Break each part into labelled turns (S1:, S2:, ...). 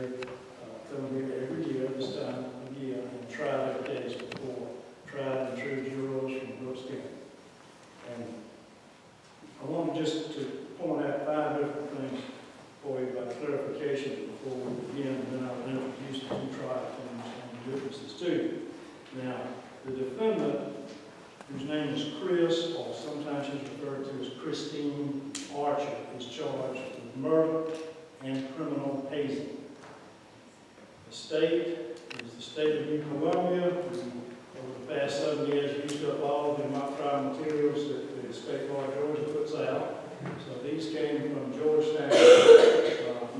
S1: Come here every year, this time of year, and try their case before tried and true jurors from Brooks County. And I want just to point out 5 different things for you by clarification before we begin, and then I'll introduce the 2 trial teams and witnesses to you. Now, the defendant, whose name is Chris, or sometimes she's referred to as Christine Archer, is charged with murder and criminal hazing. The state is the state of New Columbia. Over the past 7 years, used up all of the mock-trial materials that the state bar of Georgia puts out. So these came from Georgetown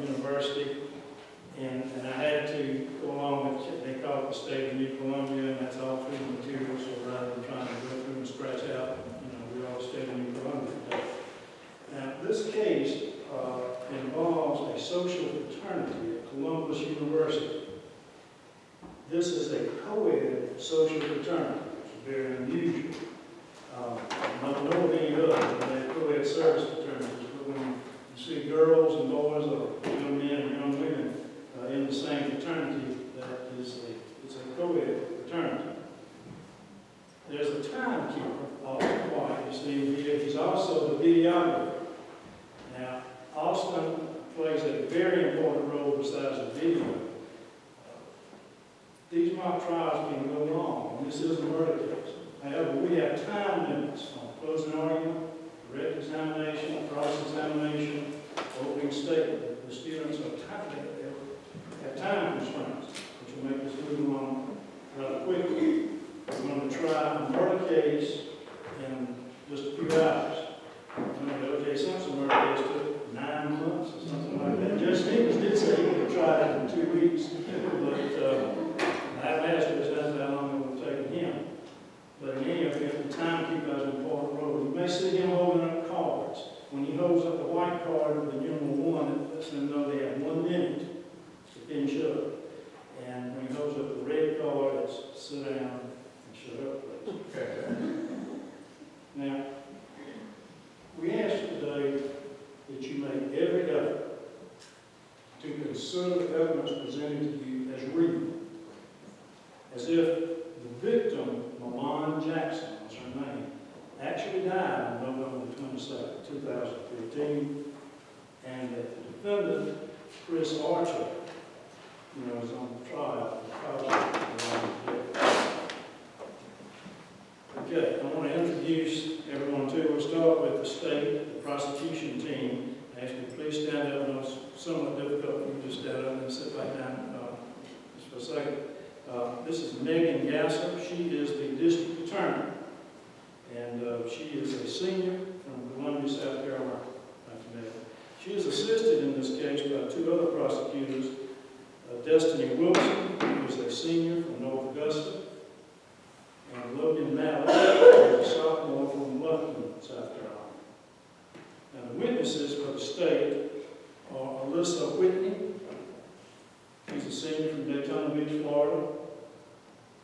S1: University, and I had to go along with, they call it the state of New Columbia, and that's all through the materials, so rather than trying to go through and scratch out, we all state of New Columbia today. Now, this case involves a social fraternity at Columbus University. This is a co-ed social fraternity, which is very unusual. I don't know of any other than that co-ed service fraternities, but when you see girls and boys, or young men and young women in the same fraternity, it's a co-ed fraternity. There's a timekeeper, Austin White, you see him here. He's also the videographer. Now, Austin plays a very important role besides the video. These mock trials can go long, and this is a murder case. However, we have time limits on closing argument, direct examination, cross-examination, opening statement. The students have time constraints, which will make this move along rather quickly. We're going to try a murder case in just a few hours. The O.J. Simpson murder case took 9 months or something like that. Judge Stevens did say he could try it in 2 weeks, but I've asked us how long it would have taken him. But in any event, the timekeeper has an important role. You may see him holding up cards. When he holds up the white card with the numeral 1, it lets them know they have 1 minute to finish up. And when he holds up the red card, it's sit down and shut up, please. Now, we ask today that you make every effort to consider the evidence presented to you as real, as if the victim, Milan Jackson, was her name, actually died on November 22nd, 2015, and that the defendant, Chris Archer, is on the trial. Okay, I want to introduce everyone to. We'll start with the state, the prosecution team. I ask you to please stand up. I know it's somewhat difficult for you to stand up and sit back down just for a second. This is Megan Gasser. She is the district attorney, and she is a senior from Columbia, South Carolina. She is assisted in this case by 2 other prosecutors, Destiny Wilson, who is a senior from North Augusta, and Logan Mallett, who is a sophomore from Lufkin, South Carolina. Now, the witnesses for the state are Alyssa Whitney. She's a senior from Daytona Beach, Florida.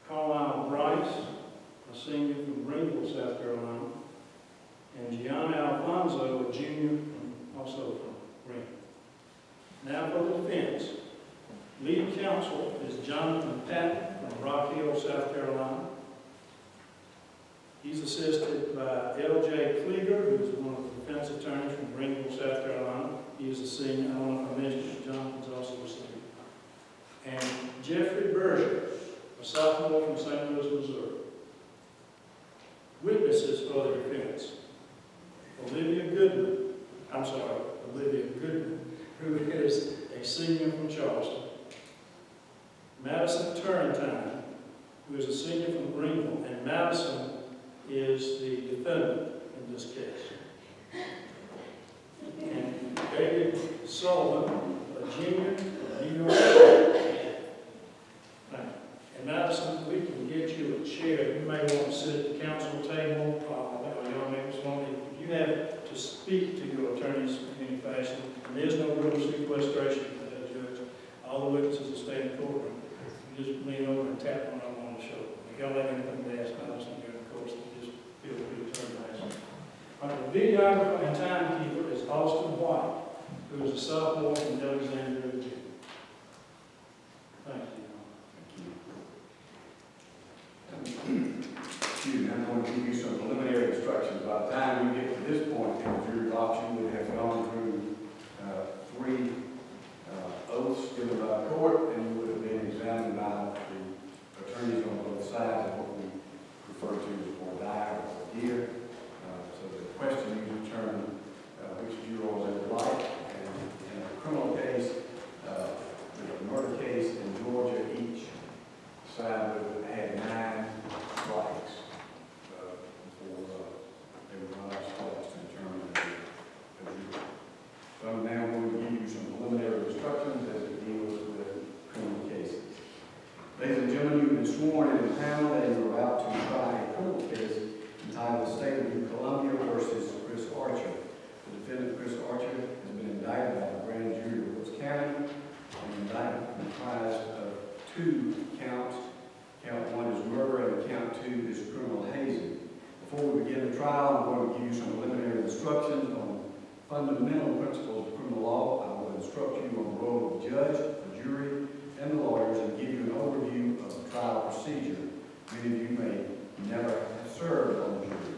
S1: Carlisle Bryce, a senior from Greenville, South Carolina. And Gianna Alfonso, a junior, also from Greenville. Now for the defense. Lead counsel is Jonathan Patton from Rock Hill, South Carolina. He's assisted by L.J. Klieger, who is one of the defense attorneys from Greenville, South Carolina. He is a senior. I don't know if I mentioned it, Jonathan's also a senior. And Jeffrey Berger, a sophomore from St. Louis, Missouri. Witnesses for the defense. Olivia Goodman, who is a senior from Charleston. Madison Turrentine, who is a senior from Greenville, and Madison is the defendant in this case. And David Sullivan, a junior from New York. And Madison, we can get you a chair. You may want to sit at the council table. You have to speak to your attorneys in any fashion. And there's no rule of sequestration for that judge. All the witnesses will stay in the courtroom. You just lean over and tap one of them on the shoulder. If y'all have anything to ask Madison during the course, just feel free to turn to ask. The videographer and timekeeper is Austin White, who is a sophomore from Alexandria, Virginia.
S2: sworn in the panel that you are about to try a criminal case entitled State of Columbia versus Chris Archer. The defendant, Chris Archer, has been indicted by the grand jury of Brooks County. An indictment comprised of 2 counts. Count 1 is murder and count 2 is criminal hazing. Before we begin the trial, I'm going to give you some preliminary instructions on fundamental principles of criminal law. I will instruct you on the role of judge, the jury, and the lawyers, and give you an overview of the trial procedure. Many of you may never have served on the jury.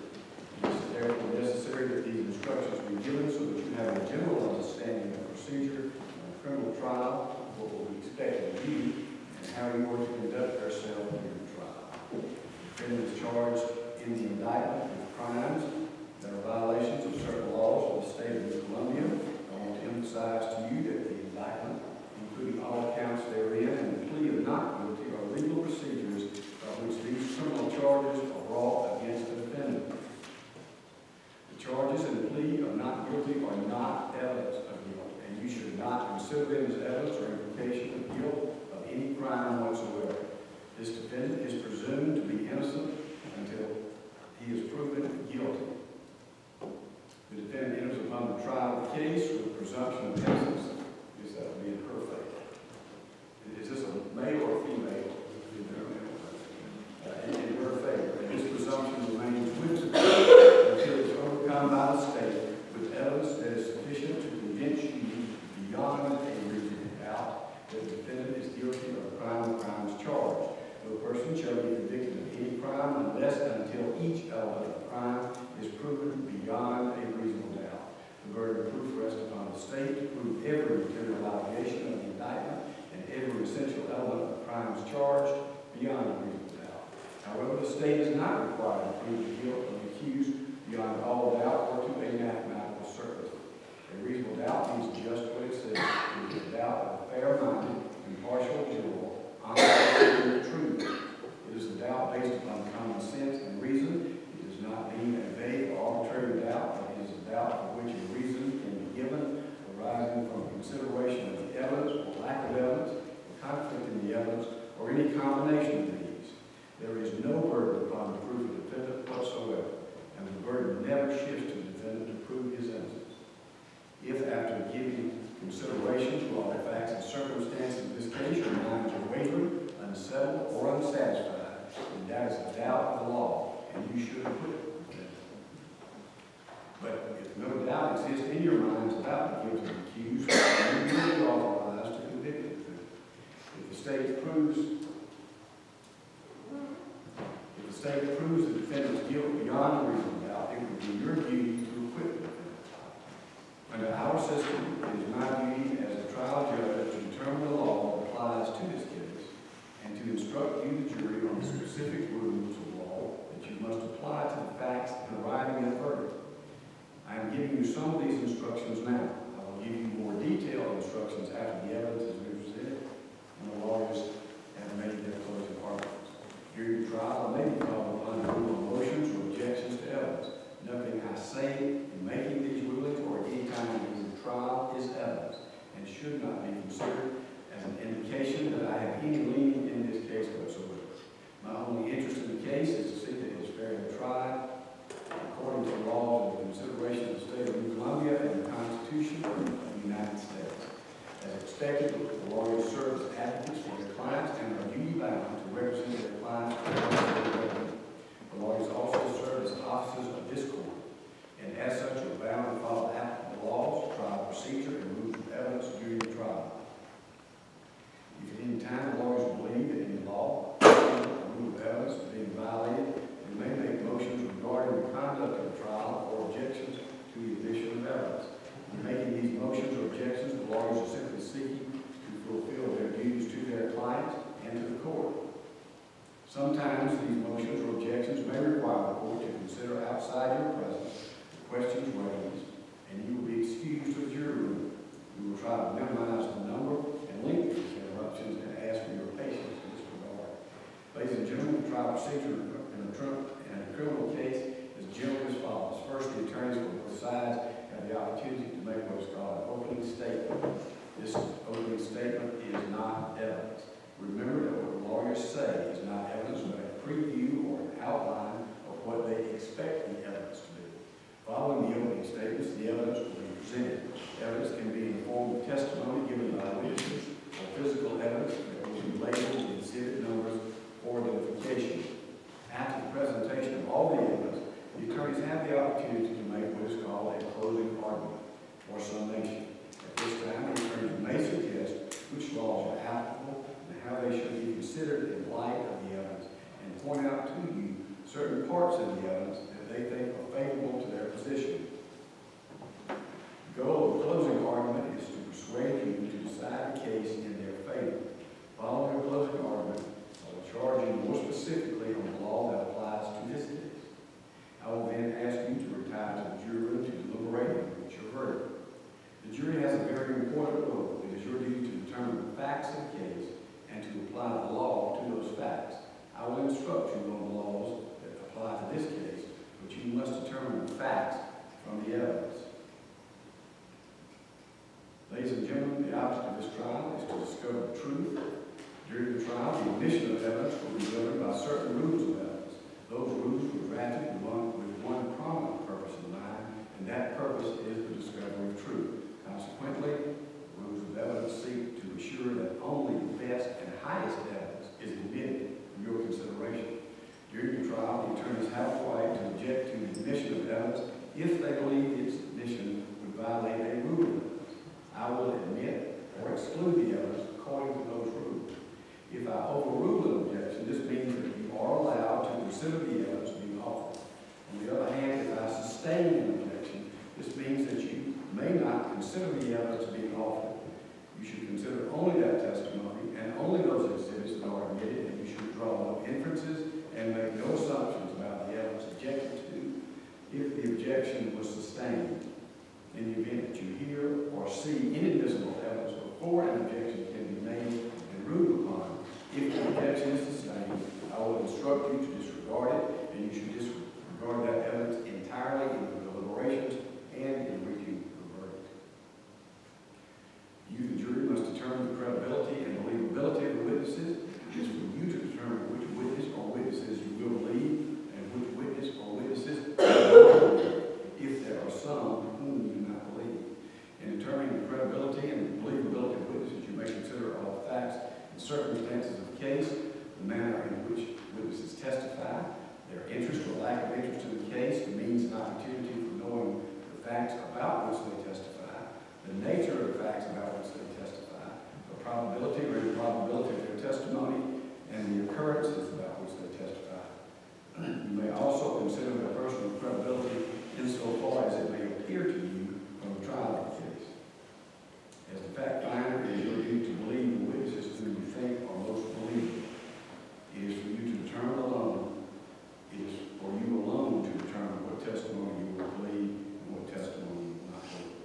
S2: It is therefore necessary that these instructions be given so that you have a general understanding of the procedure of a criminal trial, what will be expected of you, and how you are to conduct yourself during the trial. The defendant is charged in the indictment with crimes that are violations of certain laws of the state of Columbia. I want to emphasize to you that the indictment, including all counts therein, and the plea of not guilty are legal procedures by which these criminal charges are brought against the defendant. The charges in the plea of not guilty are not evidence of guilt, and you should not consider them as evidence or implication of guilt of any crime whatsoever. This defendant is presumed to be innocent until he is proven guilty. The defendant enters upon the trial of the case with a presumption of innocence. I guess that would be in her favor. Is this a male or a female? In her favor. And this presumption remains with the court until it's overcome by the state with evidence that is sufficient to convince you beyond a reasonable doubt that the defendant is guilty of the crime or crimes charged. No person shall be convicted of any crime unless and until each element of the crime is proven beyond a reasonable doubt. The burden of proof rests upon the state to prove every material allegation of the indictment and every essential element of the crimes charged beyond a reasonable doubt. However, the state is not required to prove the guilt of the accused beyond all doubt or to a mathematical certainty. A reasonable doubt means just what it says. It is a doubt of a fair-minded, impartial juror, honest, and truth. It is a doubt based upon common sense and reason. It does not mean a vague or arbitrary doubt, but it is a doubt for which a reason can be given, arising from consideration of the evidence or lack of evidence, or conflict in the evidence, or any combination of these. There is no burden upon the proof of the defendant whatsoever, and the burden never shifts to the defendant to prove his innocence. If, after giving consideration to all the facts and circumstances of this case, your minds are wavering, unsettled, or unsatisfied, then that is a doubt of the law, and you should acquit it. But if no doubt exists in your minds about the guilt of the accused, then you will be authorized to convict the defendant. If the state proves the defendant's guilt beyond a reasonable doubt, it would be your duty to acquit the defendant. Under our system, it is my duty as a trial judge to determine the law that applies to this case and to instruct you, the jury, on the specific rules of law that you must apply to the facts in arriving at a verdict. I am giving you some of these instructions now. I will give you more detailed instructions after the evidence has been presented and the lawyers have made their closing arguments. During the trial, I may be called upon to rule on motions or objections to evidence. Nothing I say in making these rulings or at any time in the trial is evidence and should not be considered as an indication that I have any leaning in this case whatsoever. My only interest in the case is to see that it is fairly tried according to the laws and the consideration of the state of Columbia and the Constitution of the United States. As expected, the lawyers serve as advocates for their clients and are duty-bound to represent their clients. The lawyers also serve as officers of this court, and as such are bound to follow applicable laws, trial procedure, and rules of evidence during the trial. If at any time the lawyers believe that any law, or rule of evidence is being violated, they may make motions regarding the conduct of the trial or objections to the admission of evidence. In making these motions or objections, the lawyers are simply seeking to fulfill their duties to their clients and to the court. Sometimes these motions or objections may require the court to consider outside your presence the questions raised, and you will be excused to the jury room. We will try to minimize the number and length of these interruptions and ask for your patience in this regard. Ladies and gentlemen, the trial procedure in a criminal case is generally as follows. First, the attorneys for both sides have the opportunity to make what's called an opening statement. This opening statement is not evidence. Remember that what the lawyers say is not evidence but a preview or an outline of what they expect the evidence to be. Following the opening statements, the evidence will be presented. Evidence can be in the form of testimony given by witnesses or physical evidence that will be labeled with exhibit numbers for identification. After the presentation of all the evidence, the attorneys have the opportunity to make what is called a closing argument or summation. At this time, the attorneys may suggest which laws are applicable and how they should be considered in light of the evidence, and point out to you certain parts of the evidence that they think are favorable to their position. The goal of the closing argument is to persuade you to decide the case in their favor. Following a closing argument, I will charge you more specifically on the law that applies to this case. I will then ask you to retire to the jury room to deliberate and reach your verdict. The jury has a very important role. It is your duty to determine the facts of the case and to apply the law to those facts. I will instruct you on the laws that apply to this case, but you must determine the facts from the evidence. Ladies and gentlemen, the object of this trial is to discover the truth. During the trial, the admission of evidence will be governed by certain rules of evidence. Those rules were drafted with one prominent purpose in mind, and that purpose is the discovery of truth. Consequently, rules of evidence seek to assure that only the best and highest evidence is admitted for your consideration. During the trial, the attorneys have the right to object to the admission of evidence if they believe its admission would violate a rule of evidence. I will admit or exclude the evidence according to those rules. If I overrule an objection, this means that you are allowed to consider the evidence being offered. On the other hand, if I sustain an objection, this means that you may not consider the evidence being offered. You should consider only that testimony and only those exhibits that are admitted, and you should draw no inferences and make no assumptions about the evidence objected to. If the objection was sustained, in the event that you hear or see inadmissible evidence before an objection can be made and ruled upon, if the objection is sustained, I will instruct you to disregard it, and you should disregard that evidence entirely in the deliberations and in reaching the verdict. You, the jury, must determine the credibility and believability of the witnesses. It is for you to determine which witness or witnesses you will believe and which witness or witnesses you will believe, if there are some whom you do not believe. In determining the credibility and believability of witnesses, you may consider all the facts and circumstances of the case, the manner in which witnesses testify, their interest or lack of interest in the case, the means and opportunity for knowing the facts about which they testify, the nature of the facts about which they testify, the probability or improbability of their testimony, and the occurrences about which they testify. You may also consider their personal credibility insofar as it may appear to you from the trial of the case. As the fact finder, it is your duty to believe the witnesses whom you think are most believable. It is for you to determine alone. It is for you alone to determine what testimony you will believe and what testimony you will not believe.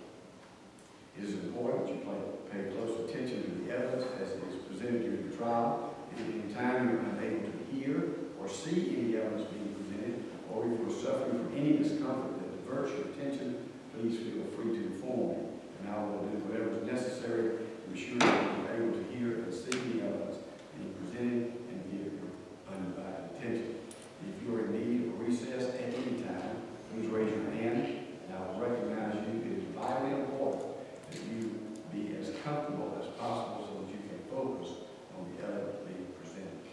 S2: It is important that you pay close attention to the evidence as it is presented during the trial. If at any time you are unable to hear or see any evidence being presented, or if you are suffering from any discomfort that diverts your attention, please feel free to inform me, and I will do whatever is necessary to ensure that you are able to hear and see the evidence being presented and give your undivided attention. If you are in need of a recess at any time, please raise your hand, and I will recognize you. It is vitally important that you be as comfortable as possible so that you can focus on the evidence being presented.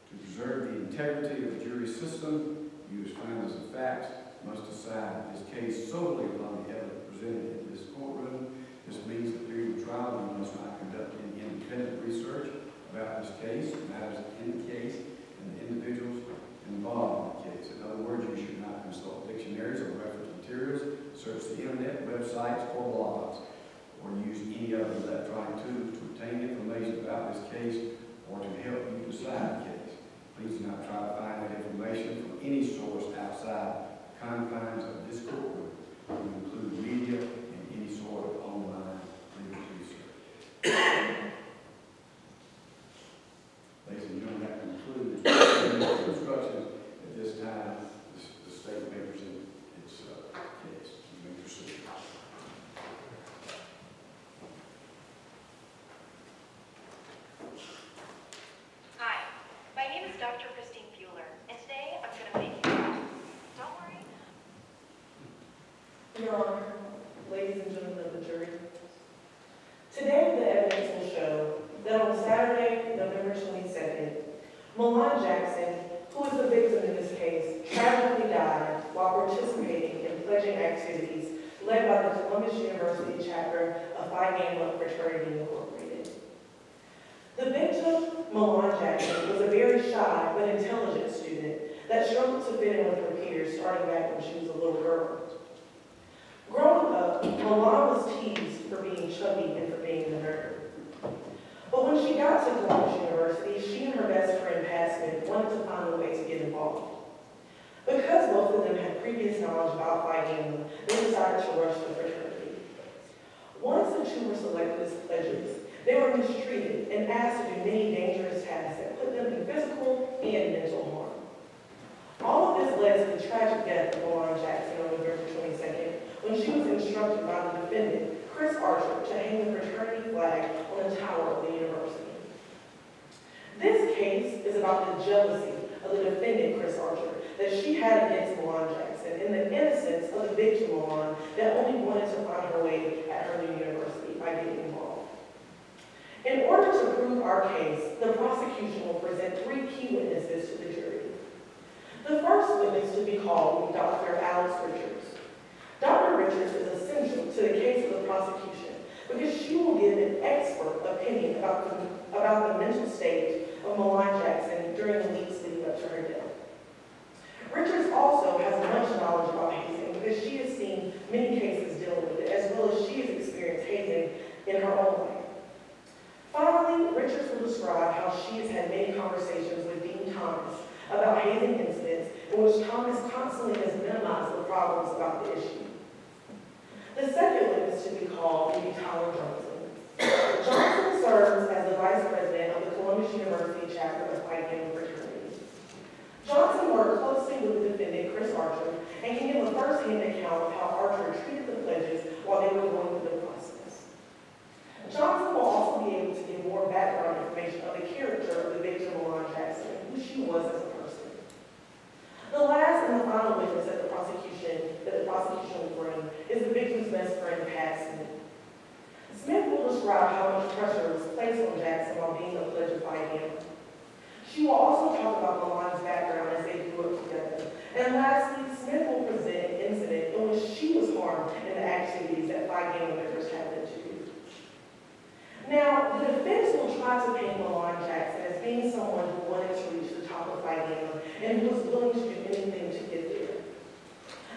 S2: To preserve the integrity of the jury system, you as finders of facts must decide this case solely upon the evidence presented in this courtroom. This means that during the trial you must not conduct any independent research about this case, matters in the case, and the individuals involved in the case. In other words, you should not consult dictionaries or reference materials, search the internet, websites, or blogs, or use any other electronic tools to obtain information about this case or to help you decide the case. Please do not try to find that information from any source outside the confines of this courtroom, to include media and any sort of online legal research. Ladies and gentlemen, that concludes the instructions. At this time, the state may present.
S3: Milan Jackson, who is the victim in this case, tragically died while participating in pledging activities led by the Columbus University chapter of Phi Gamma Fraternity Incorporated. The victim, Milan Jackson, was a very shy but intelligent student that struggled to fit in with her peers starting back when she was a little girl. Growing up, Milan was teased for being chubby and for being the nerd. But when she got to Columbus University, she and her best friend, Pat Smith, wanted to find a way to get involved. Because both of them had previous knowledge about Phi Gamma, they decided to rush the fraternity. Once the two were selected as pledges, they were mistreated and asked to do many dangerous tasks that put them in physical and mental harm. All of this led to the tragic death of Milan Jackson on November 22nd, when she was instructed by the defendant, Chris Archer, to hang the fraternity flag on the tower of the university. This case is about the jealousy of the defendant, Chris Archer, that she had against Milan Jackson, and the innocence of the victim, Milan, that only wanted to find her way at her new university by getting involved. In order to prove our case, the prosecution will present 3 key witnesses to the jury. The first witness to be called will be Dr. Alex Richards. Dr. Richards is essential to the case of the prosecution because she will give an expert opinion about the mental state of Milan Jackson during the weeks leading up to her death. Richards also has much knowledge about hazing because she has seen many cases dealing with it, as well as she has experienced hazing in her own life. Finally, Richards will describe how she has had many conversations with Dean Thomas about hazing incidents in which Thomas constantly has minimized the problems about the issue. The second witness to be called will be Tyler Johnson. Johnson serves as the vice president of the Columbus University chapter of Phi Gamma Fraternity. Johnson worked closely with the defendant, Chris Archer, and can give a first-hand account of how Archer treated the pledges while they were going through the process. Johnson will also be able to give more background information of the character of the victim, Milan Jackson, and who she was as a person. The last and the final witness that the prosecution will bring is the victim's best friend, Pat Smith. Smith will describe how much pressure was placed on Jackson while being a pledge of Phi Gamma. She will also talk about Milan's background as they grew up together. And lastly, Smith will present an incident in which she was harmed in the activities that Phi Gamma members had been to do. Now, the defense will try to paint Milan Jackson as being someone who wanted to reach the top of Phi Gamma and who was willing to do anything to get there.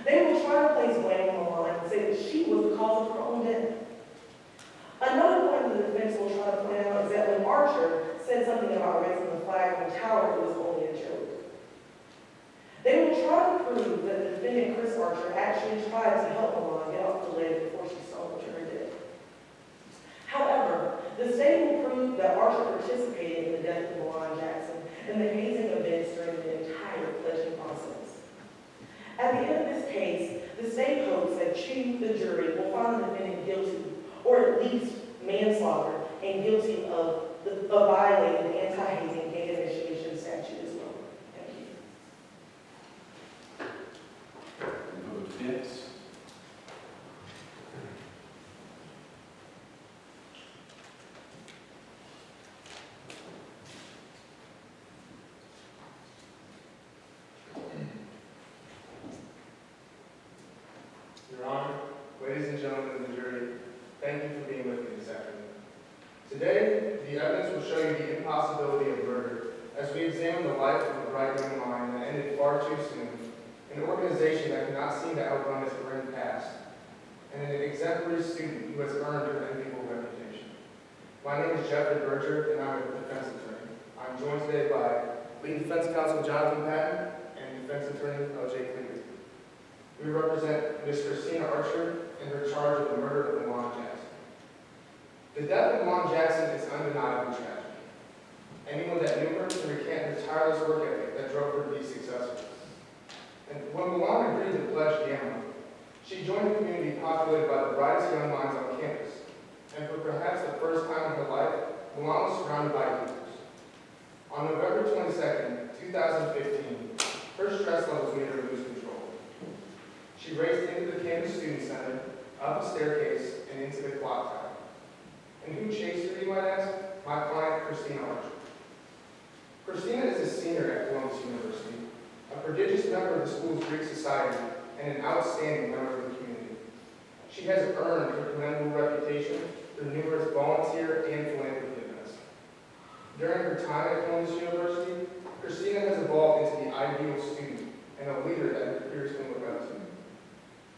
S3: They will try to place blame on Milan and say that she was the cause of her own death. Another point the defense will try to point out is that when Archer said something about raising the flag on the tower, it was only a joke. They will try to prove that the defendant, Chris Archer, actually tried to help Milan get off the ledge before she stumbled to her death. However, the state will prove that Archer participated in the death of Milan Jackson and the hazing events during the entire pledging process. At the end of this case, the state hopes that the jury, will find the defendant guilty, or at least manslaughter, and guilty of violating the anti-hazing gang initiation statute as well. Thank you.
S2: No defense.
S4: Your Honor, ladies and gentlemen of the jury, thank you for being with me this afternoon. Today, the evidence will show you the impossibility of murder as we examine the life of a bright young mind that ended far too soon, an organization that cannot seem to outrun its grim past, and an exemplary student who has earned an enviable reputation. My name is Jeffrey Berger, and I'm a defense attorney. I'm joined today by lead defense counsel Jonathan Patton and defense attorney L.J. Cleveland. We represent Ms. Christina Archer in her charge of the murder of Milan Jackson. The death of Milan Jackson is undeniably tragic. Anyone that knew her can recant her tireless work ethic that drove her to be successful. And when Milan agreed to pledge Gamma, she joined a community populated by the brightest young minds on campus. And for perhaps the first time in her life, Milan was surrounded by leaders. On November 22nd, 2015, her stress levels made her lose control. She raced into the campus student center, up a staircase, and into the clock tower. And who chased her, you might ask? My client, Christina Archer. Christina is a senior at Columbus University, a prodigious member of the school's Greek society, and an outstanding member of the community. She has earned her commendable reputation through numerous volunteer and philanthropy events. During her time at Columbus University, Christina has evolved into the ideal student and a leader that her peers can look up to.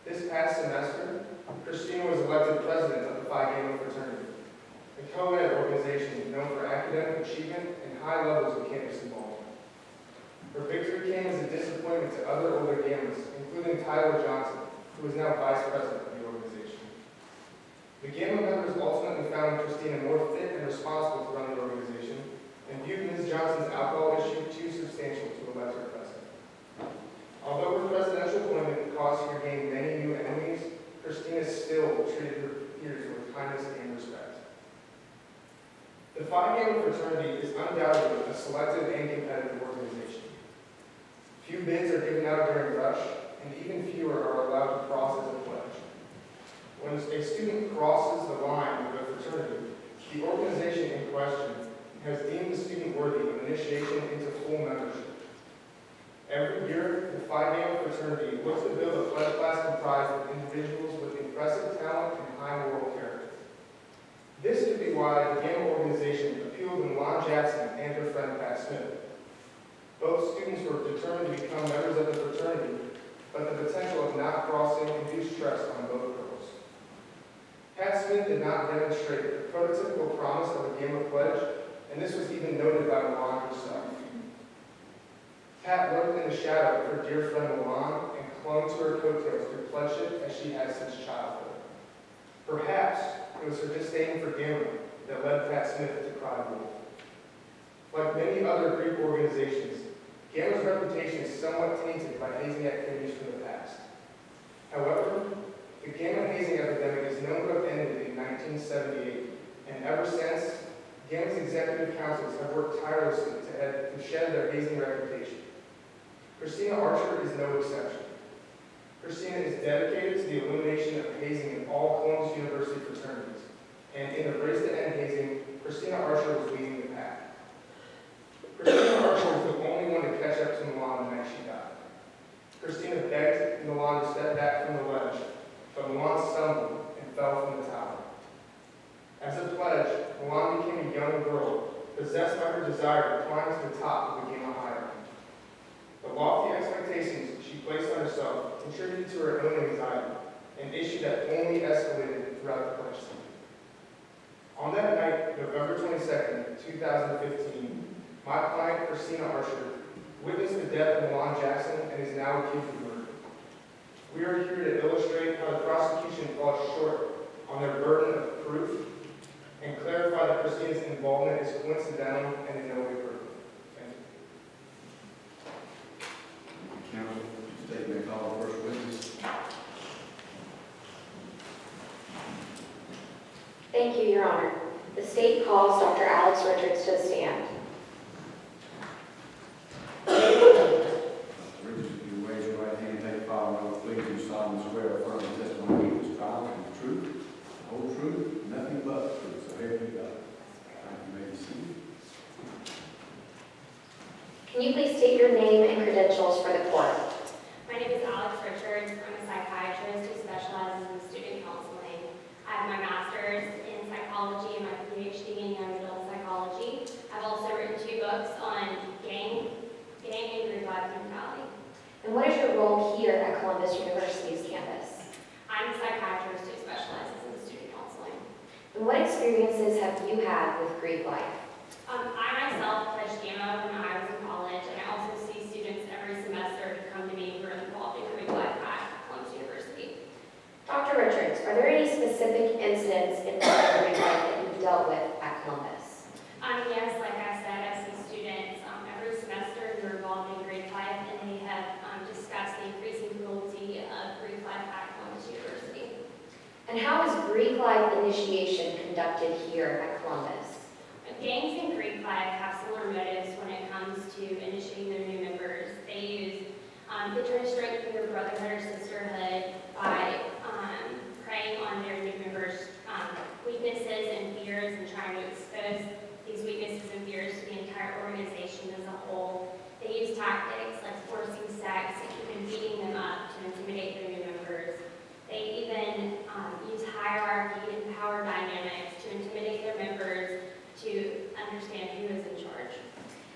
S4: This past semester, Christina was elected president of the Phi Gamma fraternity, a co-ed organization known for academic achievement and high levels of campus involvement. Her victory came as a disappointment to other older Gammas, including Tyler Johnson, who is now vice president of the organization. The Gamma members ultimately found Christina more fit and responsible to run the organization, and viewed Ms. Johnson's alcohol issue too substantial to elect her president. Although her presidential appointment caused her to gain many new enemies, Christina still treated her peers with kindness and respect. The Phi Gamma fraternity is undoubtedly a selective and competitive organization. Few bids are given out during rush, and even fewer are allowed to cross as a pledge. When a student crosses the line of a fraternity, the organization in question has deemed the student worthy of initiation into full membership. Every year, the Phi Gamma fraternity looks to build a pledge class comprised of individuals with impressive talent and high moral character. This could be why the Gamma organization appealed to Milan Jackson and her friend Pat Smith. Both students were determined to become members of the fraternity, but the potential of not crossing induced stress on both girls. Pat Smith did not demonstrate the prototypical promise of a Gamma pledge, and this was even noted by Milan herself. Pat lurked in the shadow of her dear friend Milan and clung to her coattails through pledgeship as she had since childhood. Perhaps it was her disdain for Gamma that led Pat Smith to cry wolf. Like many other Greek organizations, Gamma's reputation is somewhat tainted by hazing activities from the past. However, the Gamma hazing epidemic is known to have ended in 1978, and ever since, Gamma's executive councils have worked tirelessly to shed their hazing reputation. Christina Archer is no exception. Christina is dedicated to the elimination of hazing in all Columbus University fraternities, and in the race to end hazing, Christina Archer was leading the pack. Christina Archer was the only one to catch up to Milan the night she died. Christina begged Milan to step back from the ledge, but Milan stumbled and fell from the tower. As a pledge, Milan became a young girl, possessed by her desire to climb to the top of the Gamma hierarchy. The lofty expectations she placed on herself contributed to her own anxiety, an issue that only escalated throughout the pledge season. On that night, November 22nd, 2015, my client, Christina Archer, witnessed the death of Milan Jackson and is now accused of murder. We are here to illustrate how the prosecution falls short on their burden of proof and clarify that Christina's involvement is coincidental and in no way proven. Thank you.
S2: Counsel, statement call the first witness.
S5: Thank you, Your Honor. The state calls Dr. Alex Richards to the stand.
S2: Richards, if you raise your right hand, take the following oath, please do solemnly swear affirm the testimony you give this trial is the truth, the whole truth, nothing but the truth. So help you God. You may be seated.
S5: Can you please state your name and credentials for the court?
S6: My name is Alex Richards. I'm a psychiatrist who specializes in student counseling. I have my master's in psychology and my PhD in young adult psychology. I've also written 2 books on gang and group life mentality.
S5: And what is your role here at Columbus University's campus?
S6: I'm a psychiatrist who specializes in student counseling.
S5: And what experiences have you had with Greek life?
S6: I myself pledged Gamma when I was in college, and I also see students every semester who come to me who are involved in Greek life at Columbus University.
S5: Dr. Richards, are there any specific incidents involving Greek life that you've dealt with at Columbus?
S6: Yes, like I said, I see students every semester who are involved in Greek life, and they have discussed the increasing cruelty of Greek life at Columbus University.
S5: And how is Greek life initiation conducted here at Columbus?
S6: Gangs in Greek life have similar motives when it comes to initiating their new members. They try to strengthen their brotherhood or sisterhood by preying on their new members' weaknesses and fears and trying to expose these weaknesses and fears to the entire organization as a whole. They use tactics like forcing sex and beating them up to intimidate their new members. They even use hierarchy and power dynamics to intimidate their members to understand who is in charge.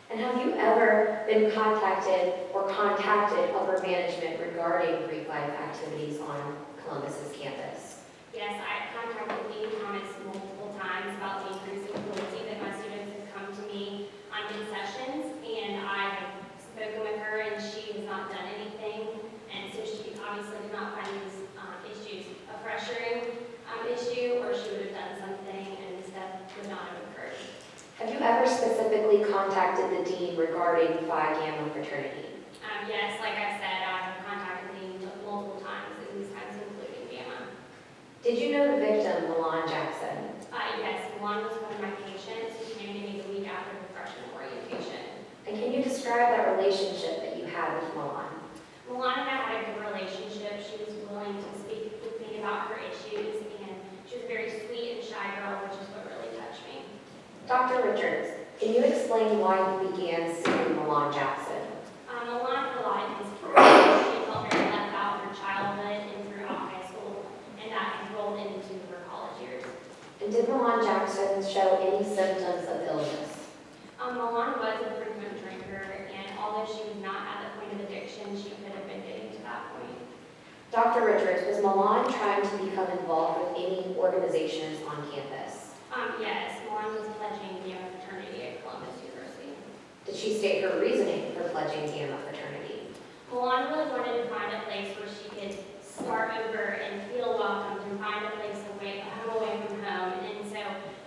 S5: And have you ever been contacted or contacted upper management regarding Greek life activities on Columbus's campus?
S6: Yes, I contacted Dean Thomas multiple times about the increasing cruelty that my students have come to me on concessions, and I have spoken with her, and she has not done anything, and so she obviously did not find these issues a pressuring issue, or she would have done something, and this death would not have occurred.
S5: Have you ever specifically contacted the dean regarding Phi Gamma fraternity?
S6: Yes, like I said, I have contacted Dean multiple times, and these times including Gamma.
S5: Did you know the victim, Milan Jackson?
S6: Yes, Milan was one of my patients who came to me the week after the freshman orientation.
S5: And can you describe that relationship that you had with Milan?
S6: Milan and I had a good relationship. She was willing to speak with me about her issues, and she was a very sweet and shy girl, which is what really touched me.
S5: Dr. Richards, can you explain why you began seeing Milan Jackson?
S6: Milan had a lot of insecurities. She felt very left out in her childhood and throughout high school, and that had rolled into her college years.
S5: And did Milan Jackson show any symptoms of illness?
S6: Milan was a frequent drinker, and although she was not at the point of addiction, she could have been getting to that point.
S5: Dr. Richards, was Milan trying to become involved with any organizations on campus?
S6: Yes, Milan was pledging Gamma fraternity at Columbus University.
S5: Did she state her reasoning for pledging Gamma fraternity?
S6: Milan really wanted to find a place where she could start over and feel welcomed and find a place away from home. And so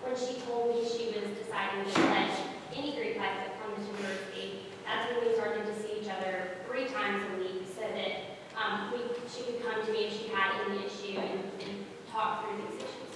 S6: when she told me she was deciding to pledge any Greek life at Columbus University, that's when we started to see each other 3 times a week so that she could come to me if she had any issue and talk through these issues.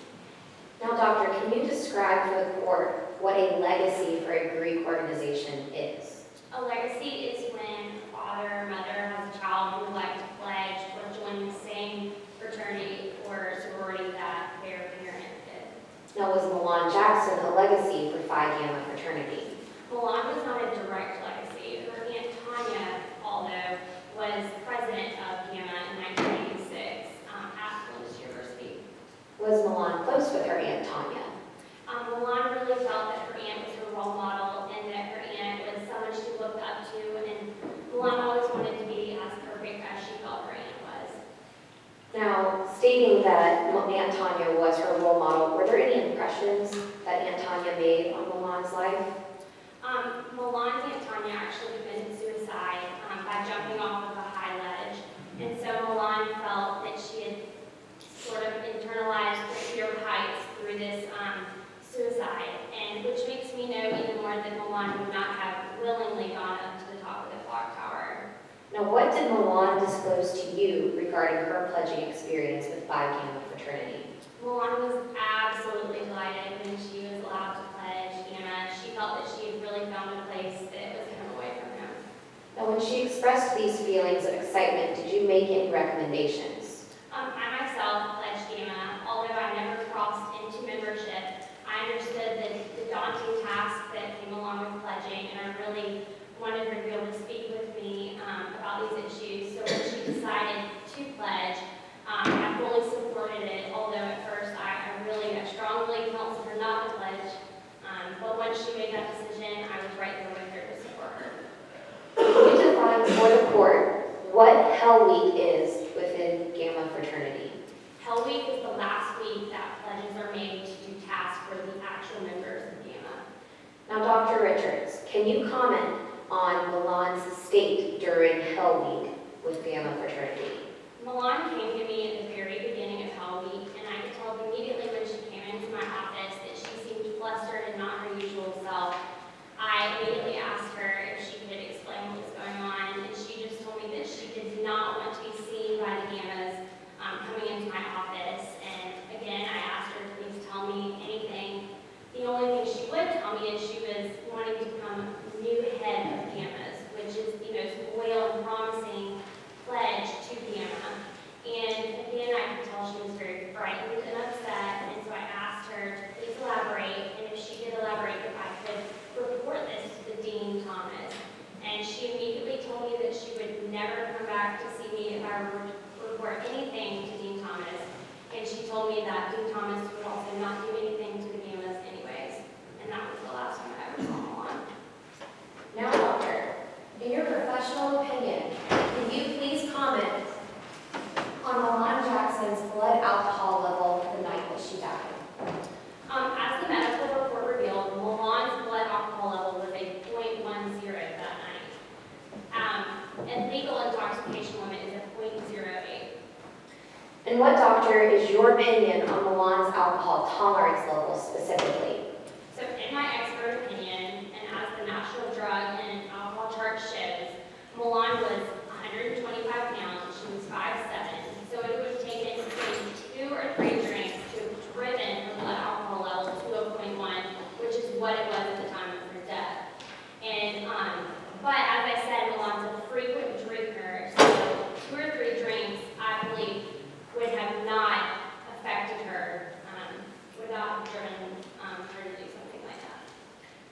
S5: Now, Doctor, can you describe for the court what a legacy for a Greek organization is?
S6: A legacy is when a father or mother has a child who would like to pledge or join the same fraternity or sorority that their parent did.
S5: Now, was Milan Jackson a legacy for Phi Gamma fraternity?
S6: Milan was not a direct legacy. Her Aunt Tanya, although, was president of Gamma in 1986 at Columbus University.
S5: Was Milan close with her Aunt Tanya?
S6: Milan really felt that her aunt was her role model and that her aunt was someone she looked up to, and Milan always wanted to be as perfect as she felt her aunt was.
S5: Now, stating that Aunt Tanya was her role model, were there any impressions that Aunt Tanya made on Milan's life?
S6: Milan's Aunt Tanya actually committed suicide by jumping off of a high ledge, and so Milan felt that she had sort of internalized the fear of heights through this suicide, and which makes me know even more that Milan would not have willingly gone up to the top of the clock tower.
S5: Now, what did Milan disclose to you regarding her pledging experience with Phi Gamma fraternity?
S6: Milan was absolutely delighted when she was allowed to pledge Gamma. She felt that she had really found a place that was home away from home.
S5: Now, when she expressed these feelings of excitement, did you make any recommendations?
S6: I myself pledged Gamma, although I never crossed into membership. I understood the daunting task that came along with pledging, and I really wanted her to be able to speak with me about these issues. So when she decided to pledge, I fully supported it, although at first I really strongly counseled her not to pledge. But once she made that decision, I was right there with her to support her.
S5: Can you define for the court what Hell Week is within Gamma fraternity?
S6: Hell Week is the last week that pledges are made to do tasks for the actual members of Gamma.
S5: Now, Dr. Richards, can you comment on Milan's state during Hell Week with Gamma fraternity?
S6: Milan came to me at the very beginning of Hell Week, and I could tell immediately when she came into my office that she seemed flustered and not her usual self. I immediately asked her if she could explain what was going on, and she just told me that she did not want to be seen by the Gammas coming into my office. And again, I asked her to please tell me anything. The only thing she would tell me is she was wanting to become new head of Gammas, which is the most loyal and promising pledge to Gamma. And again, I could tell she was very frightened and upset, and so I asked her to please elaborate, and if she did that Dean Thomas would also not do anything to the Gammas anyways. And that was the last time I ever saw Milan.
S5: Now, doctor, in your professional opinion, can you please comment on Milan Jackson's blood alcohol level the night that she died?
S6: As the medical report revealed, Milan's blood alcohol level was a .10 that night. And legal intoxication limit is a .08.
S5: And what, doctor, is your opinion on Milan's alcohol tolerance level specifically?
S6: So in my expert opinion, and as the National Drug and Alcohol Chart shows, Milan was 125 pounds, she was 5'7", so it would have taken between 2 or 3 drinks to have driven her blood alcohol level to a .1, which is what it was at the time of her death. And, but as I said, Milan's a frequent drinker, so 2 or 3 drinks, I believe, would have not affected her, would not have driven her to do something like that.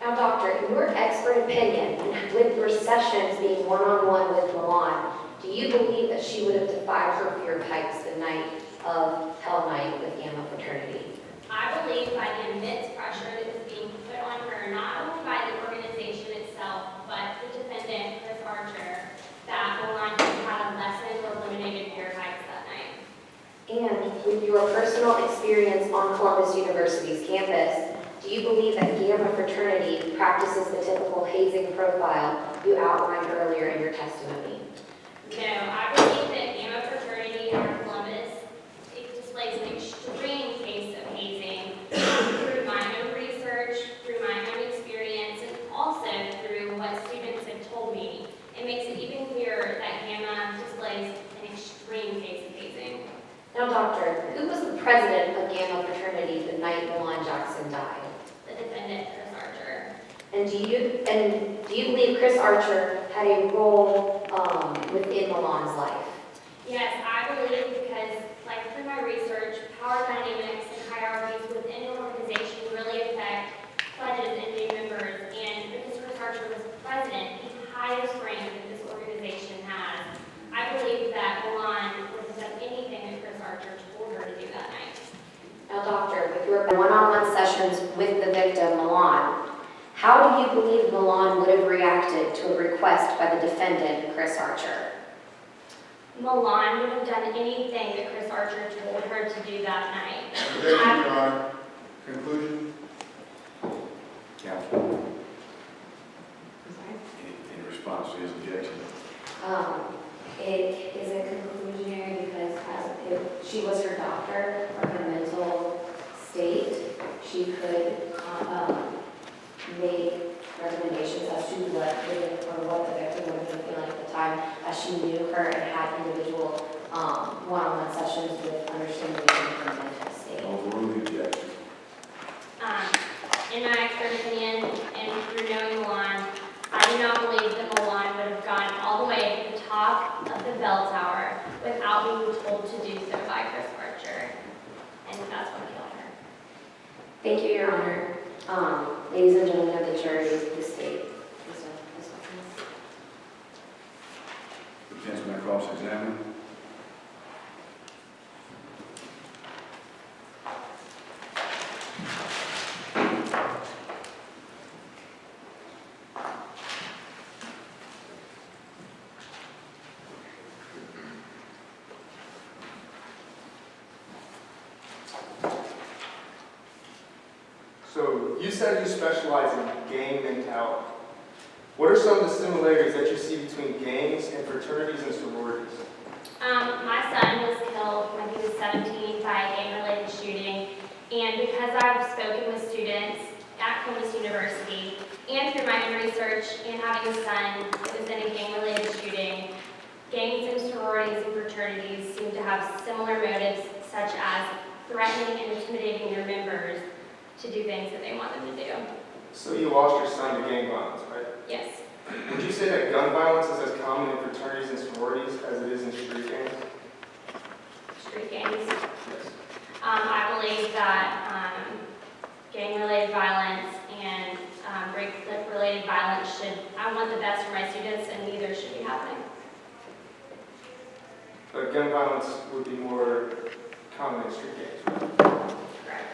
S5: Now, doctor, in your expert opinion, and with your sessions being one-on-one with Milan, do you believe that she would have defied her fear pipes the night of Hell Night with Gamma Fraternity?
S6: I believe by the immense pressure that was being put on her, not only by the organization itself, but the defendant, Chris Archer, that Milan had a lessened or eliminated fear pipes that night.
S5: And with your personal experience on Columbus University's campus, do you believe that Gamma Fraternity practices the typical hazing profile you outlined earlier in your testimony?
S6: No, I believe that Gamma Fraternity at Columbus, it displays an extreme case of hazing through my own research, through my own experience, and also through what students have told me. It makes it even clearer that Gamma displays an extreme case of hazing.
S5: Now, doctor, who was the president of Gamma Fraternity the night Milan Jackson died?
S6: The defendant, Chris Archer.
S5: And do you believe Chris Archer had a role within Milan's life?
S6: Yes, I believe because, like through my research, power dynamics and hierarchies within an organization really affect pledges and new members. And because Chris Archer was president, the highest rank that this organization has, I believe that Milan would have done anything that Chris Archer told her to do that night.
S5: Now, doctor, with your one-on-one sessions with the victim, Milan, how do you believe Milan would have reacted to a request by the defendant, Chris Archer?
S6: Milan would have done anything that Chris Archer told her to do that night.
S2: Objection, Your Honor. Conclusion? Counsel. In response to his objection.
S5: It is a conclusionary because if she was her doctor or her mental state, she could make recommendations as to what the victim would have been feeling at the time, as she knew her and had individual one-on-one sessions with understanding her mental state.
S2: Overrule the objection.
S6: In my expert opinion, and through knowing Milan, I do not believe that Milan would have gone all the way to the top of the bell tower without being told to do so by Chris Archer. And that's what killed her.
S5: Thank you, Your Honor. Ladies and gentlemen of the jury, the state.
S2: Defense may cross-examine.
S4: So you said you specialize in gang mentality. What are some of the similarities that you see between gangs and fraternities and sororities?
S6: My son was killed when he was 17 by a gang-related shooting, and because I've spoken with students at Clemson University and through my own research and having a son that was in a gang-related shooting, gangs and sororities and fraternities seem to have similar motives, such as threatening and intimidating their members to do things that they want them to do.
S4: So you lost your son to gang violence, right?
S6: Yes.
S4: Would you say that gun violence is as common in fraternities and sororities as it is in street gangs?
S6: Street gangs.
S4: Yes.
S6: I believe that gang-related violence and rape-related violence I want the best for my students, and neither should be happening.
S4: But gun violence would be more common in street gangs.
S6: Correct.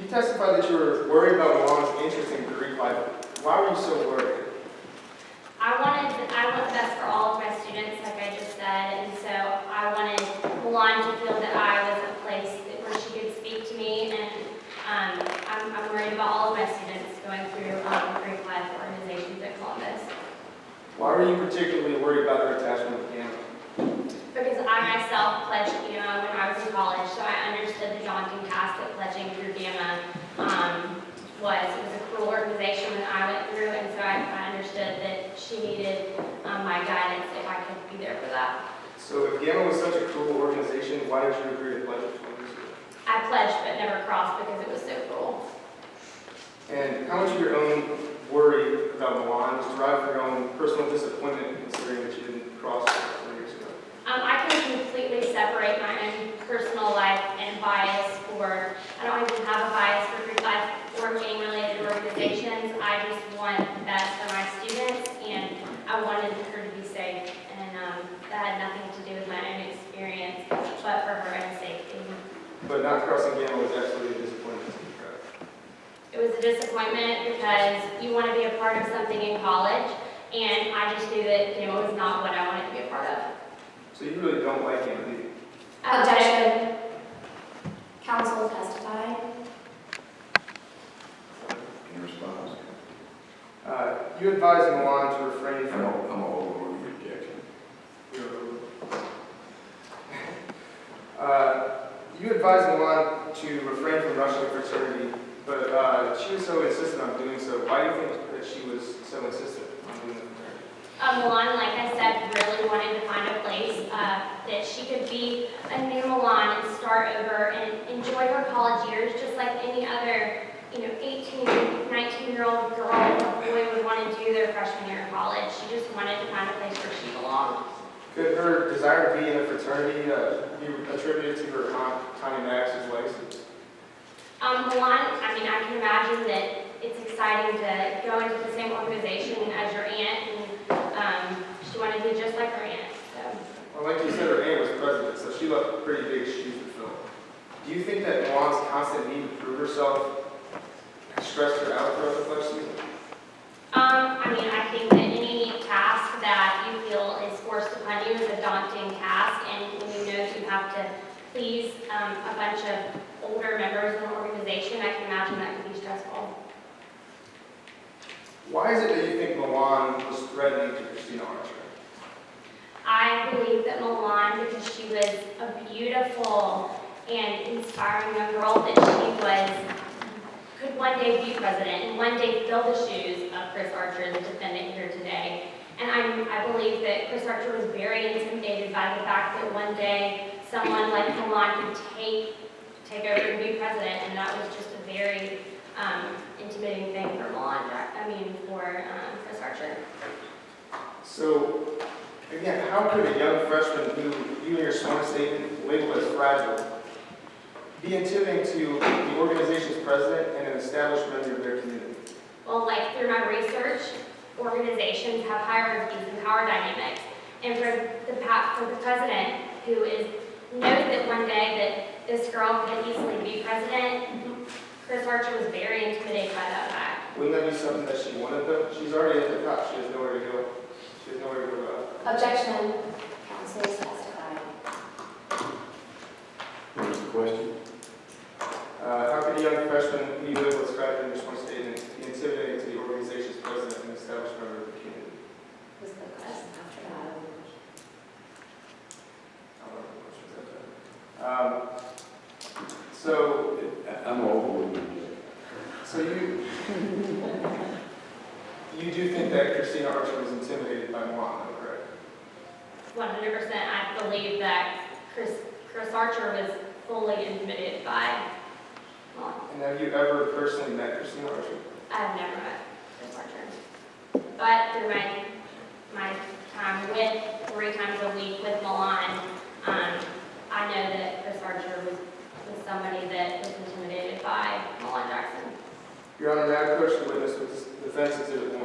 S4: You testified that you were worried about Milan's interest in Greek life. Why were you so worried?
S6: I want the best for all of my students, like I just said, and so I wanted Milan to feel that I was a place where she could speak to me, and I'm worried about all of my students going through Greek life organizations at Columbus.
S4: Why were you particularly worried about her attachment with Gamma?
S6: Because I myself pledged Gamma when I was in college, so I understood the daunting task that pledging through Gamma was. It was a cruel organization that I went through, and so I understood that she needed my guidance if I could be there for that.
S4: So if Gamma was such a cruel organization, why did you agree to pledge it to her?
S6: I pledged but never crossed because it was so cruel.
S4: And how much of your own worry about Milan was derived from your own personal disappointment considering that you didn't cross 4 years ago?
S6: I can completely separate my own personal life and bias for, I don't even have a bias for Greek life or gang-related organizations. I just want the best for my students, and I wanted her to be safe. And that had nothing to do with my own experience, but for her own safety.
S4: But not crossing Gamma was absolutely a disappointment to you, correct?
S6: It was a disappointment because you want to be a part of something in college, and I just knew that Gamma was not what I wanted to be a part of.
S4: So you really don't like Gamma, do you?
S5: Objection. Counsel testify.
S2: In response,
S4: You advised Milan to refrain
S2: I'm
S4: from...
S2: gonna overrule your objection.
S4: You advised Milan to refrain from rushing the fraternity, but she was so insistent on doing so. Why do you think that she was so insistent on doing the fraternity?
S6: Milan, like I said, really wanted to find a place that she could be a new Milan and start over and enjoy her college years just like any other, 18, 19-year-old girl or boy would want to do their freshman year of college. She just wanted to find a place where she belonged.
S4: Could her desire to be in a fraternity be attributed to her aunt, Connie Max's license?
S6: Milan, I can imagine that it's exciting to go into the same organization as your aunt, and she wanted to be just like her aunt. So.
S4: Well, like you said, her aunt was president, so she left pretty big shoes to fill. Do you think that Milan's constant need to prove herself stressed her out throughout the pledge season?
S6: I think that any task that you feel is forced upon you is a daunting task, and when you know that you have to please a bunch of older members of an organization, I can imagine that could be stressful.
S4: Why is it that you think Milan was threatening to Christina Archer?
S6: I believe that Milan, because she was a beautiful and inspiring young girl, that she could one day be president and one day fill the shoes of Chris Archer, the defendant here today. And I believe that Chris Archer was very intimidated by the fact that one day someone like Milan could take over and be president, and that was just a very intimidating thing for for Chris Archer.
S4: So, again, how could a young freshman who you and your sworn statement labeled as fragile be intimidating to the organization's president and an established member of their community?
S6: Well, like through my research, organizations have hierarchies and power dynamics. And for the president, who knows that one day that this girl could easily be president, Chris Archer was very intimidated by that fact.
S4: Wouldn't that be something that she wanted, though? She's already at the top. She has nowhere to go. She has nowhere to go about.
S5: Objection. Counsel testify.
S2: What was the question?
S4: How could a young freshman who you labeled as fragile in your sworn statement be intimidating to the organization's president and established member of the community?
S5: Was the question after that?
S4: I don't know what questions after. So
S2: I'm overruled.
S4: So you do think that Christina Archer was intimidated by Milan, correct?
S6: 100%, I believe that Chris Archer was fully intimidated by Milan.
S4: And have you ever personally met Christina Archer?
S6: I've never met Chris Archer. But through my time with 3 times a week with Milan, I know that Chris Archer was somebody that was intimidated by Milan Jackson.
S4: Your Honor, may I approach the witness with defense exhibit 1?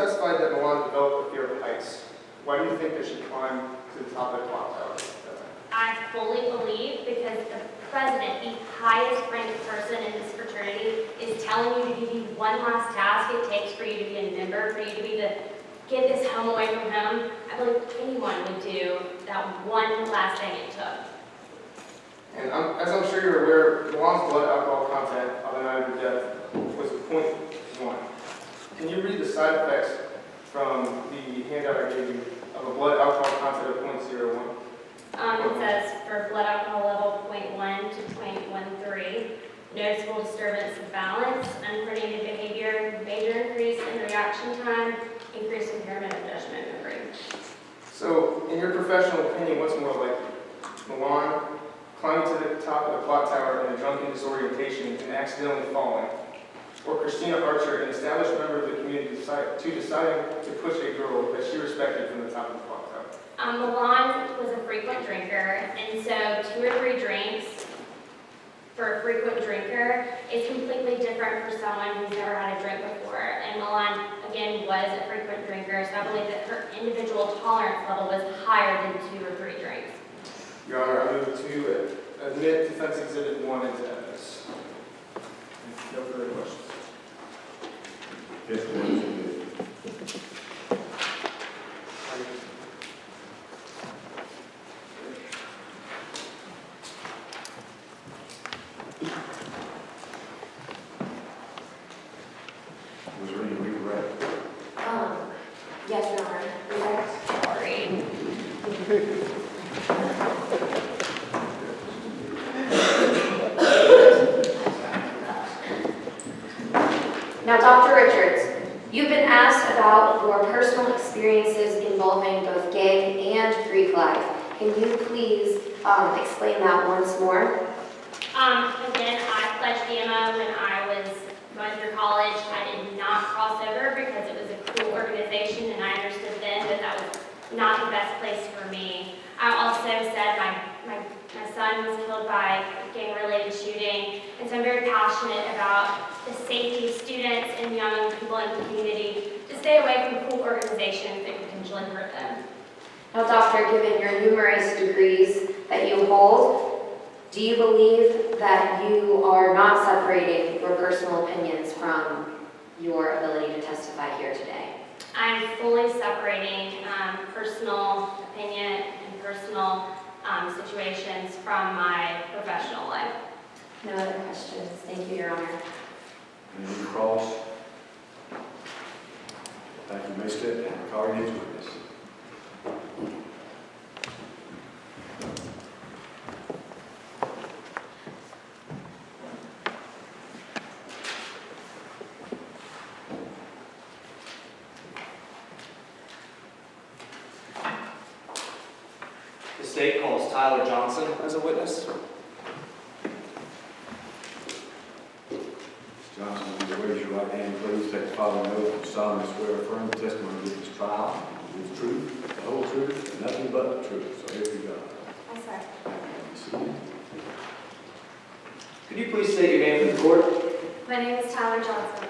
S4: testified that Milan developed a fear of heights. Why do you think that she climbed to the top of the clock tower?
S6: I fully believe because the president, the highest ranked person in this fraternity, is telling you to give you one last task it takes for you to be a member, for you to be the get this home away from home. I believe anyone would do that one last thing it took.
S4: And as I'm sure you're aware, Milan's blood alcohol content on the night of her death was 0.1. Can you read the side effects from the handout I gave you of a blood alcohol content of 0.01?
S6: It says for blood alcohol level 0.1 to 0.13, noticeable disturbance of balance, uncoordinated behavior, major increase in reaction time, increased impairment of judgment memory.
S4: So, in your professional opinion, what's more likely? Milan climbing to the top of the clock tower in a drunken disorientation and accidentally falling, or Christina Archer, an established member of the community, deciding to push a girl that she respected from the top of the clock tower?
S6: Milan was a frequent drinker, and so 2 or 3 drinks for a frequent drinker is completely different for someone who's never had a drink before. And Milan, again, was a frequent drinker, so I believe that her individual tolerance level was higher than 2 or 3 drinks.
S4: Your Honor, I move to admit Defense Exhibit 1 into evidence. No further questions.
S2: Yes, one. Was there any redirect?
S5: Yes, Your Honor.
S6: Sorry.
S5: Now, Dr. Richards, you've been asked about your personal experiences involving both gay and Greek life. Can you please explain that once more?
S6: Again, I pledged Gamma when I was going through college. I did not cross over because it was a cool organization, and I understood then that that was not the best place for me. I also said my son was killed by a gang-related shooting, and so I'm very passionate about the safety of students and young people in the community to stay away from cool organizations that could potentially hurt them.
S5: Now, Doctor, given your numerous degrees that you hold, do you believe that you are not separating your personal opinions from your ability to testify here today?
S6: I'm fully separating personal opinion and personal situations from my professional life.
S5: No other questions. Thank you, Your Honor.
S2: Any cross? Thank you, Ms. Stitt. Call your next witness.
S7: The state calls Tyler Johnson as a witness.
S2: Johnson, will you raise your right hand, please? Take the following oath and solemnly swear affirm the testimony of this trial is the truth, the whole truth, and nothing but the truth. So here we go.
S6: I swear.
S2: Thank you.
S7: Could you please state your name for the court?
S6: My name is Tyler Johnson.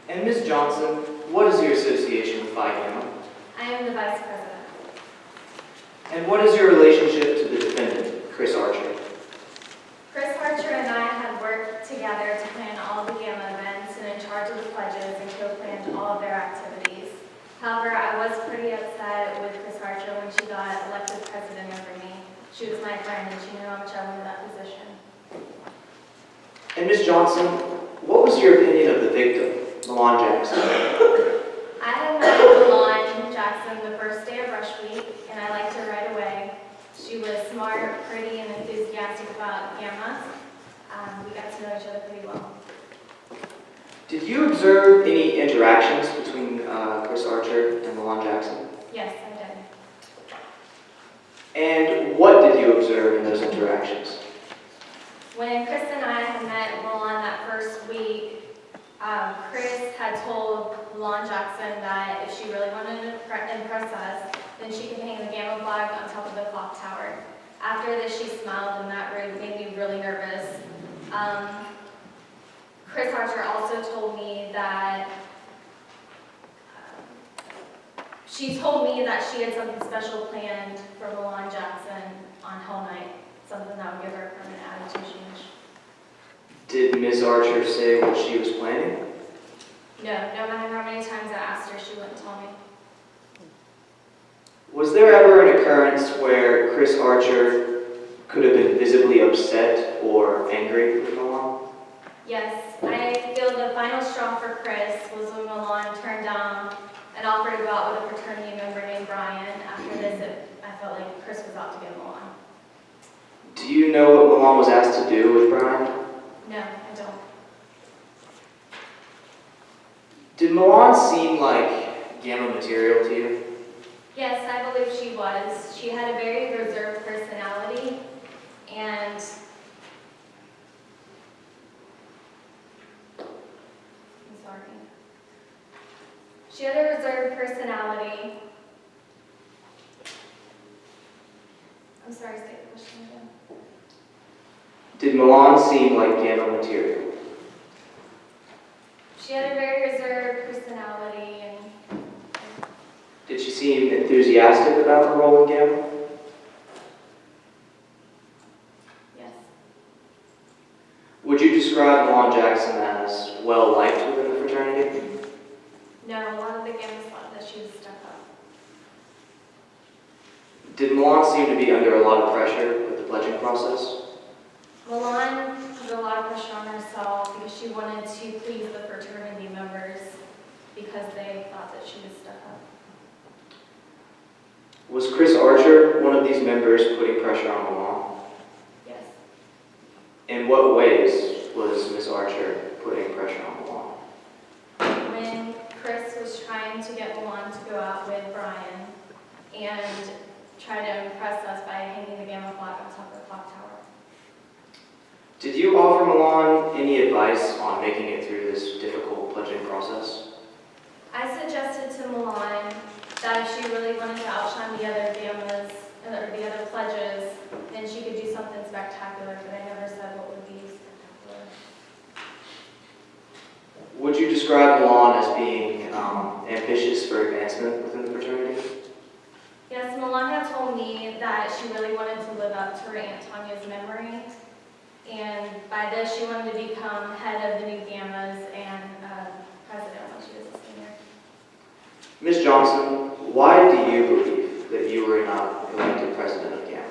S7: And Ms. Johnson, what is your association with Phi Gamma?
S6: I am the vice president.
S7: And what is your relationship to the defendant, Chris Archer?
S6: Chris Archer and I had worked together to plan all the Gamma events and in charge of the pledges and co-planned all of their activities. However, I was pretty upset with Chris Archer when she got elected president over me. She was my friend and she knew how much I wanted that position.
S7: And Ms. Johnson, what was your opinion of the victim, Milan Jackson?
S6: I had met Milan Jackson the first day of Rush Week, and I liked her right away. She was smart, pretty, and enthusiastic about Gamma. We got to know each other pretty well.
S7: Did you observe any interactions between Chris Archer and Milan Jackson?
S6: Yes, I did.
S7: And what did you observe in those interactions?
S6: When Chris and I had met Milan that first week, Chris had told Milan Jackson that if she really wanted to impress us, then she could hang the Gamma flag on top of the clock tower. After this, she smiled, and that made me really nervous. Chris Archer also told me that She told me that she had something special planned for Milan Jackson on Hell Night, something that would give her a permanent attitude change.
S7: Did Ms. Archer say what she was planning?
S6: No, no matter how many times I asked her, she wouldn't tell me.
S7: Was there ever an occurrence where Chris Archer could have been visibly upset or angry with Milan?
S6: Yes, I feel the final straw for Chris was when Milan turned down an offer to go out with a fraternity member named Brian. After this, I felt like Chris was out to get Milan.
S7: Do you know what Milan was asked to do with Brian?
S6: No, I don't.
S7: Did Milan seem like Gamma material to you?
S6: Yes, I believe she was. She had a very reserved personality, and I'm sorry. She had a reserved personality. I'm sorry, say the question again.
S7: Did Milan seem like Gamma material?
S6: She had a very reserved personality, and
S7: Did she seem enthusiastic about her role in Gamma?
S6: yes.
S7: Would you describe Milan Jackson as well-liked within the fraternity?
S6: No, a lot of the gammas thought that she was stuck up.
S7: Did Milan seem to be under a lot of pressure with the pledging process?
S6: Milan put a lot of pressure on herself because she wanted to please the fraternity members because they thought that she was stuck up.
S7: Was Chris Archer one of these members putting pressure on Milan?
S6: Yes.
S7: In what ways was Ms. Archer putting pressure on Milan?
S6: When Chris was trying to get Milan to go out with Brian and try to impress us by hanging the Gamma flag on top of the clock tower.
S7: Did you offer Milan any advice on making it through this difficult pledging process?
S6: I suggested to Milan that if she really wanted to outshine the other gammas or the other pledges, then she could do something spectacular, but I never said what would be spectacular.
S7: Would you describe Milan as being ambitious for advancement within the fraternity?
S6: Yes, Milan had told me that she really wanted to live up to her Aunt Tanya's memory, and by this she wanted to become head of the new gammas and president when she was a senior.
S7: Ms. Johnson, why do you believe that you were not elected president of Gamma?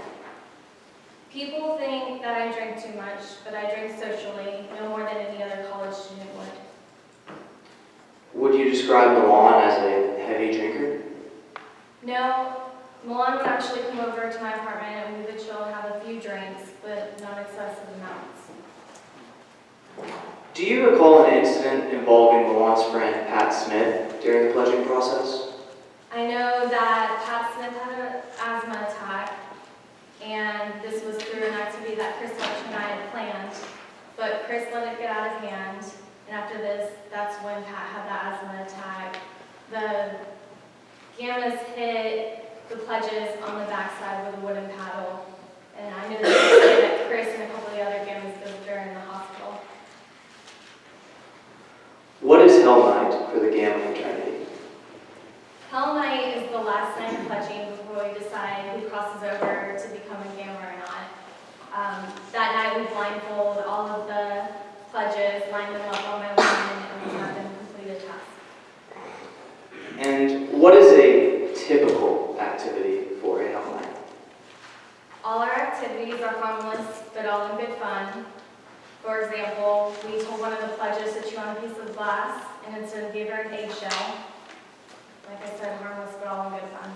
S6: People think that I drink too much, but I drink socially, no more than any other college student would.
S7: Would you describe Milan as a heavy drinker?
S6: No, Milan would actually come over to my apartment and we would chill and have a few drinks, but not excessive amounts.
S7: Do you recall an incident involving Milan's friend Pat Smith during the pledging process?
S6: I know that Pat Smith had an asthma attack, and this was through an activity that Chris Archer and I had planned, but Chris let it get out of hand, and after this, that's when Pat had the asthma attack. The gammas hit the pledges on the backside with a wooden paddle, and I knew that Chris and a couple of the other gammas were in the hospital.
S7: What is Hell Night for the Gamma fraternity?
S6: Hell Night is the last night of pledging before we decide who crosses over to become a gamma or not. That night we blindfold all of the pledges, line them up on my line, and we have them complete a task.
S7: And what is a typical activity for a Hell Night?
S6: All our activities are harmless, but all in good fun. For example, we told one of the pledges to chew on a piece of glass, and instead gave her an eggshell. Like I said, harmless, but all in good fun.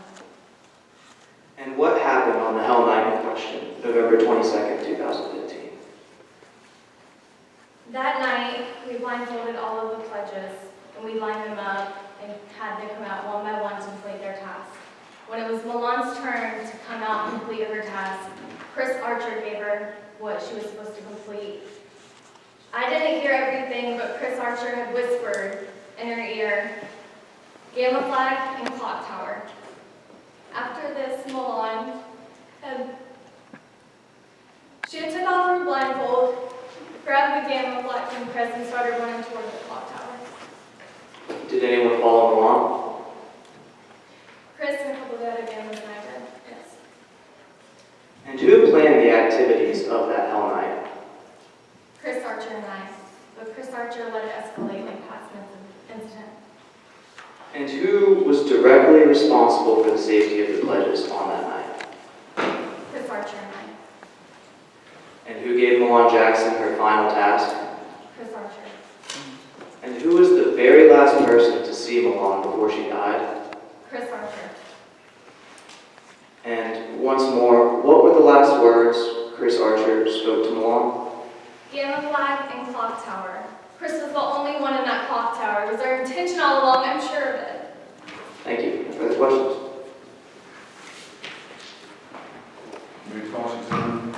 S7: And what happened on the Hell Night in question, November 22nd, 2015?
S6: That night, we blindfolded all of the pledges, and we lined them up and had them come out one by one to complete their task. When it was Milan's turn to come out and complete her task, Chris Archer gave her what she was supposed to complete. I didn't hear everything, but Chris Archer had whispered in her ear, Gamma flag and clock tower. After this, Milan she had took off her blindfold, grabbed the Gamma flag from Chris and started running toward the clock tower.
S7: Did anyone follow Milan?
S6: at a Gamma Sniper, yes.
S7: And who planned the activities of that Hell Night?
S6: Chris Archer and I. But Chris Archer let it escalate like past incident.
S7: And who was directly responsible for the safety of the pledges on that night?
S6: Chris Archer and I.
S7: And who gave Milan Jackson her final task?
S6: Chris Archer.
S7: And who was the very last person to see Milan before she died?
S6: Chris Archer.
S7: And once more, what were the last words Chris Archer spoke to Milan?
S6: Gamma flag and clock tower. Chris was the only one in that clock tower. It was their intention all along, I'm sure of it.
S7: Thank you. Any further questions?
S2: Any questions, gentlemen?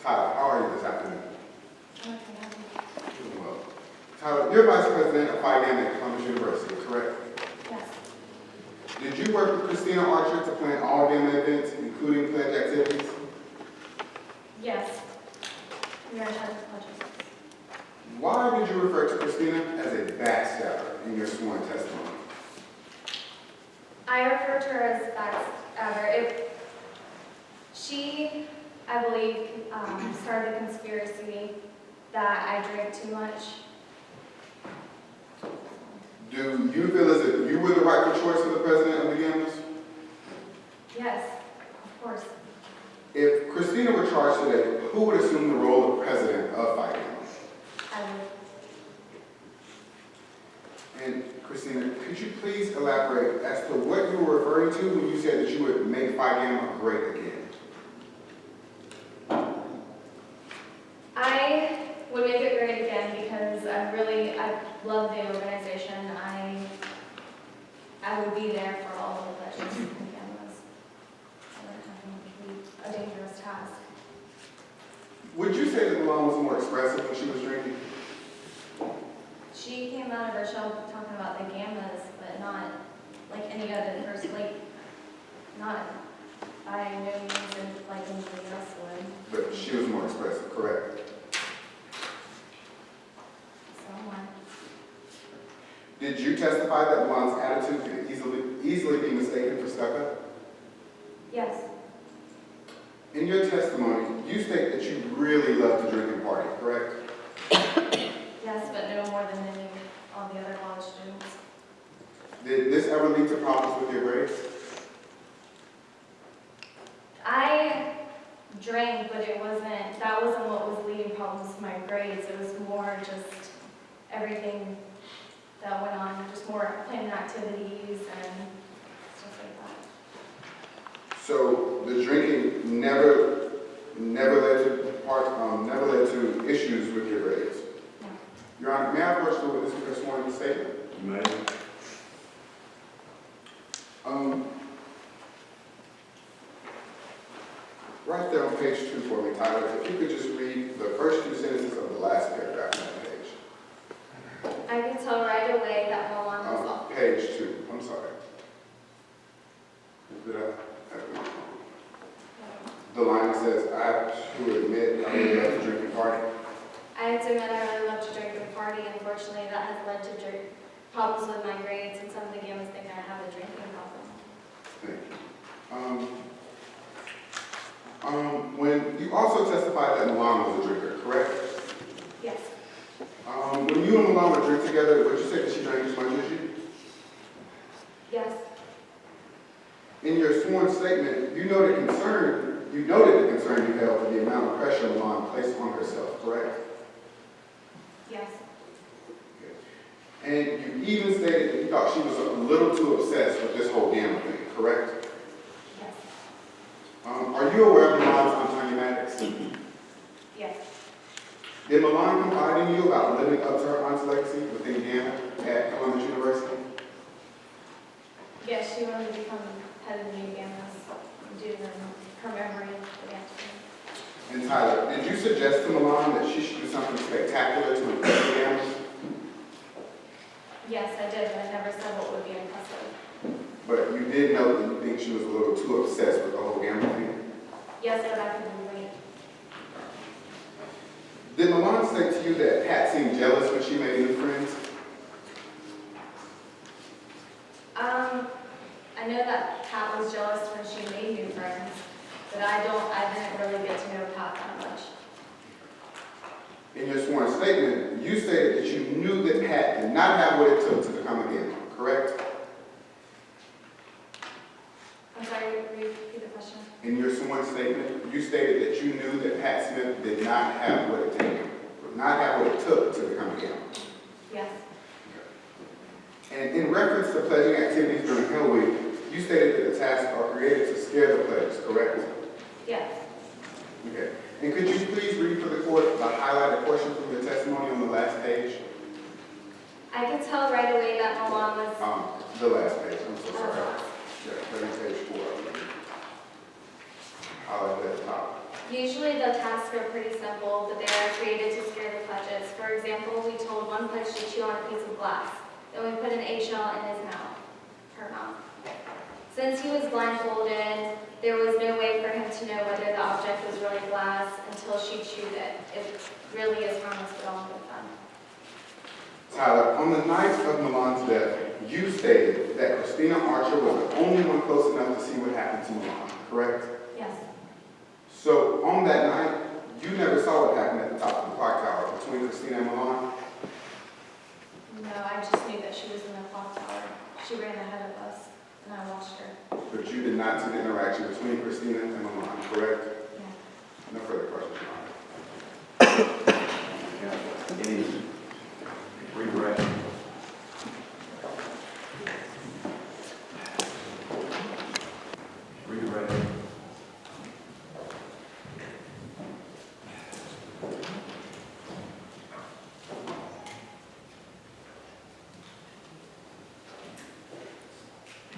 S8: Tyler, how are you this afternoon? Doing well. Tyler, you're Vice President of Phi Gamma at Columbus University, correct?
S6: Yes.
S8: Did you work with Christina Archer to plan all Gamma events, including pledge activities?
S6: Yes. We are in charge of pledges.
S8: Why did you refer to Christina as a backstabber in your sworn testimony?
S6: I refer to her as backstabber. She, I believe, started a conspiracy that I drank too much.
S8: Do you feel as if you were the rightful choice for the president of the Gammas?
S6: Yes, of course.
S8: If Christina were charged today, who would assume the role of president of Phi Gamma?
S6: I would.
S8: And Christina, could you please elaborate as to what you were referring to when you said that you would make Phi Gamma great again?
S6: I would make it great again because I love the organization. I would be there for all of the pledges and cameras. It would be a dangerous task.
S8: Would you say that Milan was more expressive when she was drinking?
S6: She came out of her shell talking about the gammas, but not like any other person, like not by no means like anybody else would.
S8: But she was more expressive, correct?
S6: Someone.
S8: Did you testify that Milan's attitude could easily be mistaken for stuck-up?
S6: Yes.
S8: In your testimony, you state that you really love to drink and party, correct?
S6: Yes, but no more than any all the other college students.
S8: Did this ever lead to problems with your grades?
S6: I drank, but that wasn't what was leading problems to my grades. It was more just everything that went on, just more planning activities and stuff like that.
S8: So the drinking never led to issues with your grades?
S6: No.
S8: Your Honor, may I approach the witness with her sworn statement?
S2: You may.
S8: Right there on page 2 for me, Tyler, if you could just read the first 2 sentences of the last paragraph on that page.
S6: I could tell right away that Milan was off.
S8: Page 2, I'm sorry. The line that says, I have to admit I really love to drink and party.
S6: I have to admit I really love to drink and party. Unfortunately, that has led to problems with my grades, and some of the gammas think I have a drinking problem.
S8: Thank you. When you also testified that Milan was a drinker, correct?
S6: Yes.
S8: When you and Milan would drink together, would you say that she drank as much as you?
S6: Yes.
S8: In your sworn statement, you noted the concern you felt for the amount of pressure Milan placed on herself, correct?
S6: Yes.
S8: And you even stated that you thought she was a little too obsessed with this whole gamma thing, correct?
S6: Yes.
S8: Are you aware of Milan's untimely
S6: Yes.
S8: Did Milan confide in you about living up to her aunt's legacy within Gamma at Columbus University?
S6: Yes, she wanted to become head of the new gammas due to her memory of the accident.
S8: And Tyler, did you suggest to Milan that she should do something spectacular to impress the Gammas?
S6: Yes, I did, but I never said what would be impressive.
S8: but you did note that you think she was a little too obsessed with the whole gambling thing.
S6: Yes, sir, that could be right.
S8: Did Milan say to you that Pat seemed jealous when she made new friends?
S9: I know that Pat was jealous when she made new friends, but I didn't really get to know Pat that much.
S8: In your sworn statement, you stated that you knew that Pat did not have what it took to become a gambler, correct?
S9: I'm sorry, repeat the question.
S8: In your sworn statement, you stated that you knew that Pat Smith did not have what it took to become a gambler.
S9: Yes.
S8: And in reference to pledging activities during Hell Week, you stated that the tasks are created to scare the pledges, correct?
S9: Yes.
S8: Okay. And could you please read for the court the highlighted portion from your testimony on the last page?
S9: I could tell right away that Milan was...
S8: The last page, I'm so sorry. Yeah, page 4. Highlighted at the top.
S9: Usually the tasks are pretty simple, but they are created to scare the pledges. For example, we told one pledge to chew on a piece of glass. Then we put an eggshell in his mouth, her mouth. Since he was blindfolded, there was no way for him to know whether the object was really glass until she chewed it. It really is harmless, but all no fun.
S8: Tyler, on the night of Milan's death, you stated that Christina Archer was the only one close enough to see what happened to Milan, correct?
S9: Yes.
S8: So on that night, you never saw what happened at the top of the clock tower between Christina and Milan?
S9: No, I just knew that she was in the clock tower. She ran ahead of us, and I watched her.
S8: But you did not see the interaction between Christina and Milan, correct?
S9: Yeah.
S8: No further questions, Your Honor.
S2: Any redirection? Redirection.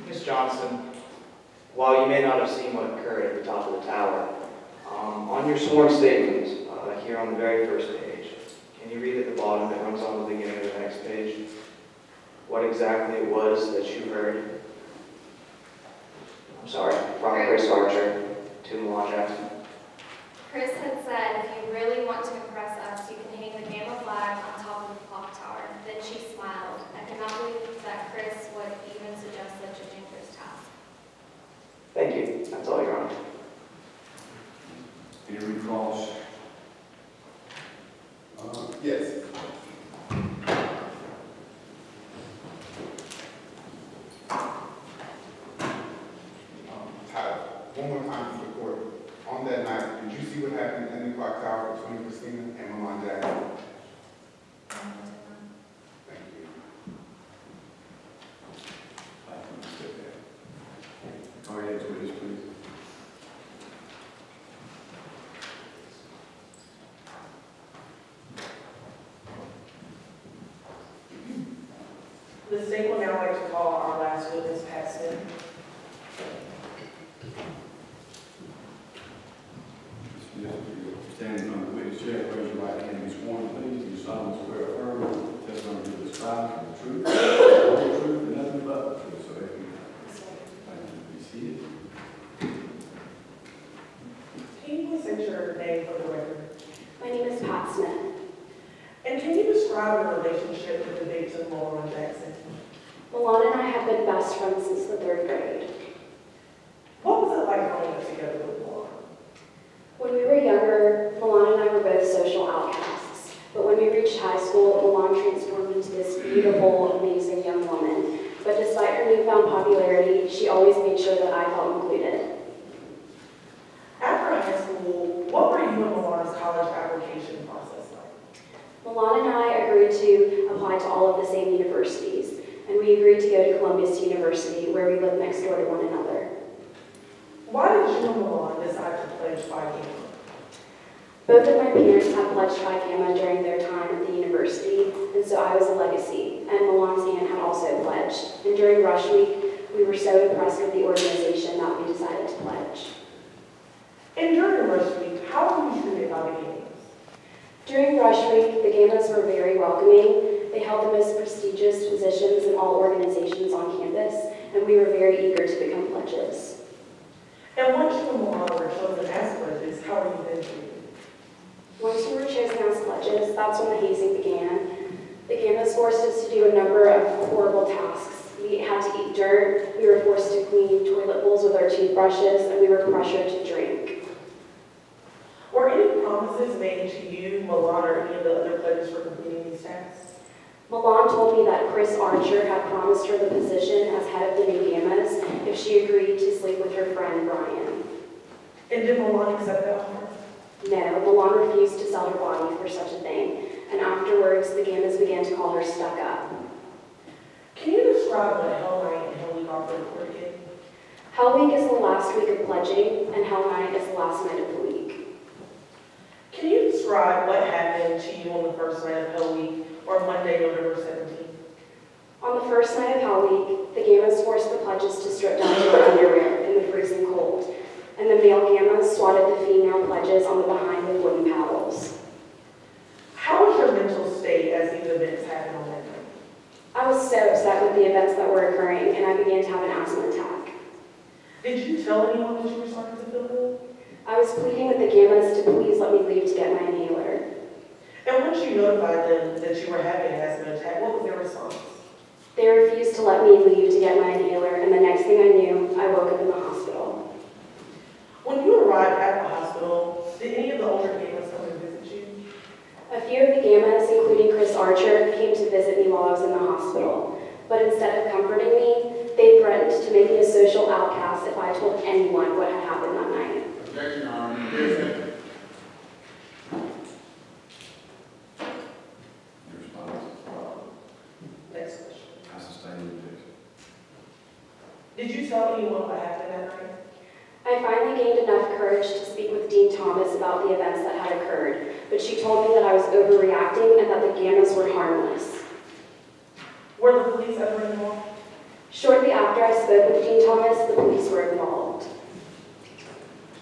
S7: Ms. Johnson, while you may not have seen what occurred at the top of the tower, on your sworn statement, here on the very first page, can you read at the bottom that runs on the beginning of the next page what exactly it was that you heard? I'm sorry, from Chris Archer to Milan Jackson.
S9: Chris had said, if you really want to impress us, you can hang the Gamma flag on top of the clock tower. Then she smiled. I could not believe that Chris would even suggest such a dangerous task.
S7: Thank you. That's all, Your Honor.
S2: Any recalls?
S8: Yes. Tyler, one more time for the court. On that night, did you see what happened in the clock tower between Christina and Milan Jackson? Thank you.
S2: Go ahead, witness, please.
S3: The state will now like to call our last witness, Pat Smith.
S2: Standing on the witness chair, raise your right hand and be sworn, please. Do you solemnly swear or affirm that the testimony you give is the truth, the whole truth, and nothing but the truth, so help you God. Thank you. Be seated.
S3: Can you please state your name for the record?
S5: My name is Pat Smith.
S3: And can you describe your relationship with the victim, Milan Jackson?
S5: Milan and I have been best friends since the 3rd grade.
S3: What was it like growing up together with Milan?
S5: When we were younger, Milan and I were both social outcasts. But when we reached high school, Milan transformed into this beautiful, amazing young woman. But despite her newfound popularity, she always made sure that I felt included.
S3: After high school, what were you and Milan's college application process like?
S5: Milan and I agreed to apply to all of the same universities, and we agreed to go to Columbus University, where we live next door to one another.
S3: Why did you and Milan decide to pledge Phi Gamma?
S5: Both of my parents had pledged Phi Gamma during their time at the university, and so I was a legacy, and Milan's aunt had also pledged. And during Rush Week, we were so impressed with the organization that we decided to pledge.
S3: And during Rush Week, how were you treated by the Gammas?
S5: During Rush Week, the Gammas were very welcoming. They held the most prestigious positions in all organizations on campus, and we were very eager to become pledges.
S3: And once you and Milan were chosen as pledges, how were you then treated?
S5: Once we were chosen as pledges, that's when the hazing began. The Gammas forced us to do a number of horrible tasks. We had to eat dirt, we were forced to clean toilet bowls with our toothbrushes, and we were pressured to drink.
S3: Were any promises made to you, Milan, or any of the other pledges for completing these tasks?
S5: Milan told me that Chris Archer had promised her the position as head of the new Gammas if she agreed to sleep with her friend Brian.
S3: And did Milan accept that offer?
S5: No, Milan refused to sell her body for such a thing, and afterwards the Gammas began to call her stuck up.
S3: Can you describe what Hell Night and Hell Week are for the kid?
S5: Hell Week is the last week of pledging, and Hell Night is the last night of the week.
S3: Can you describe what happened to you on the first night of Hell Week, or Monday, November 17th?
S5: On the first night of Hell Week, the Gammas forced the pledges to strip down to their underwear in the freezing cold, and the male Gammas swatted the female pledges on the behind with wooden paddles.
S3: How was your mental state as these events happened on that night?
S5: I was so upset with the events that were occurring, and I began to have an asthma attack.
S3: Did you tell anyone that you were starting to feel ill?
S5: I was pleading with the Gammas to please let me leave to get my inhaler.
S3: And once you notified them that you were having an asthma attack, what was their response?
S5: They refused to let me leave to get my inhaler, and the next thing I knew, I woke up in the hospital.
S3: When you arrived at the hospital, did any of the older Gammas come and visit you?
S5: A few of the Gammas, including Chris Archer, came to visit me while I was in the hospital. But instead of comforting me, they threatened to make me a social outcast if I told anyone what had happened that night.
S8: Objection, Your Honor. Here's it.
S2: Your response?
S3: Next question.
S2: I sustain the objection.
S3: Did you tell anyone what happened that night?
S5: I finally gained enough courage to speak with Dean Thomas about the events that had occurred, but she told me that I was overreacting and that the Gammas were harmless.
S3: Were the police ever involved?
S5: Shortly after I spoke with Dean Thomas, the police were involved.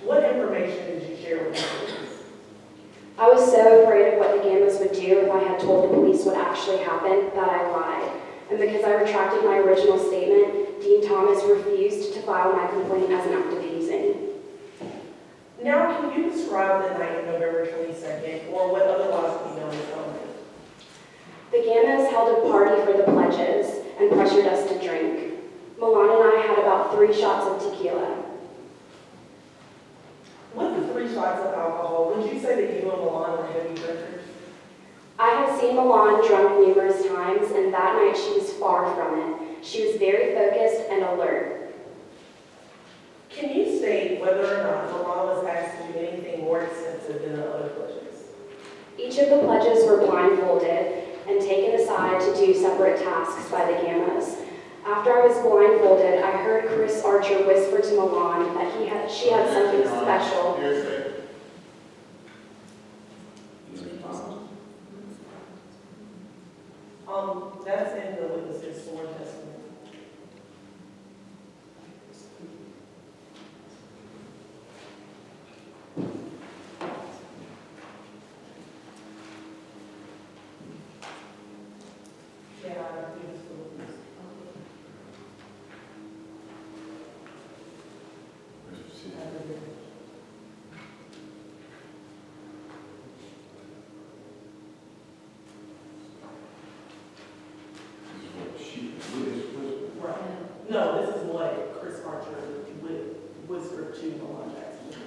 S3: What information did you share with the police?
S5: I was so afraid of what the Gammas would do if I had told the police what actually happened that I lied. And because I retracted my original statement, Dean Thomas refused to file my complaint as an act of hazing.
S3: Now, can you describe the night of November 22nd, or what otherwise can be known as Hell Night?
S5: The Gammas held a party for the pledges and pressured us to drink. Milan and I had about 3 shots of tequila.
S3: With the 3 shots of alcohol, would you say that you and Milan were heavy drinkers?
S5: I had seen Milan drunk numerous times, and that night she was far from it. She was very focused and alert.
S3: Can you state whether or not Milan was asked to do anything more extensive than the other pledges?
S5: Each of the pledges were blindfolded and taken aside to do separate tasks by the Gammas. After I was blindfolded, I heard Chris Archer whisper to Milan that she had something special.
S8: Here's it.
S2: Your response?
S3: That's in the witness's sworn testimony. Yeah, I think it's the witness.
S2: Please proceed. This is what she,
S3: Right. No, this is what Chris Archer whispered to Milan Jackson.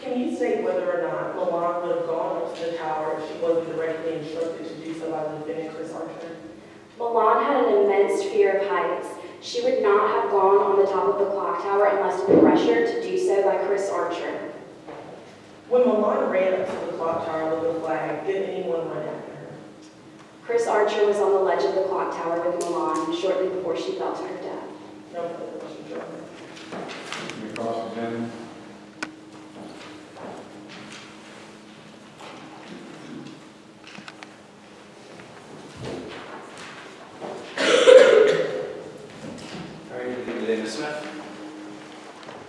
S3: Can you say whether or not Milan would have gone up to the tower if she wasn't directly instructed to do so by Lieutenant Chris Archer?
S5: Milan had an immense fear of heights. She would not have gone on the top of the clock tower unless pressured to do so by Chris Archer.
S3: When Milan ran up to the clock tower with the flag, did anyone run after her?
S5: Chris Archer was on the ledge of the clock tower with Milan shortly before she fell to her death.
S3: No further questions, Your Honor.
S2: Your cross-examine.
S7: All right, Ms. Smith.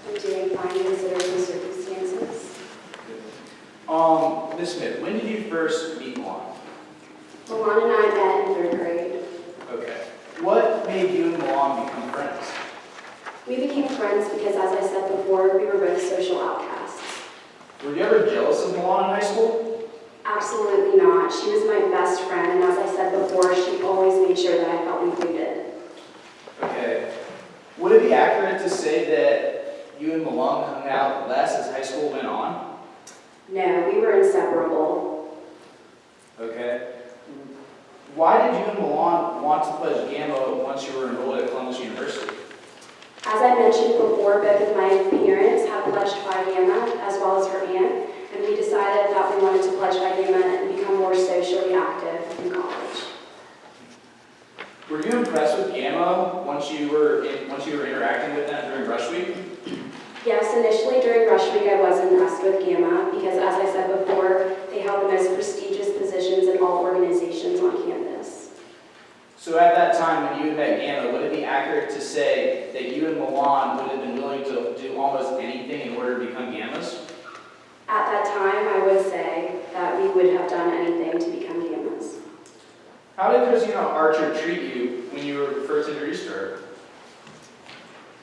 S5: I'm doing fine considering the
S10: Ms. Smith, when did you first meet Milan?
S5: Milan and I met in 3rd grade.
S10: Okay. What made you and Milan become friends?
S5: We became friends because, as I said before, we were both social outcasts.
S10: Were you ever jealous of Milan in high school?
S5: Absolutely not. She was my best friend, and as I said before, she always made sure that I felt included.
S10: Okay. Would it be accurate to say that you and Milan hung out less as high school went on?
S5: No, we were inseparable.
S10: Okay. Why did you and Milan want to pledge Gamma once you were enrolled at Columbus University?
S5: As I mentioned before, both of my parents had pledged Phi Gamma, as well as her aunt, and we decided that we wanted to pledge Phi Gamma and become more socially active in college.
S10: Were you impressed with Gamma once you were interacting with them during Rush Week?
S5: Yes, initially during Rush Week I was impressed with Gamma because, as I said before, they held the most prestigious positions in all organizations on campus.
S10: So at that time when you met Gamma, would it be accurate to say that you and Milan would have been willing to do almost anything in order to become Gammas?
S5: At that time, I would say that we would have done anything to become Gammas.
S10: How did Christina Archer treat you when you were first introduced to her?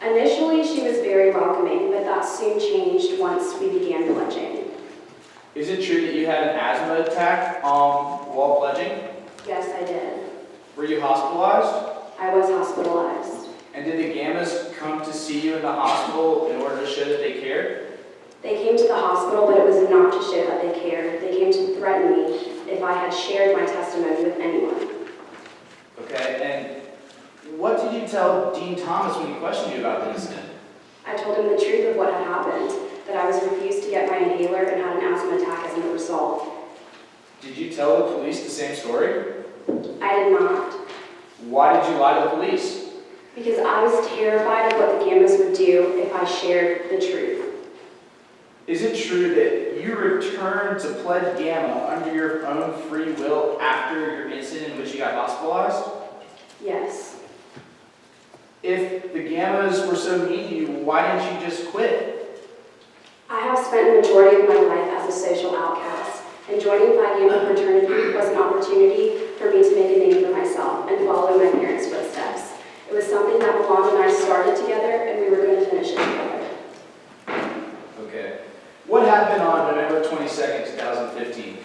S5: Initially, she was very welcoming, but that soon changed once we began pledging.
S10: Is it true that you had an asthma attack while pledging?
S5: Yes, I did.
S10: Were you hospitalized?
S5: I was hospitalized.
S10: And did the Gammas come to see you in the hospital in order to show that they cared?
S5: They came to the hospital, but it was not to show that they cared. They came to threaten me if I had shared my testimony with anyone.
S10: Okay, and what did you tell Dean Thomas when he questioned you about the incident?
S5: I told him the truth of what had happened, that I was refused to get my inhaler and had an asthma attack as a result.
S10: Did you tell the police the same story?
S5: I did not,
S10: Why did you lie to the police?
S5: because I was terrified of what the Gammas would do if I shared the truth.
S10: Is it true that you returned to pledge Gamma under your own free will after your incident in which you got hospitalized?
S5: Yes.
S10: If the Gammas were so mean to you, why didn't you just quit?
S5: I have spent the majority of my life as a social outcast, and joining Phi Gamma fraternity was an opportunity for me to make a name for myself and follow my parents' footsteps. It was something that Milan and I started together, and we were going to finish it together.
S10: Okay. What happened on November 22nd, 2015?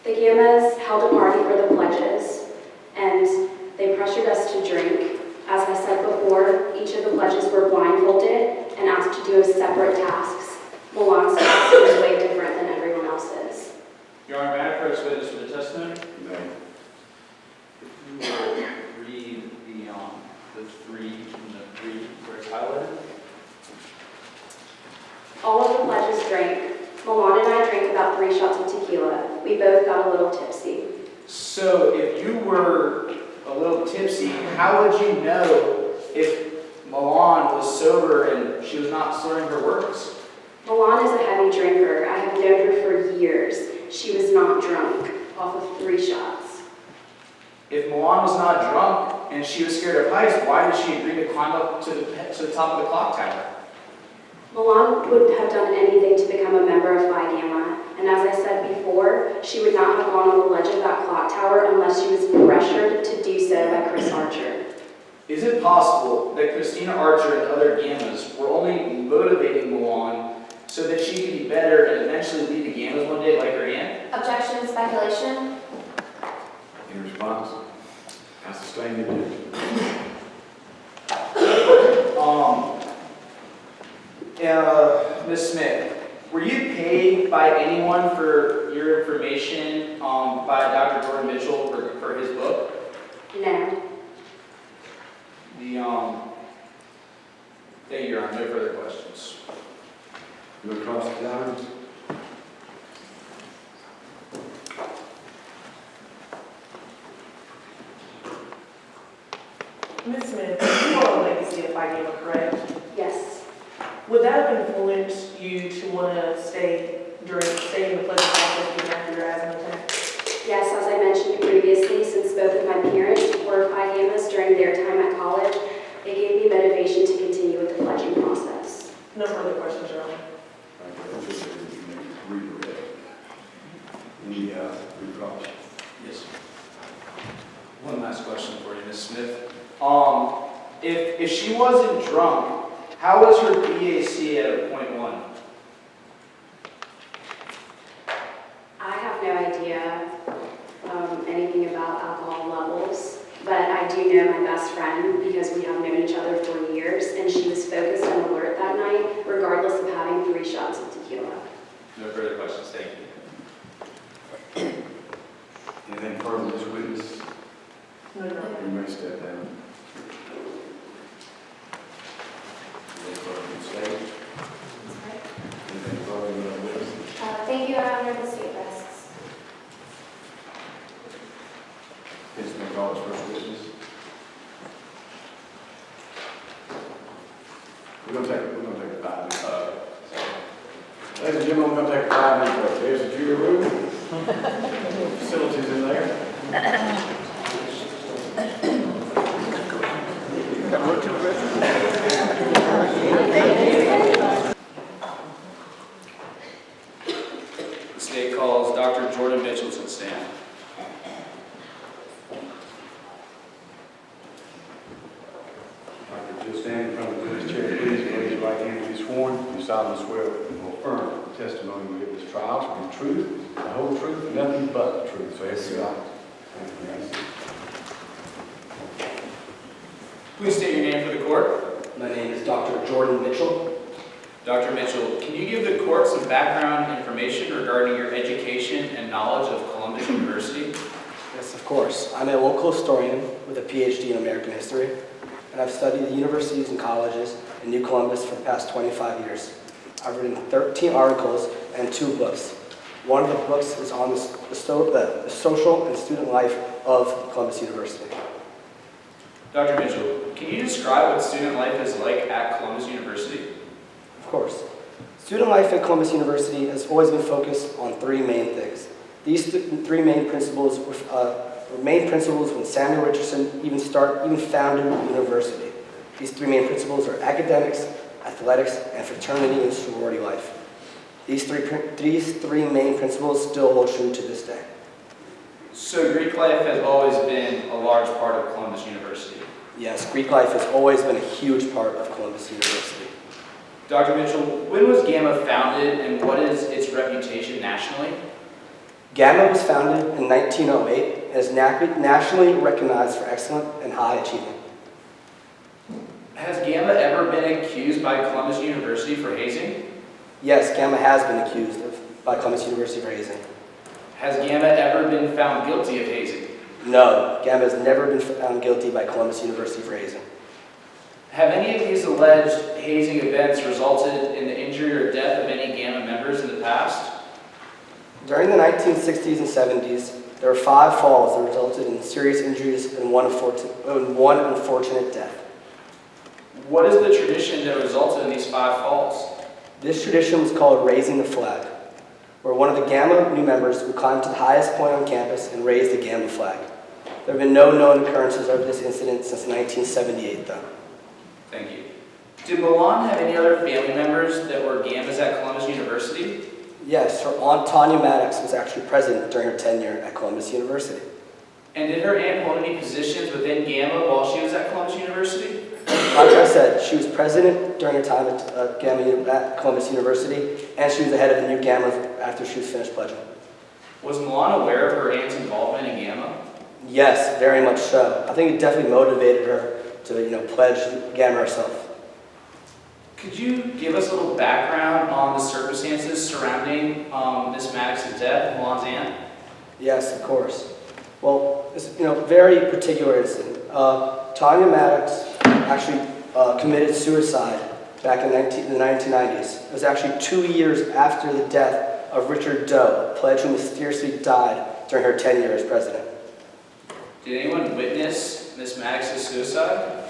S5: The Gammas held a party for the pledges, and they pressured us to drink. As I said before, each of the pledges were blindfolded and asked to do separate tasks. Milan's task was way different than everyone else's.
S10: Your Honor, may I approach witness for the testimony?
S2: No.
S10: If you will read the three where it's highlighted.
S5: All of the pledges drank. Milan and I drank about 3 shots of tequila. We both got a little tipsy.
S10: So if you were a little tipsy, how would you know if Milan was sober and she was not slurring her words?
S5: Milan is a heavy drinker. I have known her for years. She was not drunk off of 3 shots.
S10: If Milan was not drunk and she was scared of heights, why did she agree to climb up to the top of the clock tower?
S5: Milan would have done anything to become a member of Phi Gamma, and as I said before, she would not have gone on the ledge of that clock tower unless she was pressured to do so by Chris Archer.
S10: Is it possible that Christina Archer and other Gammas were only motivating Milan so that she could be better and eventually lead the Gammas one day like her aunt?
S9: Objection, speculation.
S2: In response, I sustain the objection.
S10: Ms. Smith, were you paid by anyone for your information by Dr. Jordan Mitchell for his book?
S5: No.
S10: Thank you, Your Honor. No further questions.
S2: You across the line?
S3: Ms. Smith, you are a legacy of Phi Gamma, correct?
S5: Yes.
S3: Would that have influenced you to want to stay in the pledging process even after your asthma attack?
S5: Yes, as I mentioned previously, since both of my parents were Phi Gammas during their time at college, it gave me motivation to continue with the pledging process.
S3: No further questions, Your Honor.
S2: Redirect. the recross.
S10: Yes. One last question for you, Ms. Smith. If she wasn't drunk, how was her BAC at a .1?
S11: I have no idea anything about alcohol levels, but I do know my best friend because we have known each other for years, and she was focused and alert that night, regardless of having 3 shots of tequila.
S10: No further questions, thank you.
S2: Anything further with this witness?
S3: No, no.
S2: You may step down. Anything further with the state? Anything further with the witness?
S9: Thank you, Your Honor, the state rests.
S2: Please make all his first witness. We're gonna take a 5 minute. Ladies and gentlemen, we're gonna take a 5 minute break. There's the jury room. Facilities in there.
S10: The state calls Dr. Jordan Mitchell to the stand.
S2: If you'll stand in front of the witness chair, please raise your right hand and be sworn. You solemnly swear or affirm the testimony you give in this trial shall be the truth, the whole truth, and nothing but the truth. So help you God. Thank you.
S10: Please state your name for the court.
S12: My name is Dr. Jordan Mitchell.
S10: Dr. Mitchell, can you give the court some background information regarding your education and knowledge of Columbus University?
S12: Yes, of course. I'm a local historian with a PhD in American history, and I've studied the universities and colleges in New Columbus for the past 25 years. I've written 13 articles and 2 books. One of the books is on the social and student life of Columbus University.
S10: Dr. Mitchell, can you describe what student life is like at Columbus University?
S12: Of course. Student life at Columbus University has always been focused on 3 main things. These 3 main principles were main principles when Samuel Richardson even founded the university. These 3 main principles are academics, athletics, and fraternity and sorority life. These three main principles still hold true to this day.
S10: So Greek life has always been a large part of Columbus University.
S12: Yes, Greek life has always been a huge part of Columbus University.
S10: Dr. Mitchell, when was Gamma founded and what is its reputation nationally?
S12: Gamma was founded in 1908 and is nationally recognized for excellent and high achievement.
S10: Has Gamma ever been accused by Columbus University for hazing?
S12: Yes, Gamma has been accused by Columbus University for hazing.
S10: Has Gamma ever been found guilty of hazing?
S12: No, Gamma has never been found guilty by Columbus University for hazing.
S10: Have any of these alleged hazing events resulted in the injury or death of any Gamma members in the past?
S12: During the 1960s and 70s, there were 5 falls that resulted in serious injuries and one unfortunate death.
S10: What is the tradition that resulted in these 5 falls?
S12: This tradition was called raising the flag, where one of the Gamma new members would climb to the highest point on campus and raise the Gamma flag. There have been no known occurrences of this incident since 1978, though.
S10: Thank you. Did Milan have any other family members that were Gammas at Columbus University?
S12: Yes, her aunt Tanya Maddox was actually president during her tenure at Columbus University.
S10: And did her aunt hold any positions within Gamma while she was at Columbus University?
S12: Like I said, she was president during her time at Columbus University, and she was the head of the new Gamma after she was finished pledging.
S10: Was Milan aware of her aunt's involvement in Gamma?
S12: Yes, very much so. I think it definitely motivated her to, pledge Gamma herself.
S10: Could you give us a little background on the circumstances surrounding Miss Maddox's death, Milan's aunt?
S12: Yes, of course. Well, it's very particular incident. Tanya Maddox actually committed suicide back in the 1990s. It was actually 2 years after the death of Richard Doe, a pledge who mysteriously died during her tenure as president.
S10: Did anyone witness Miss Maddox's suicide?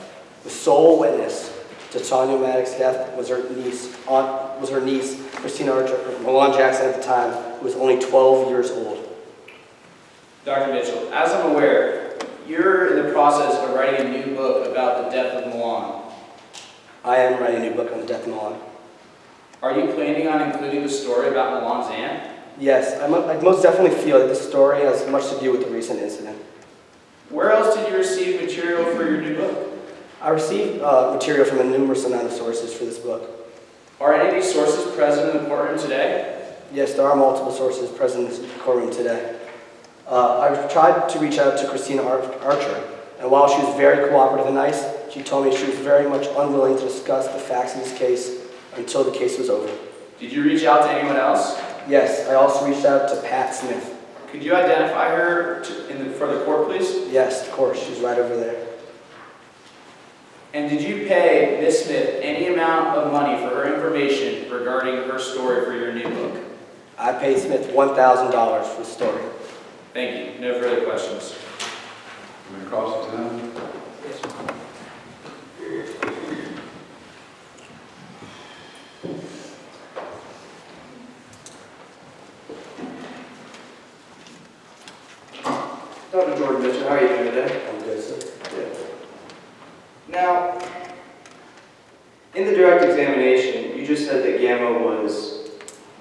S12: The sole witness to Tanya Maddox's death was her niece, Christina Archer, Milan Jackson at the time, who was only 12 years old.
S10: Dr. Mitchell, as I'm aware, you're in the process of writing a new book about the death of Milan.
S12: I am writing a new book on the death of Milan.
S10: Are you planning on including the story about Milan's aunt?
S12: Yes, I most definitely feel that this story has much to do with the recent incident.
S10: Where else did you receive material for your new book?
S12: I received material from a numerous amount of sources for this book.
S10: Are any of these sources present in the courtroom today?
S12: Yes, there are multiple sources present in the courtroom today. I tried to reach out to Christina Archer, and while she was very cooperative and nice, she told me she was very much unwilling to discuss the facts of this case until the case was over.
S10: Did you reach out to anyone else?
S12: Yes, I also reached out to Pat Smith.
S10: Could you identify her for the court, please?
S12: Yes, of course, she's right over there.
S10: And did you pay Ms. Smith any amount of money for her information regarding her story for your new book?
S12: I paid Smith $1,000 for the story.
S10: Thank you. No further questions.
S2: Am I cross examined?
S7: Dr. Jordan Mitchell, how are you doing today?
S12: I'm good, sir.
S7: Good. Now, in the direct examination, you just said that Gamma was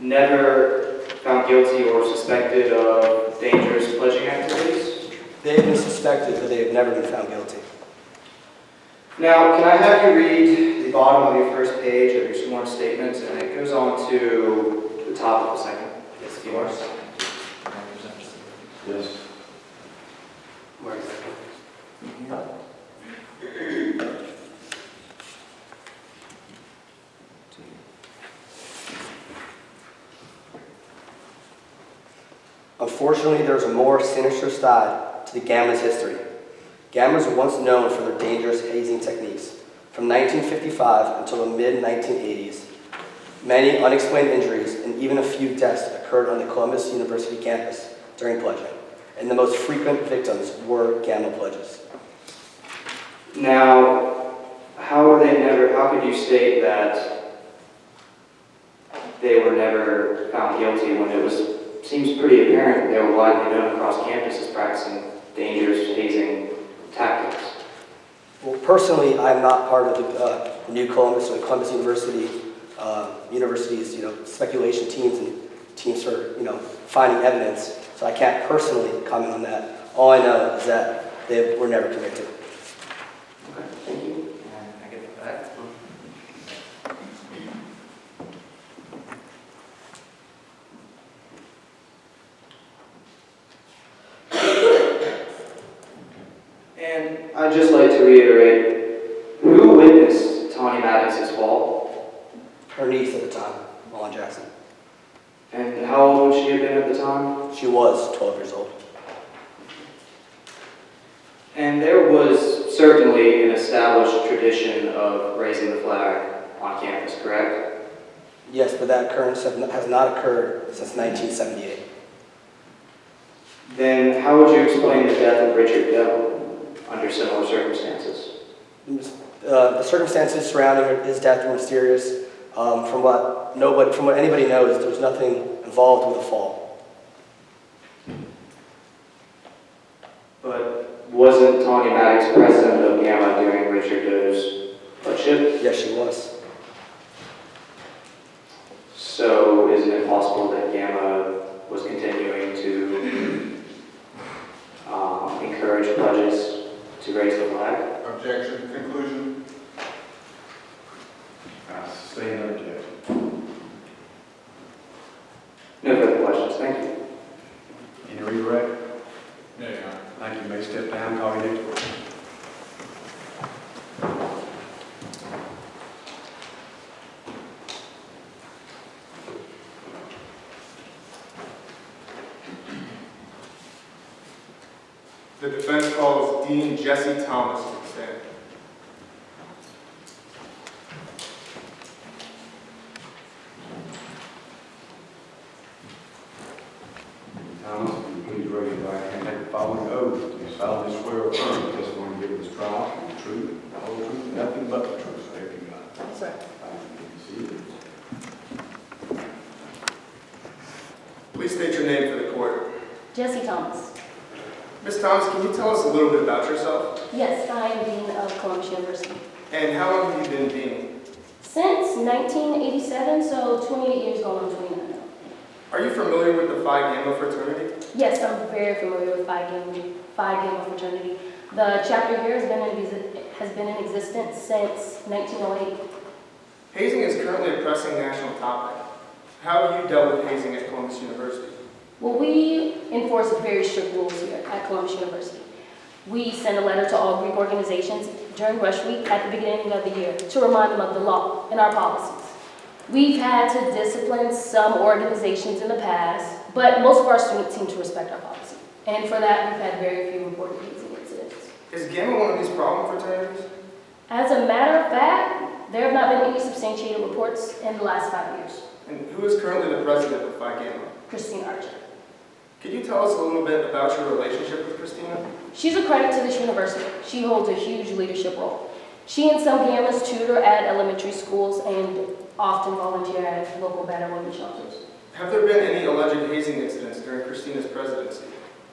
S7: never found guilty or suspected of dangerous pledging activities.
S12: They have been suspected, but they have never been found guilty.
S7: Now, can I have you read the bottom of your first page of your sworn statement, and it goes on to the top of the second?
S12: Yes,
S7: If you are.
S2: Yes.
S12: Where exactly? Unfortunately, there is a more sinister side to the Gamma's history. Gammas were once known for their dangerous hazing techniques. From 1955 until the mid-1980s, many unexplained injuries and even a few deaths occurred on the Columbus University campus during pledging, and the most frequent victims were Gamma pledges.
S7: Now, how could you state that they were never found guilty when seems pretty apparent that they were widely known across campus as practicing dangerous hazing tactics?
S12: Well, personally, I'm not part of the New Columbus or the Columbus University's, speculation teams and teams for, finding evidence. So I can't personally comment on that. All I know is that they were never convicted.
S7: Okay, thank you. And I get that. And I'd just like to reiterate, who witnessed Tawny Maddox's fall?
S12: Her niece at the time, Molly Jackson.
S7: And how old would she have been at the time?
S12: She was 12 years old.
S7: And there was certainly an established tradition of raising the flag on campus, correct?
S12: Yes, but that occurrence has not occurred since 1978.
S7: Then how would you explain the death of Richard Dell under similar circumstances?
S12: The circumstances surrounding his death are mysterious. From what anybody knows, there's nothing involved with the fall.
S7: But wasn't Tawny Maddox president of Gamma during Richard Doe's pledgeship?
S12: Yes, she was.
S7: So isn't it possible that Gamma was continuing to encourage pledges to raise the flag?
S8: Objection, conclusion.
S2: I sustain objection.
S7: No further questions, thank you.
S2: Any redirect? No, Your Honor. Thank you. May step down, call your next witness.
S4: The defense calls Dean Jesse Thomas to the stand.
S2: Thomas, will you please raise your right hand and take the following oath. Do you solemnly swear or affirm the testimony you give in this trial is the truth, the whole truth, and nothing but the truth, so help you God?
S3: Yes, sir.
S2: Thank you. Be seated.
S4: Please state your name for the court.
S13: Jesse Thomas.
S4: Ms. Thomas, can you tell us a little bit about yourself?
S13: Yes, I am Dean of Columbus University.
S4: And how long have you been dean?
S13: Since 1987, so 28 years going on 29 now.
S4: Are you familiar with the Phi Gamma fraternity?
S13: Yes, I'm very familiar with Phi Gamma fraternity. The chapter here has been in existence since 1908.
S4: Hazing is currently a pressing national topic. How have you dealt with hazing at Columbus University?
S13: Well, we enforce very strict rules here at Columbus University. We send a letter to all Greek organizations during rush week at the beginning of the year to remind them of the law and our policies. We've had to discipline some organizations in the past, but most of our students seem to respect our policy. And for that, we've had very few reported hazing incidents.
S4: Is Gamma one of these problem fraternities?
S13: As a matter of fact, there have not been any substantiated reports in the last 5 years.
S4: And who is currently the president of Phi Gamma?
S13: Christine Archer.
S4: Could you tell us a little bit about your relationship with Christina?
S13: She's a credit to this university. She holds a huge leadership role. She and some Gammas tutor at elementary schools and often volunteer at local battered women's shelters.
S4: Have there been any alleged hazing incidents during Christina's presidency?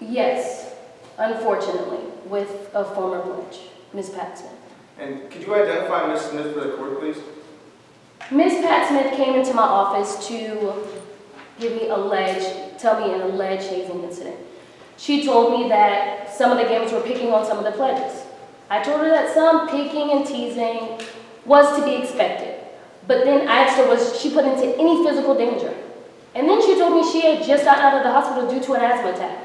S13: Yes, unfortunately, with a former pledge, Ms. Pat Smith.
S4: And could you identify Ms. Smith for the court, please?
S13: Ms. Pat Smith came into my office to tell me an alleged hazing incident. She told me that some of the Gammas were picking on some of the pledges. I told her that some picking and teasing was to be expected. But then I asked her, was she put into any physical danger? And then she told me she had just gotten out of the hospital due to an asthma attack,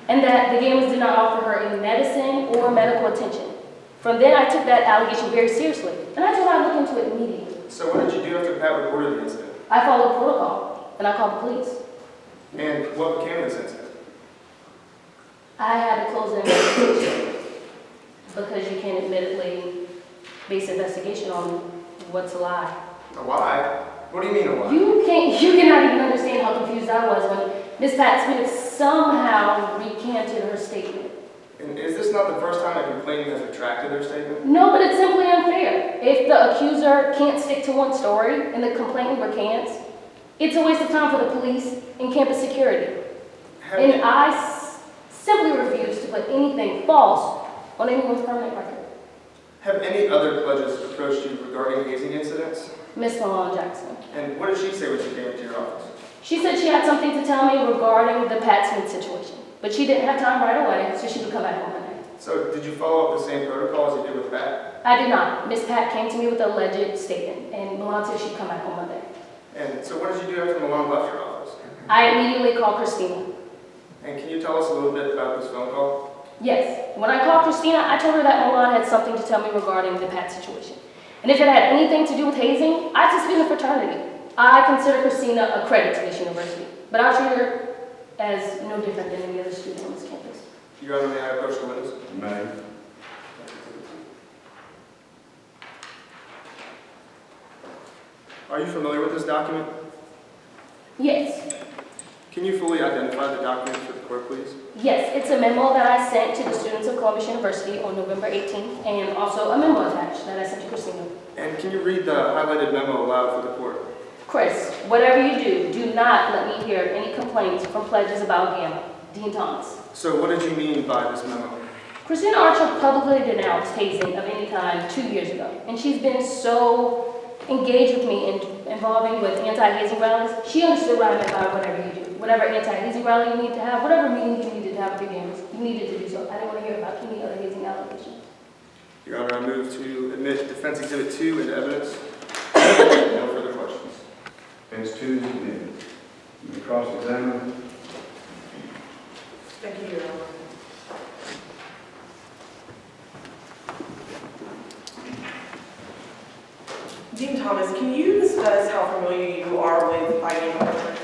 S13: and that the Gammas did not offer her any medicine or medical attention. From then, I took that allegation very seriously, and I told her I'd look into it immediately.
S4: So what did you do after Pat reported the incident?
S13: I followed protocol, and I called the police.
S4: And what became of this incident?
S13: I had to close the investigation because you can't admittedly base investigation on what's a lie.
S4: A lie? What do you mean a lie?
S13: You cannot even understand how confused I was when Ms. Pat Smith somehow recanted her statement.
S4: And is this not the first time a complainant has retracted their statement?
S13: No, but it's simply unfair. If the accuser can't stick to one story and the complainant recants, it's a waste of time for the police and campus security. And I simply refuse to put anything false on anyone's permanent record.
S4: Have any other pledges approached you regarding hazing incidents?
S13: Miss Malone Jackson.
S4: And what did she say when she came into your office?
S13: She said she had something to tell me regarding the Pat Smith situation, but she didn't have time right away, so she would come back on Monday.
S4: So did you follow up the same protocol as you did with Pat?
S13: I did not. Miss Pat came to me with an alleged statement, and Milan said she'd come back on Monday.
S4: And so what did you do after Milan left your office?
S13: I immediately called Christina.
S4: And can you tell us a little bit about this phone call?
S13: Yes. When I called Christina, I told her that Milan had something to tell me regarding the Pat situation. And if it had anything to do with hazing, I'd suspend the fraternity. I consider Christina a credit to this university, but I treat her as no different than any other student on this campus.
S4: Your Honor, may I approach the witness?
S2: May.
S4: Are you familiar with this document?
S13: Yes.
S4: Can you fully identify the document for the court, please?
S13: Yes, it's a memo that I sent to the students of Columbus University on November 18th, and also a memo attached that I sent to Christina.
S4: And can you read the highlighted memo aloud for the court?
S13: Chris, whatever you do not let me hear any complaints from pledges about Gamma. Dean Thomas.
S4: So what did you mean by this memo?
S13: Christina Archer publicly denounced hazing of any kind 2 years ago, and she's been so engaged with me in involving with anti-hazing rallies. She understood what I meant by whatever you do. Whatever anti-hazing rally you need to have, whatever meeting you needed to have with your Gammas, you needed to do so. I didn't want to hear about any other hazing allegations.
S4: Your Honor, I move to admit Defense Exhibit 2 into evidence. No further questions.
S2: Phase 2 is admitted. You may cross-examine.
S3: Thank you, Your Honor. Dean Thomas, can you discuss how familiar you are with Phi Gamma fraternity?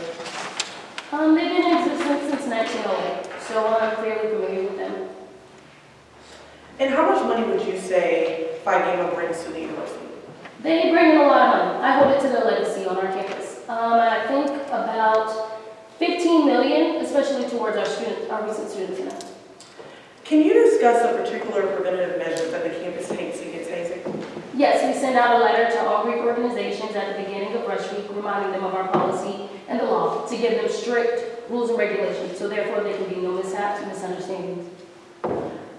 S13: They've been in existence since 1908, so I'm fairly familiar with them.
S3: And how much money would you say Phi Gamma brings to the university?
S13: They bring in a lot of money. I hold it to their legacy on our campus. I think about $15 million, especially towards our recent students now.
S3: Can you discuss the particular preventative measures that the campus takes against hazing?
S13: Yes, we send out a letter to all Greek organizations at the beginning of rush week, reminding them of our policy and the law, to give them strict rules and regulations, so therefore there can be no mishaps and misunderstandings.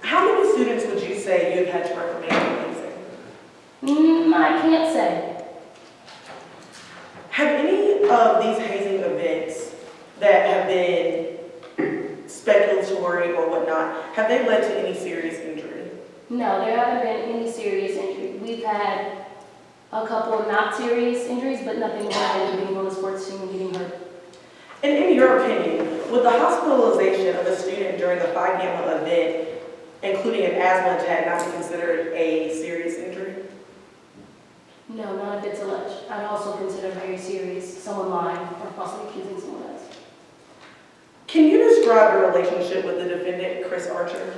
S3: How many students would you say you have had to reprimand for hazing?
S13: I can't say.
S3: Have any of these hazing events that have been speculatory or whatnot, have they led to any serious injury?
S13: No, there haven't been any serious injury. We've had a couple of not serious injuries, but nothing more than being on the sports team and getting hurt.
S3: And in your opinion, would the hospitalization of a student during the Phi Gamma event, including an asthma attack, not be considered a serious injury?
S13: No, not if it's alleged. I'd also consider very serious someone lying or falsely accusing someone else.
S3: Can you describe your relationship with the defendant, Chris Archer?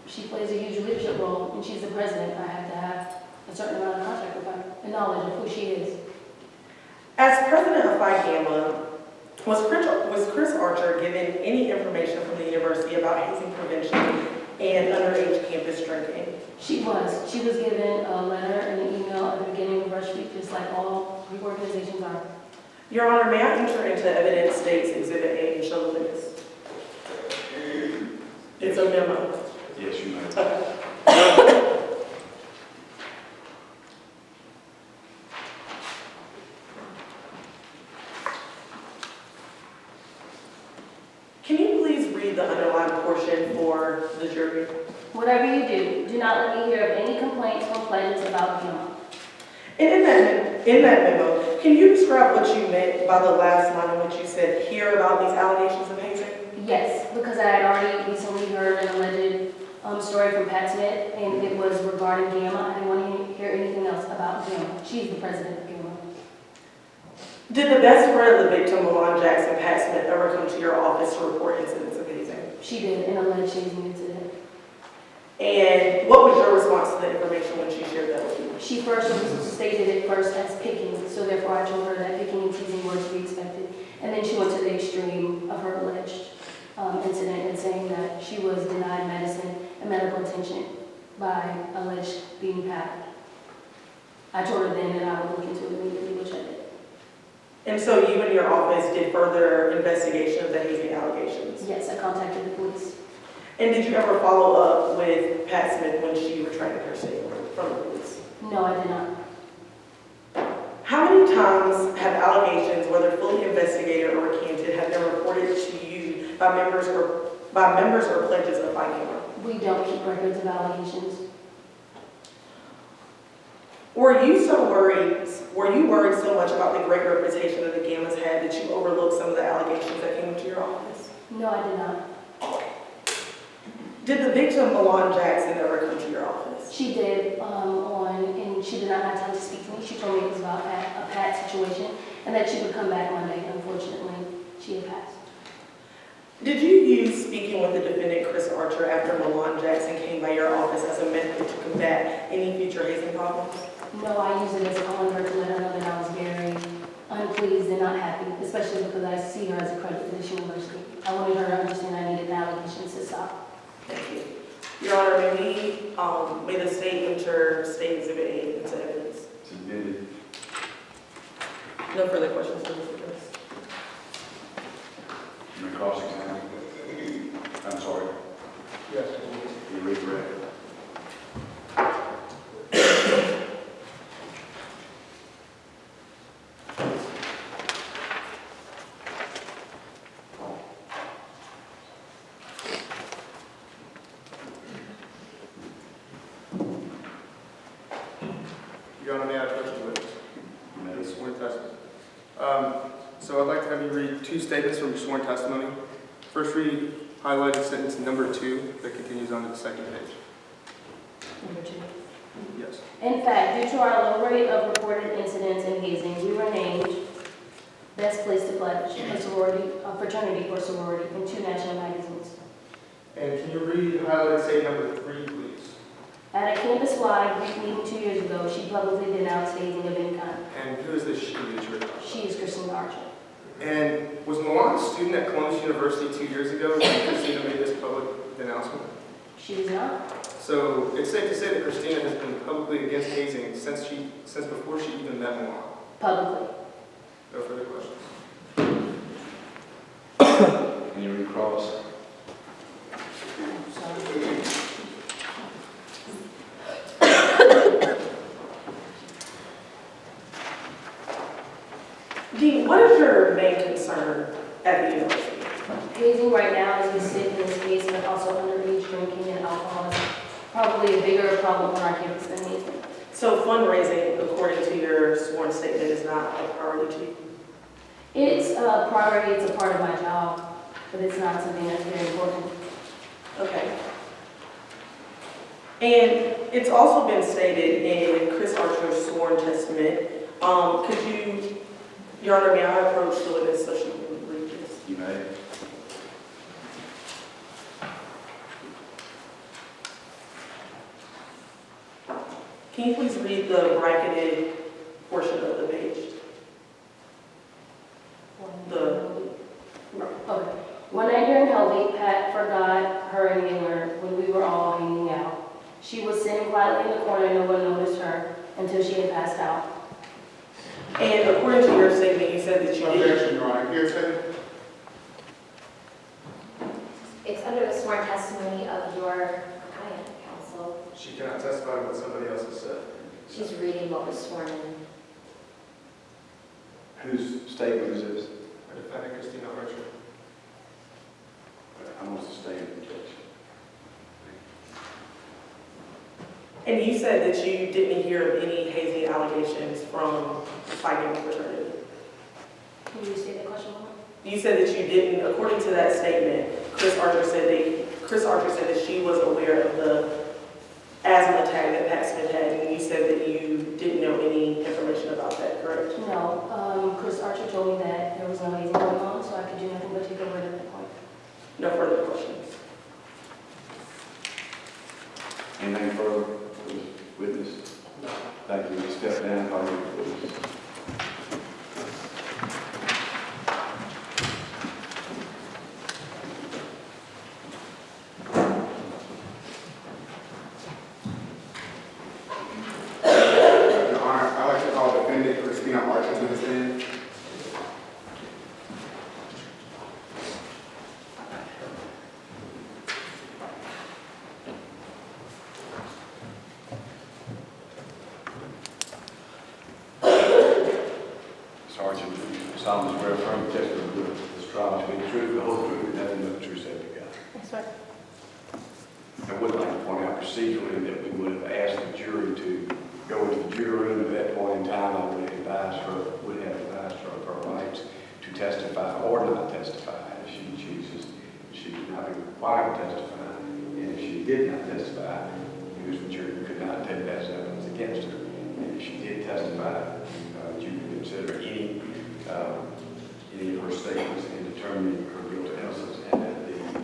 S13: She plays a huge leadership role, and she's the president. I have to have a certain amount of contact with her and knowledge of who she is.
S3: As president of Phi Gamma, was Chris Archer given any information from the university about hazing prevention and underage campus drinking?
S13: She was. She was given a letter and an email at the beginning of Rush Week, just like all Greek organizations are.
S3: Your Honor, may I enter into evidence states Exhibit A and show the list? It's a memo.
S2: Yes, you may.
S3: Okay. Can you please read the underlined portion for the jury?
S13: Whatever you do, do not let me hear of any complaints or pledges about Gamma.
S3: And in that memo, can you describe what you meant by the last line in which you said, hear about these allegations of hazing?
S13: Yes, because I had already recently heard an alleged story from Pat Smith, and it was regarding Gamma. I didn't want to hear anything else about Gamma. She's the president of Gamma.
S3: Did the best friend of the victim, Milan Jackson, Pat Smith, ever come to your office to report incidents of hazing?
S13: She did, an alleged hazing incident.
S3: And what was your response to the information when she shared that with you?
S13: She first stated it first as picking, so therefore I told her that picking and teasing were to be expected. And then she went to the extreme of her alleged incident and saying that she was denied medicine and medical attention by alleged being patted. I told her then that I would look into it immediately, which I did.
S3: And so you and your office did further investigation of the hazing allegations?
S13: Yes, I contacted the police.
S3: And did you ever follow up with Pat Smith when she retracted her statement from the police?
S13: No, I did not.
S3: How many times have allegations, whether fully investigated or recanted, have been reported to you by members or pledges of Phi Gamma?
S13: We don't keep records of allegations.
S3: Were you worried so much about the great reputation that the Gammas had that you overlooked some of the allegations that came into your office?
S13: No, I did not.
S3: Did the victim, Milan Jackson, ever come to your office?
S13: She did, and she did not have time to speak to me. She told me it was about a Pat situation and that she would come back Monday. Unfortunately, she had passed.
S3: Did you use speaking with the defendant, Chris Archer, after Milan Jackson came by your office as a method to combat any future hazing problems?
S13: No, I used it as calling her to let her know that I was very unpleased and not happy, especially because I see her as a credit to this university. I wanted her to understand I needed the allegations to stop.
S3: Thank you. Your Honor, may the state enter State Exhibit 8 into evidence?
S2: Submitted.
S3: No further questions for Mr. Chris.
S2: You may cross-examine. I'm sorry.
S4: Yes.
S2: You read the record.
S4: Your Honor, may I approach the witness?
S2: You may.
S4: The sworn testimony. So I'd like to have you read two statements from your sworn testimony. First, read highlighted sentence number 2 that continues on to the second page.
S13: Number 2.
S4: Yes.
S13: In fact, due to our low rate of reported incidents in hazing, we were named best place to pledge a fraternity or sorority in 2 national magazines.
S4: And can you read highlighted statement number 3, please?
S13: At a campus-wide Greek meeting 2 years ago, she publicly denounced hazing of any kind.
S4: And who is this she that you're talking about?
S13: She is Clemson Archer.
S4: And was Milan a student at Columbus University 2 years ago when Christina made this public denouncement?
S13: She is not.
S4: So it's safe to say that Christina has been publicly against hazing since before she even met Milan.
S13: Publicly.
S4: No further questions.
S2: Can you recross?
S13: Sorry.
S3: Dean, what is your main concern at the university?
S13: already sick in this case, but also underage drinking and alcohol is probably a bigger problem on our campus than anything.
S3: So fundraising, according to your sworn statement, is not a priority to you?
S13: It's a priority, it's a part of my job, but it's not something that's very important.
S3: Okay. And it's also been stated in Chris Archer's sworn testament. Could you, Your Honor, may I approach the witness so she can read this?
S2: You may.
S3: Can you please read the bracketed portion of the page?
S13: Okay. One night during Hell Week, Pat forgot her inhaler when we were all hanging out. She was sitting quietly in the corner and no one noticed her until she had passed out.
S3: And according to your statement, you said that you did.
S8: Objection, Your Honor. Hearsay?
S5: It's under the sworn testimony of your client, counsel.
S4: She cannot testify to what somebody else has said.
S5: She's reading what was sworn in.
S2: Whose statement is this?
S4: The defendant, Christina Archer.
S2: I want to sustain the objection.
S3: And you said that you didn't hear of any hazing allegations from Phi Gamma fraternity.
S13: Can you state the question more?
S3: You said that you didn't, according to that statement, Chris Archer said that she was aware of the asthma attack that Pat Smith had, and you said that you didn't know any information about that, correct?
S13: No, Chris Archer told me that there was no hazing going on, so I could do nothing but take over at that point.
S3: No further questions.
S2: Anything further for this witness? Thank you. Step down, please.
S8: Your Honor, I'd like to call defendant Christina Archer to the stand.
S2: Sergeant, solemnly swear affirm the testimony of this trial to be the truth, the whole truth, and nothing but the truth, so help you God.
S13: Yes, sir.
S2: I would like to point out procedurally that we would have asked the jury to go into the jury room at that point in time. I would have advised her of her rights to testify or not testify if she chooses. She would not be required to testify, and if she did not testify, the jury could not take that as evidence against her. And if she did testify, you could consider any of her statements in determining her guilt or innocence, and that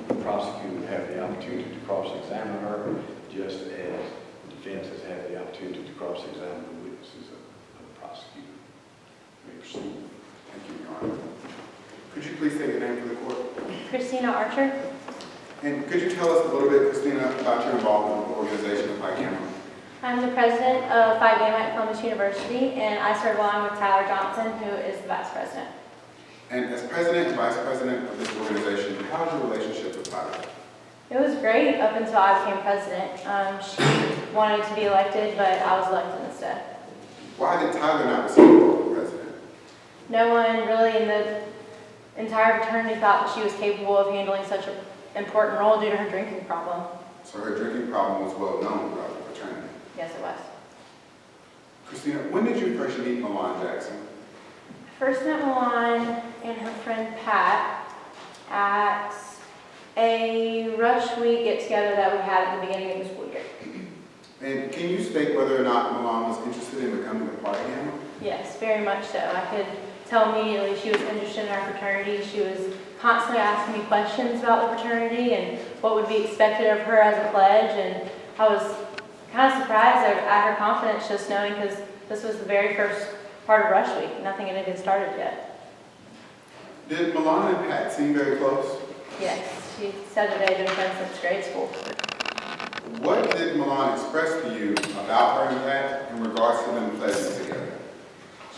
S2: the prosecutor would have the opportunity to cross-examine her, just as the defense has had the opportunity to cross-examine the witnesses of the prosecutor. You may proceed.
S8: Thank you, Your Honor. Could you please say your name for the court?
S9: Christina Archer.
S8: And could you tell us a little bit, Christina, about your involvement with the organization of Phi Gamma?
S9: I'm the president of Phi Gamma at Columbus University, and I serve along with Tyler Johnson, who is the vice president.
S8: And as president and vice president of this organization, how's your relationship with Tyler?
S9: It was great up until I became president. She wanted to be elected, but I was elected instead.
S8: Why did Tyler not receive the role of president?
S9: No one really in the entire fraternity thought that she was capable of handling such an important role due to her drinking problem.
S8: So her drinking problem was well known throughout the fraternity.
S9: Yes, it was.
S8: Christina, when did you first meet Milan Jackson?
S9: I first met Milan and her friend Pat at a rush week get-together that we had at the beginning of the school year.
S8: And can you state whether or not Milan was interested in becoming a Phi Gamma?
S9: Yes, very much so. I could tell immediately she was interested in our fraternity. She was constantly asking me questions about the fraternity and what would be expected of her as a pledge, and I was kind of surprised at her confidence, just knowing, because this was the very first part of Rush Week. Nothing had even started yet.
S8: Did Milan and Pat seem very close?
S9: Yes, she said that they had been friends since grade school.
S8: What did Milan express to you about her and Pat in regards to them pledging together?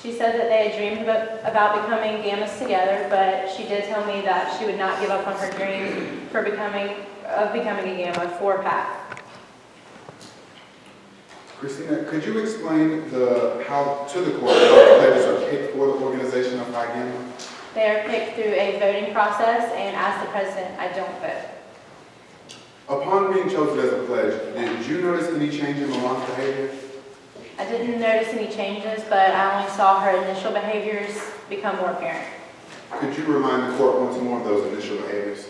S9: She said that they had dreamed about becoming Gammas together, but she did tell me that she would not give up on her dream of becoming a Gamma for Pat.
S8: Christina, could you explain how to the court how the pledges are picked for the organization of Phi Gamma?
S14: They are picked through a voting process, and as the president, I don't vote.
S8: Upon being chosen as a pledge, did you notice any change in Milan's behavior?
S14: I didn't notice any changes, but I only saw her initial behaviors become more apparent.
S8: Could you remind the court once more of those initial behaviors?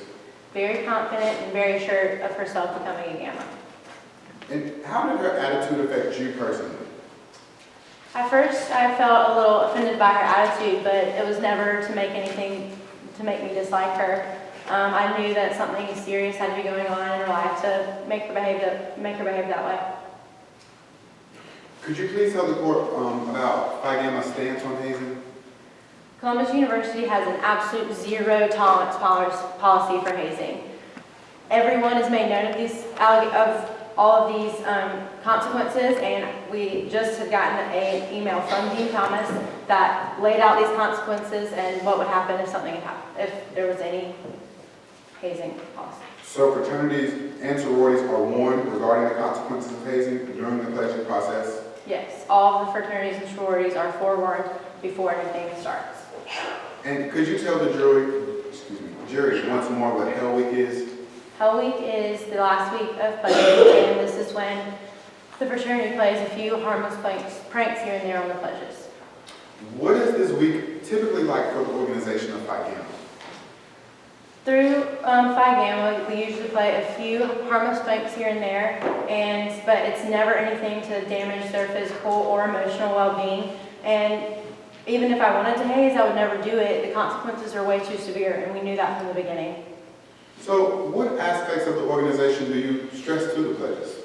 S14: Very confident and very sure of herself becoming a Gamma.
S8: And how did her attitude affect you personally?
S14: At first, I felt a little offended by her attitude, but it was never to make anything to make me dislike her. I knew that something serious had to be going on in her life to make her behave that way.
S8: Could you please tell the court about Phi Gamma's stance on hazing?
S14: Columbus University has an absolute zero tolerance policy for hazing. Everyone is made known of all of these consequences, and we just had gotten an email from Dean Thomas that laid out these consequences and what would happen if something had happened, if there was any hazing policy.
S8: So fraternities and sororities are warned regarding the consequences of hazing during the pledging process?
S14: Yes, all of the fraternities and sororities are forewarned before anything starts.
S8: And could you tell the jury once more what Hell Week is?
S14: Hell Week is the last week of pledges, and this is when the fraternity plays a few harmless pranks here and there on the pledges.
S8: What is this week typically like for the organization of Phi Gamma?
S14: Through Phi Gamma, we usually play a few harmless pranks here and there, but it's never anything to damage their physical or emotional well-being. And even if I wanted to haze, I would never do it. The consequences are way too severe, and we knew that from the beginning.
S8: So what aspects of the organization do you stress to the pledges?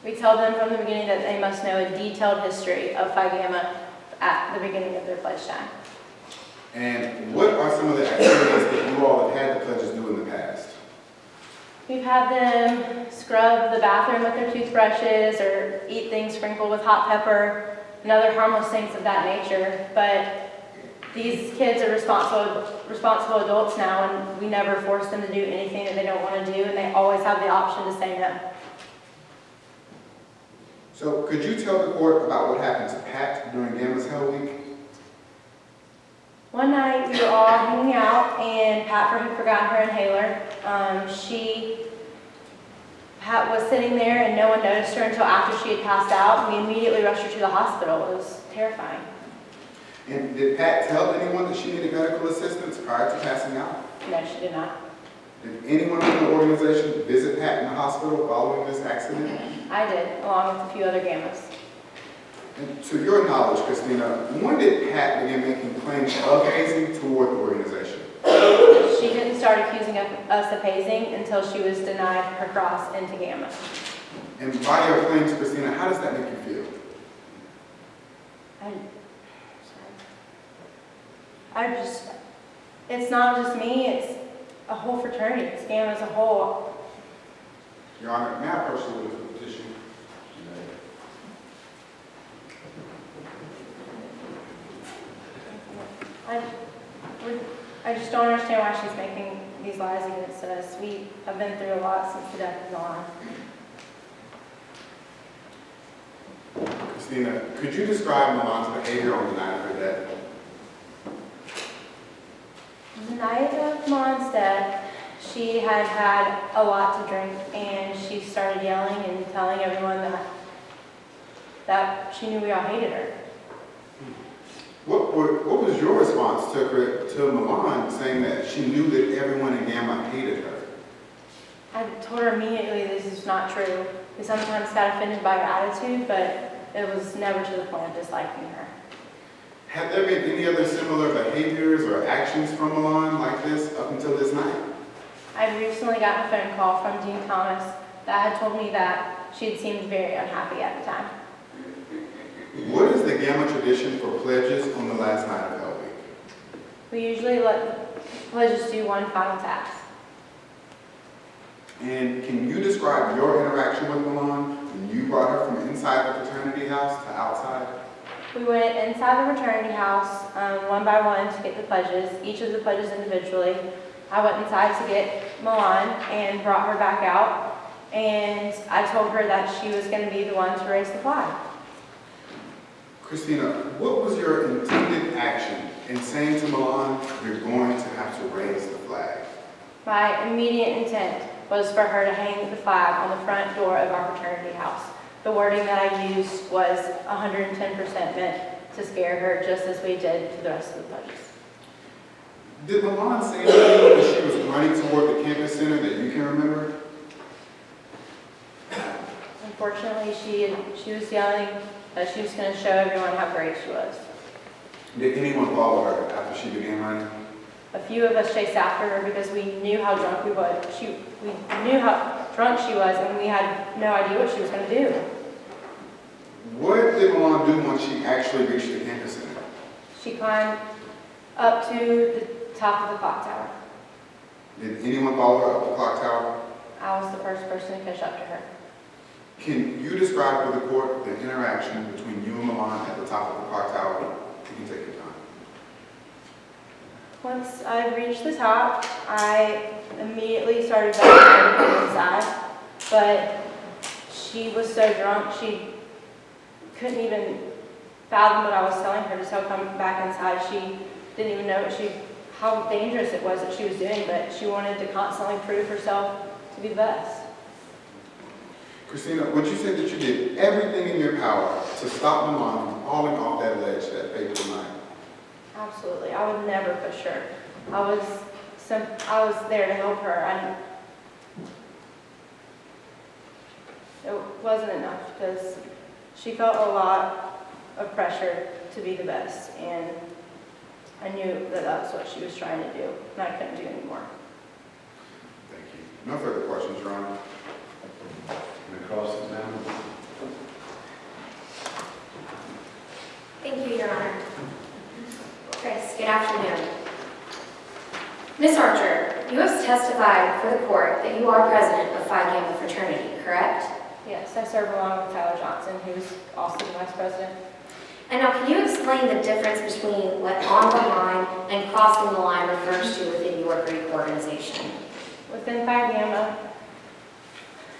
S14: We tell them from the beginning that they must know a detailed history of Phi Gamma at the beginning of their pledge time.
S8: And what are some of the activities that you all have had the pledges do in the past?
S14: We've had them scrub the bathroom with their toothbrushes or eat things sprinkled with hot pepper and other harmless things of that nature. But these kids are responsible adults now, and we never force them to do anything that they don't want to do, and they always have the option to say no.
S8: So could you tell the court about what happened to Pat during Gamma's Hell Week?
S14: One night we were all hanging out, and Pat had forgotten her inhaler. Pat was sitting there, and no one noticed her until after she had passed out. We immediately rushed her to the hospital. It was terrifying.
S8: And did Pat tell anyone that she needed medical assistance prior to passing out?
S14: No, she did not.
S8: Did anyone in the organization visit Pat in the hospital following this accident?
S14: I did, along with a few other Gammas.
S8: And to your knowledge, Christina, when did Pat begin making claims of hazing toward the organization?
S14: She didn't start accusing us of hazing until she was denied her cross into Gamma.
S8: And by your claims, Christina, how does that make you feel?
S14: It's not just me, it's a whole fraternity. It's Gamma as a whole.
S8: Your Honor, may I approach you with the petition?
S14: I just don't understand why she's making these lies against us. We have been through a lot since the death of Milan.
S8: Christina, could you describe Milan's behavior on the night of her death?
S14: The night of Milan's death, she had had a lot to drink, and she started yelling and telling everyone that she knew we all hated her.
S8: What was your response to Milan saying that she knew that everyone in Gamma hated her?
S14: I told her immediately this is not true. We sometimes got offended by her attitude, but it was never to the point of disliking her.
S8: Had there been any other similar behaviors or actions from Milan like this up until this night?
S14: I'd recently gotten a phone call from Dean Thomas that had told me that she had seemed very unhappy at the time.
S8: What is the Gamma tradition for pledges on the last night of Hell Week?
S14: We usually let pledges do one final task.
S8: And can you describe your interaction with Milan when you brought her from inside the fraternity house to outside?
S14: We went inside the fraternity house one by one to get the pledges, each of the pledges individually. I went inside to get Milan and brought her back out, and I told her that she was going to be the one to raise the flag.
S8: Christina, what was your intended action in saying to Milan, you're going to have to raise the flag?
S14: My immediate intent was for her to hang the flag on the front door of our fraternity house. The wording that I used was 110% meant to scare her, just as we did to the rest of the pledges.
S8: Did Milan say anything as she was running toward the campus center that you can remember?
S14: Unfortunately, she was yelling that she was going to show everyone how great she was.
S8: Did anyone follow her after she began running?
S14: A few of us chased after her because we knew how drunk we was. We knew how drunk she was, and we had no idea what she was going to do.
S8: What did Milan do once she actually reached the campus center?
S14: She climbed up to the top of the clock tower.
S8: Did anyone follow her up the clock tower?
S14: I was the first person to catch up to her.
S8: Can you describe for the court the interaction between you and Milan at the top of the clock tower? You can take your time.
S14: Once I reached the top, I immediately started backing inside, but she was so drunk she couldn't even fathom what I was telling her to tell come back inside. She didn't even know how dangerous it was that she was doing, but she wanted to constantly prove herself to be the best.
S8: Christina, would you say that you did everything in your power to stop Milan from falling off that ledge that fateful night?
S14: Absolutely. I would never push her. I was there to help her. It wasn't enough because she felt a lot of pressure to be the best, and I knew that that's what she was trying to do, and I couldn't do anymore.
S8: Thank you. No further questions, Your Honor.
S2: Cross-examine.
S5: Thank you, Your Honor. Chris, good afternoon. Ms. Archer, you have testified for the court that you are president of Phi Gamma Fraternity, correct?
S14: Yes, I serve along with Tyler Johnson, who is also the vice president.
S5: And now, can you explain the difference between what on the line and crossing the line refers to within your Greek organization?
S14: Within Phi Gamma,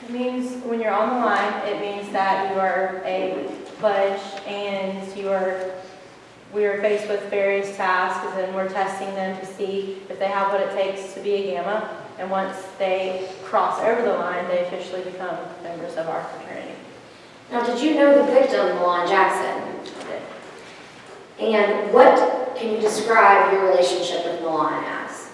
S14: it means when you're on the line, it means that you are a pledge and we are faced with various tasks, and we're testing them to see if they have what it takes to be a Gamma. And once they cross over the line, they officially become members of our fraternity.
S5: Now, did you know the victim, Milan Jackson? And what can you describe your relationship with Milan as?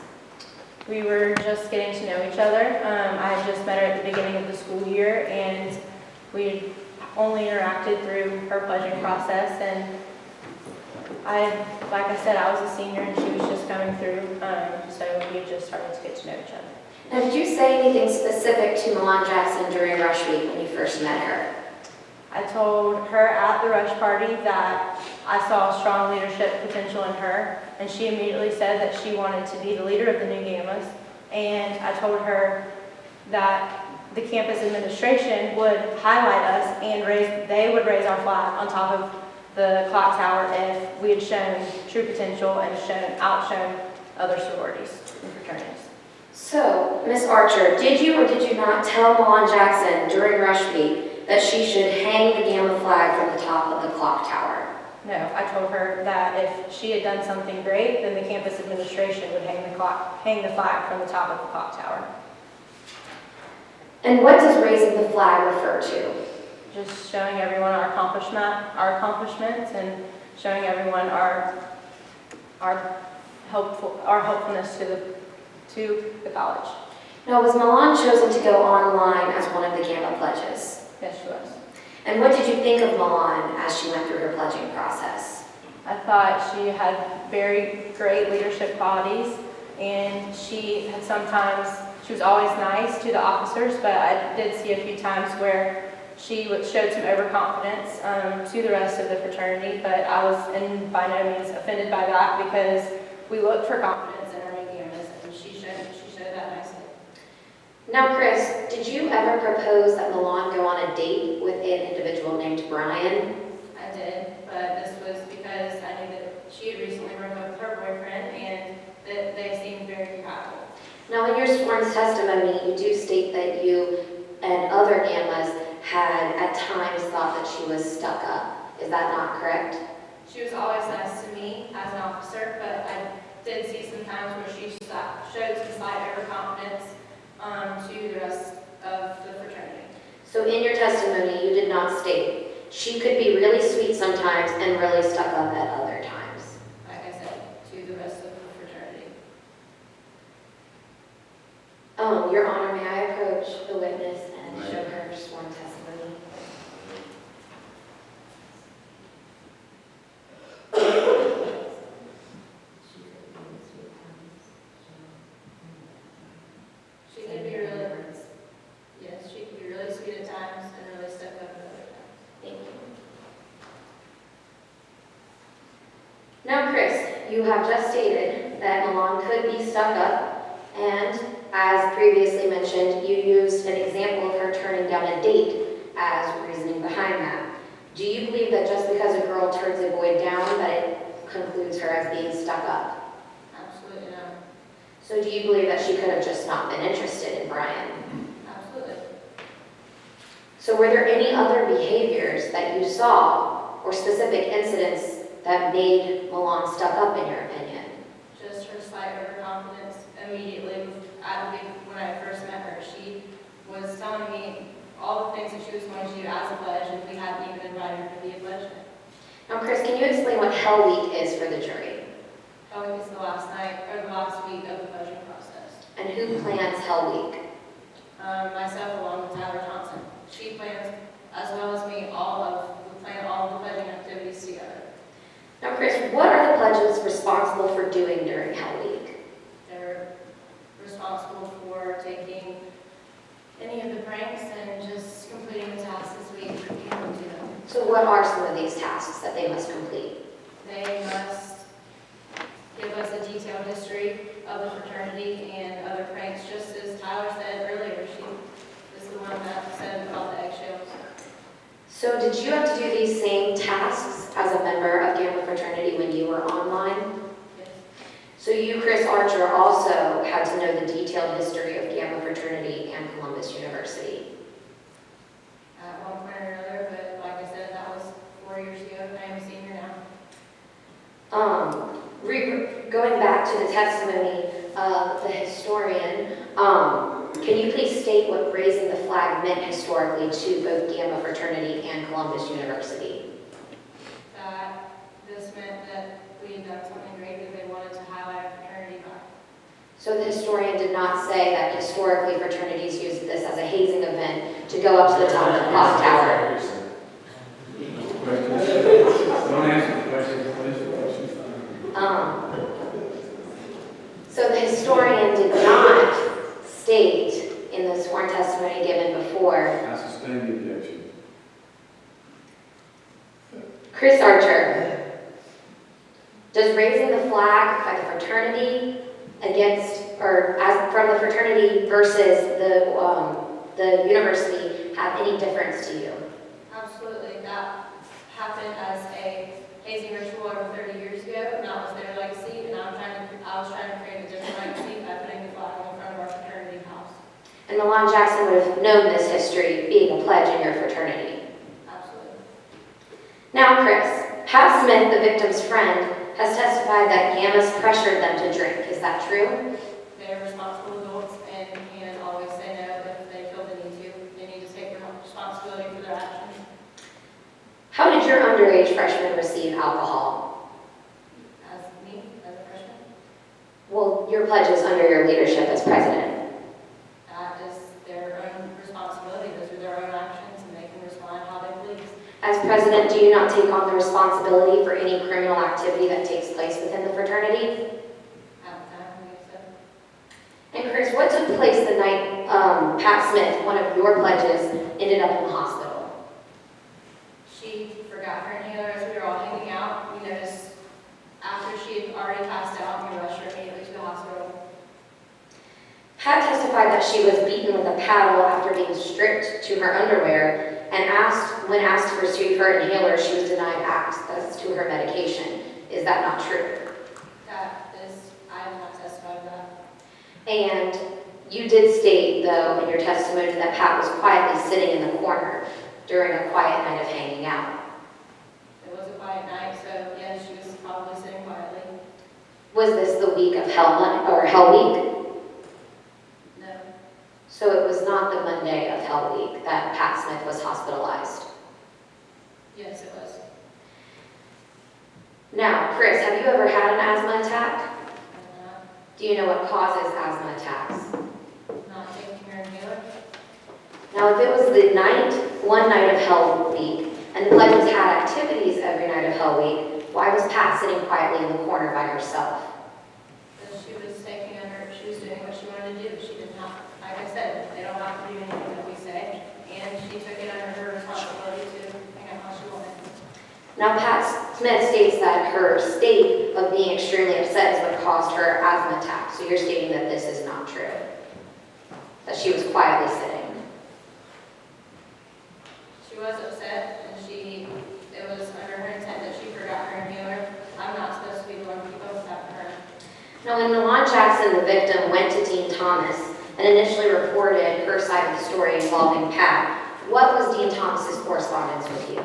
S14: We were just getting to know each other. I had just met her at the beginning of the school year, and we only interacted through her pledging process. And like I said, I was a senior and she was just coming through, so we just started to get to know each other.
S5: Now, did you say anything specific to Milan Jackson during Rush Week when you first met her?
S14: I told her at the Rush Party that I saw strong leadership potential in her, and she immediately said that she wanted to be the leader of the new Gammas. And I told her that the campus administration would highlight us and they would raise our flag on top of the clock tower if we had shown true potential and outshone other sororities and fraternities.
S5: So, Ms. Archer, did you or did you not tell Milan Jackson during Rush Week that she should hang the Gamma flag from the top of the clock tower?
S14: No, I told her that if she had done something great, then the campus administration would hang the flag from the top of the clock tower.
S5: And what does raising the flag refer to?
S14: Just showing everyone our accomplishments, and showing everyone our helpfulness to the college.
S5: Now, was Milan chosen to go online as one of the Gamma pledges?
S14: Yes, she was.
S5: And what did you think of Milan as she went through her pledging process?
S14: I thought she had very great leadership qualities, and she was always nice to the officers, but I did see a few times where she showed some overconfidence to the rest of the fraternity, but I was by no means offended by that because we looked for confidence in our new Gammas, and she showed that nicely.
S5: Now, Chris, did you ever propose that Milan go on a date with an individual named Brian?
S14: I did, but this was because I knew that she had recently broken up with her boyfriend, and that they seemed very compatible.
S5: Now, in your sworn testimony, you do state that you and other Gammas had at times thought that she was stuck up. Is that not correct?
S9: She was always nice to me as an officer, but I did see some times where she showed some slight overconfidence to the rest of the fraternity.
S5: So in your testimony, you did not state, she could be really sweet sometimes and really stuck up at other times.
S9: Like I said, to the rest of the fraternity.
S5: Your Honor, may I approach the witness and show her sworn testimony?
S9: She could be really, yes, she could be really sweet at times and really stuck up at other times.
S5: Thank you. Now, Chris, you have just stated that Milan could be stuck up, and as previously mentioned, you used an example of her turning down a date as reasoning behind that. Do you believe that just because a girl turns a boy down, that it concludes her as being stuck up?
S9: Absolutely not.
S5: So do you believe that she could have just not been interested in Brian?
S9: Absolutely.
S5: So were there any other behaviors that you saw or specific incidents that made Milan stuck up in your opinion?
S9: Just her slight overconfidence immediately when I first met her. She was telling me all the things that she was going to do as a pledge, and we hadn't even invited her to be a pledge.
S5: Now, Chris, can you explain what Hell Week is for the jury?
S9: Hell Week is the last week of the pledging process.
S5: And who plans Hell Week?
S9: Myself along with Tyler Johnson. She plans, as well as me, we plan all of the pledging activities together.
S5: Now, Chris, what are the pledges responsible for doing during Hell Week?
S9: They're responsible for taking any of the pranks and just completing the tasks as we give them to them.
S5: So what are some of these tasks that they must complete?
S9: They must give us a detailed history of the fraternity and other pranks, just as Tyler said earlier. She is the one that said about the eggshells.
S5: So did you have to do these same tasks as a member of Gamma Fraternity when you were online?
S9: Yes.
S5: So you, Chris Archer, also had to know the detailed history of Gamma Fraternity and Columbus University.
S9: At one point or another, but like I said, that was 4 years ago. I am a senior now.
S5: Going back to the testimony of the historian, can you please state what raising the flag meant historically to both Gamma Fraternity and Columbus University?
S9: That this meant that we had done something great that they wanted to highlight our fraternity by.
S5: So the historian did not say that historically fraternities used this as a hazing event to go up to the top of the clock tower.
S2: Don't answer the question, please.
S5: So the historian did not state in the sworn testimony given before.
S2: I sustain the objection.
S5: Chris Archer, does raising the flag by the fraternity against, or as from the fraternity versus the university have any difference to you?
S9: Absolutely. That happened as a hazing ritual over 30 years ago, and that was their legacy, and I was trying to create a different legacy by putting the flag in front of our fraternity house.
S5: And Milan Jackson would have known this history being a pledge in your fraternity.
S9: Absolutely.
S5: Now, Chris, Pat Smith, the victim's friend, has testified that Gammas pressured them to drink. Is that true?
S9: They are responsible adults and can always say no if they feel they need to. They need to take responsibility for their actions.
S5: How did your underage freshman receive alcohol?
S9: As me, as a freshman,
S5: Well, your pledge is under your leadership as president.
S9: that is their own responsibility. Those are their own actions, and they can respond how they please.
S5: As president, do you not take on the responsibility for any criminal activity that takes place within the fraternity?
S9: At the time, we said,
S5: And Chris, what took place the night Pat Smith, one of your pledges, ended up in the hospital?
S9: she forgot her inhaler as we were all hanging out. We noticed after she had already passed out, and we rushed her immediately to the hospital.
S5: Pat testified that she was beaten with a paddle after being stripped to her underwear, and when asked to receive her inhaler, she was denied access to her medication. Is that not true?
S9: That is, I have not testified to that.
S5: And you did state, though, in your testimony that Pat was quietly sitting in the corner during a quiet night of hanging out.
S14: It was a quiet night, so yes, she was probably sitting quietly.
S5: Was this the week of Hell Week?
S14: No.
S5: So it was not the Monday of Hell Week that Pat Smith was hospitalized.
S14: Yes, it was.
S5: Now, Chris, have you ever had an asthma attack?
S14: Uh,
S5: Do you know what causes asthma attacks?
S14: Not taking her inhaler.
S5: Now, if it was one night of Hell Week, and the pledges had activities every night of Hell Week, why was Pat sitting quietly in the corner by herself?
S14: Because she was she was doing what she wanted to do. She did not, like I said, they don't have to do anything that we say, and she took it under her responsibility to hang out how she wanted.
S5: Now, Pat Smith states that her state of being extremely upset is what caused her asthma attack. So you're stating that this is not true, that she was quietly sitting.
S14: She was upset, and it was under her intent that she forgot her inhaler. I'm not supposed to be the one to keep up with that for her.
S5: Now, when Milan Jackson, the victim, went to Dean Thomas and initially reported her side of the story involving Pat, what was Dean Thomas's correspondence with you?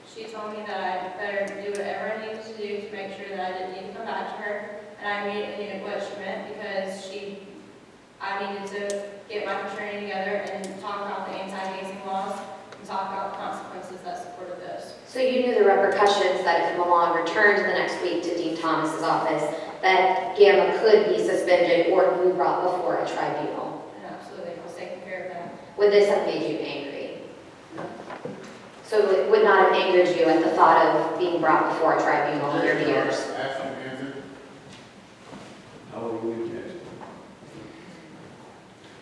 S14: She told me that I better do whatever I needed to do to make sure that I didn't need to come back to her, and I immediately knew what she meant because I needed to get my fraternity together and talk about the anti-hazing laws and talk about the consequences that supported those.
S5: So you knew the repercussions that if Milan returned the next week to Dean Thomas's office, that Gamma could be suspended or be brought before a tribunal.
S14: And absolutely, I was taking care of that.
S5: Would this have made you angry? So it would not have angered you at the thought of being brought before a tribunal in your peers?
S8: Ask and answer.
S2: I will leave it.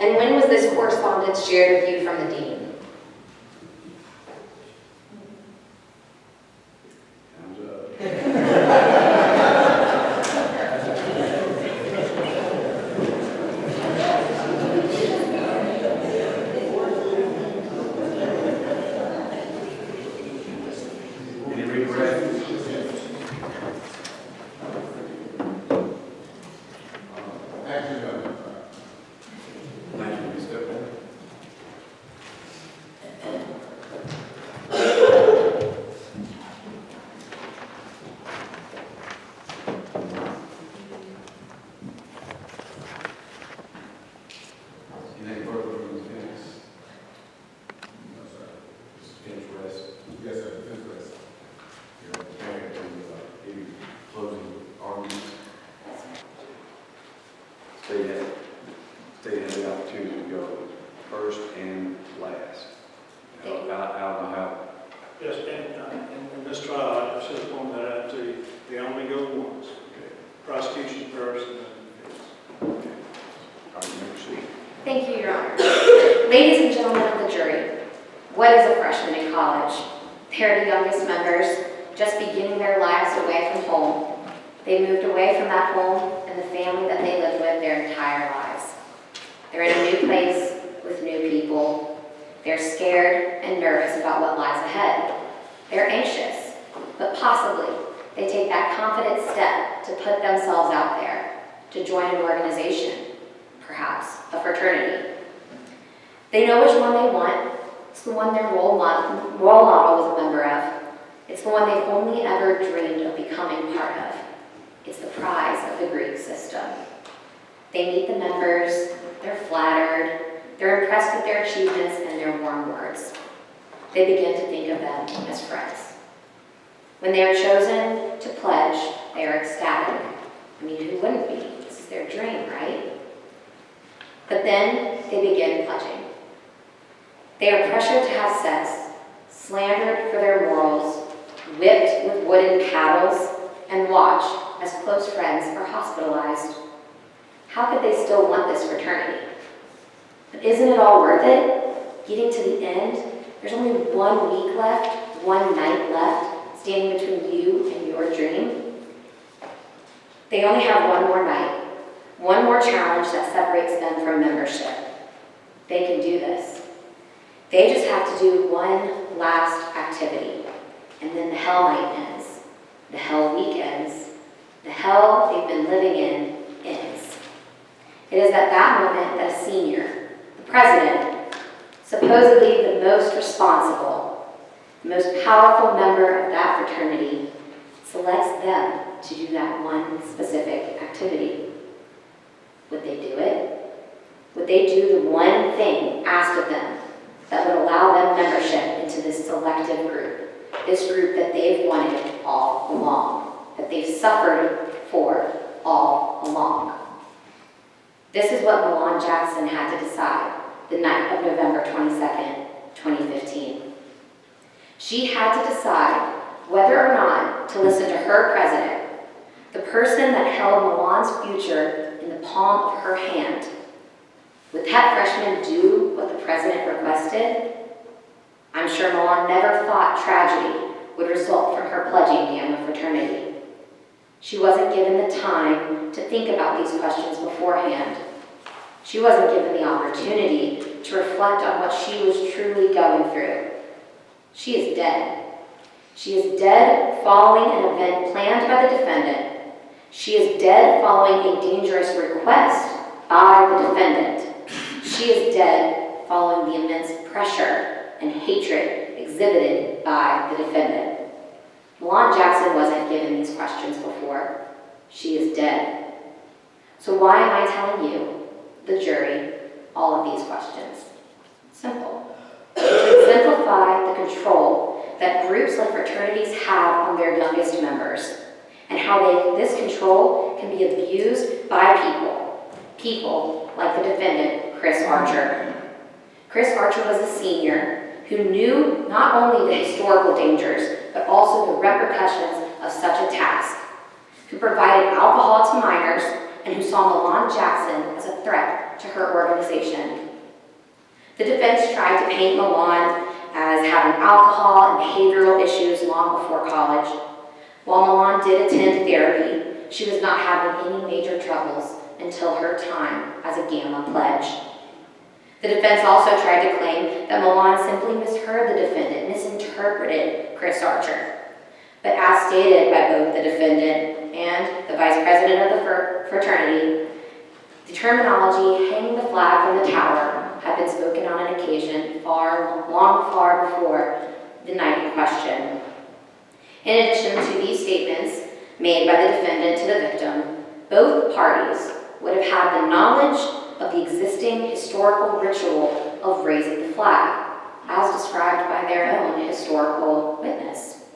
S5: And when was this correspondence shared with you from the dean?
S2: Time's up. Any regrets?
S8: Action done.
S2: Thank you, Ms. Stephen. Anything further from Ms. Dennis? No, sir. Just finish rest. Yes, sir, finish rest. You're prepared to give closing arguments. State has the opportunity to go first and last. I don't know how.
S1: Yes, and in this trial, I should have pointed that out to you, they only go once.
S2: Okay.
S1: Prosecution first and then defense.
S2: Okay. All right, you may proceed.
S5: Thank you, Your Honor. Ladies and gentlemen of the jury, what is a freshman in college? They're the youngest members, just beginning their lives away from home. They moved away from that home and the family that they lived with their entire lives. They're in a new place with new people. They're scared and nervous about what lies ahead. They're anxious, but possibly they take that confident step to put themselves out there, to join an organization, perhaps a fraternity. They know which one they want. It's the one their role model was a member of. It's the one they've only ever dreamed of becoming part of. It's the prize of the Greek system. They meet the members, they're flattered, they're impressed with their achievements and their warm words. They begin to think of them as friends. When they are chosen to pledge, they are ecstatic. I mean, who wouldn't be? This is their dream, right? But then they begin pledging. They are pressured to have sex, slandered for their morals, whipped with wooden paddles, and watched as close friends are hospitalized. How could they still want this fraternity? But isn't it all worth it? Getting to the end, there's only 1 week left, 1 night left, standing between you and your dream. They only have 1 more night, 1 more challenge that separates them from membership. They can do this. They just have to do 1 last activity, and then the hell night ends. The hell week ends. The hell they've been living in ends. It is at that moment that a senior, the president, supposedly the most responsible, the most powerful member of that fraternity selects them to do that one specific activity. Would they do it? Would they do the one thing asked of them that would allow them membership into this selective group, this group that they've wanted all along, that they've suffered for all along? This is what Milan Jackson had to decide the night of November 22nd, 2015. She had to decide whether or not to listen to her president, the person that held Milan's future in the palm of her hand. Would that freshman do what the president requested? I'm sure Milan never thought tragedy would result from her pledging Gamma fraternity. She wasn't given the time to think about these questions beforehand. She wasn't given the opportunity to reflect on what she was truly going through. She is dead. She is dead following an event planned by the defendant. She is dead following a dangerous request by the defendant. She is dead following the immense pressure and hatred exhibited by the defendant. Milan Jackson wasn't given these questions before. She is dead. So why am I telling you, the jury, all of these questions? Simple. To exemplify the control that groups like fraternities have on their youngest members, and how this control can be abused by people like the defendant, Chris Archer. Chris Archer was a senior who knew not only the historical dangers, but also the repercussions of such a task, who provided alcohol to minors, and who saw Milan Jackson as a threat to her organization. The defense tried to paint Milan as having alcohol and behavioral issues long before college. While Milan did attend therapy, she was not having any major troubles until her time as a Gamma pledge. The defense also tried to claim that Milan simply misheard the defendant, misinterpreted Chris Archer. But as stated by both the defendant and the vice president of the fraternity, the terminology hanging the flag from the tower had been spoken on an occasion long far before the night in question. In addition to these statements made by the defendant to the victim, both parties would have had the knowledge of the existing historical ritual of raising the flag, as described by their own historical witness.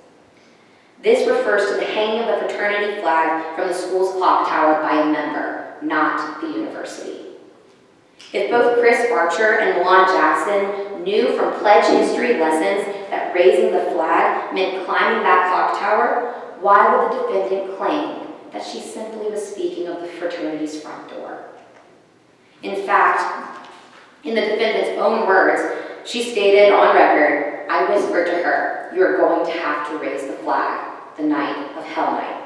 S5: This refers to the hanging of the fraternity flag from the school's clock tower by a member, not the university. If both Chris Archer and Milan Jackson knew from pledge history lessons that raising the flag meant climbing that clock tower, why would the defendant claim that she simply was speaking of the fraternity's front door? In fact, in the defendant's own words, she stated on record, "I whispered to her, you are going to have to raise the flag the night of Hell Night."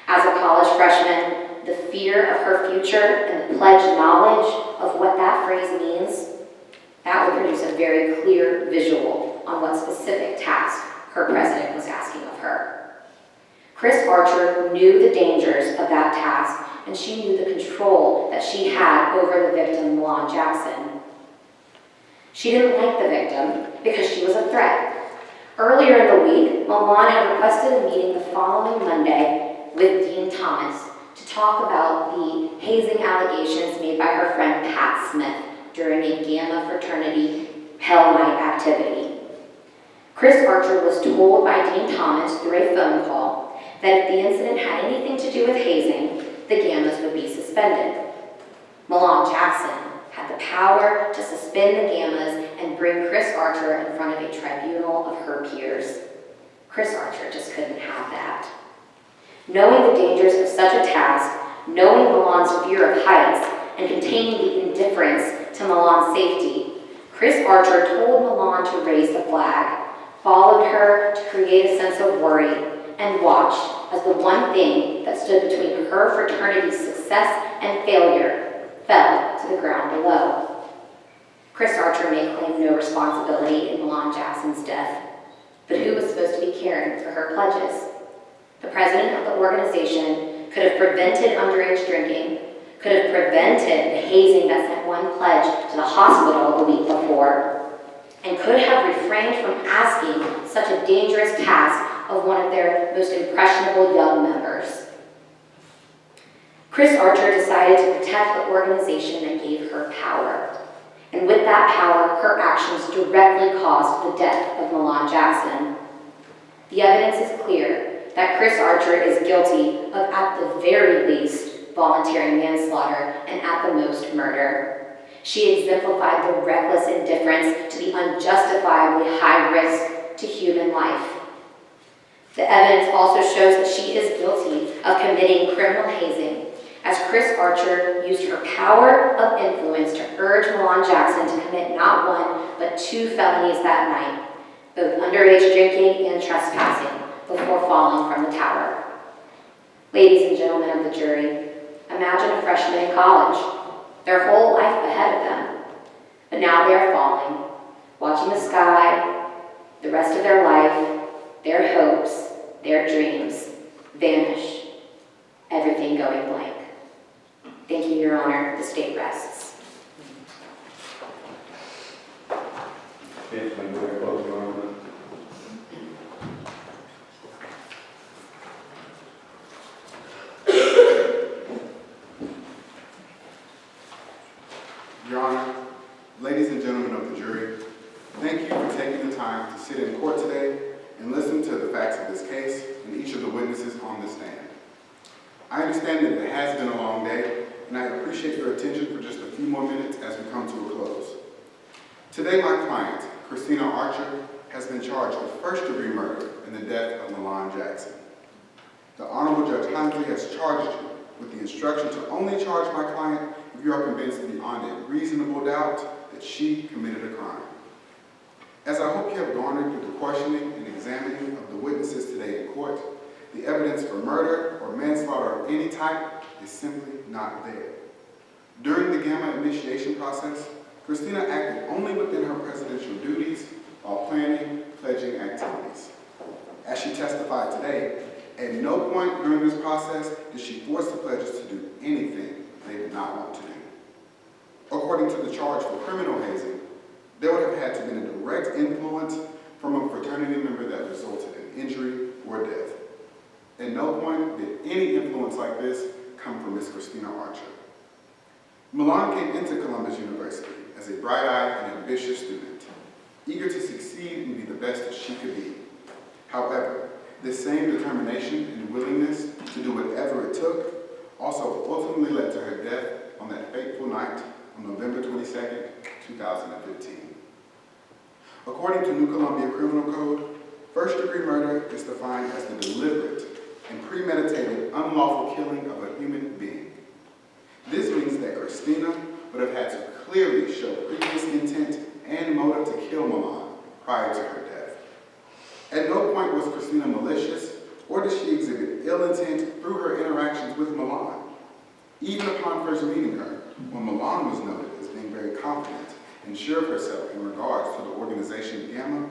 S5: As a college freshman, the fear of her future and the pledged knowledge of what that phrase means, that would produce a very clear visual on what specific task her president was asking of her. Chris Archer knew the dangers of that task, and she knew the control that she had over the victim, Milan Jackson. She didn't like the victim because she was a threat. Earlier in the week, Milan had requested a meeting the following Monday with Dean Thomas to talk about the hazing allegations made by her friend Pat Smith during a Gamma fraternity Hell Night activity. Chris Archer was told by Dean Thomas through a phone call that if the incident had anything to do with hazing, the Gammas would be suspended. Milan Jackson had the power to suspend the Gammas and bring Chris Archer in front of a tribunal of her peers. Chris Archer just couldn't have that. Knowing the dangers of such a task, knowing Milan's fear of heights, and containing the indifference to Milan's safety, Chris Archer told Milan to raise the flag, followed her to create a sense of worry, and watched as the one thing that stood between her fraternity's success and failure fell to the ground below. Chris Archer may claim no responsibility in Milan Jackson's death, but who was supposed to be caring for her pledges? The president of the organization could have prevented underage drinking, could have prevented the hazing that sent one pledge to the hospital the week before, and could have refrained from asking such a dangerous task of one of their most impressionable young members. Chris Archer decided to protect the organization that gave her power. And with that power, her actions directly caused the death of Milan Jackson. The evidence is clear that Chris Archer is guilty of, at the very least, voluntary manslaughter and at the most murder. She exemplified the reckless indifference to the unjustifiably high risk to human life. The evidence also shows that she is guilty of committing criminal hazing, as Chris Archer used her power of influence to urge Milan Jackson to commit not one, but 2 felonies that night, both underage drinking and trespassing, before falling from the tower. Ladies and gentlemen of the jury, imagine a freshman in college, their whole life ahead of them, but now they are falling, watching the sky, the rest of their life, their hopes, their dreams vanish, everything going blank. Thank you, Your Honor. The state rests.
S2: Bench, may go ahead and close your argument.
S8: Your Honor, ladies and gentlemen of the jury, thank you for taking the time to sit in court today and listen to the facts of this case and each of the witnesses on the stand. I understand that it has been a long day, and I appreciate your attention for just a few more minutes as we come to a close. Today, my client, Christina Archer, has been charged with first-degree murder in the death of Milan Jackson. The Honorable Judge Huntley has charged you with the instruction to only charge my client if you are convinced beyond a reasonable doubt that she committed a crime. As I hope you have garnered through the questioning and examining of the witnesses today in court, the evidence for murder or manslaughter of any type is simply not there. During the Gamma initiation process, Christina acted only within her presidential duties while planning pledging activities. As she testified today, at no point during this process did she force the pledges to do anything they did not want to do. According to the charge for criminal hazing, there would have had to have been a direct influence from a fraternity member that resulted in injury or death. At no point did any influence like this come from Miss Christina Archer. Milan came into Columbus University as a bright-eyed and ambitious student, eager to succeed and be the best that she could be. However, this same determination and willingness to do whatever it took also ultimately led to her death on that fateful night on November 22nd, 2015. According to New Columbia Criminal Code, first-degree murder is defined as the deliberate and premeditated unlawful killing of a human being. This means that Christina would have had to clearly show previous intent and motive to kill Milan prior to her death. At no point was Christina malicious, or did she exhibit ill intent through her interactions with Milan. Even upon first meeting her, when Milan was noted as being very confident and sure of herself in regards to the organization Gamma,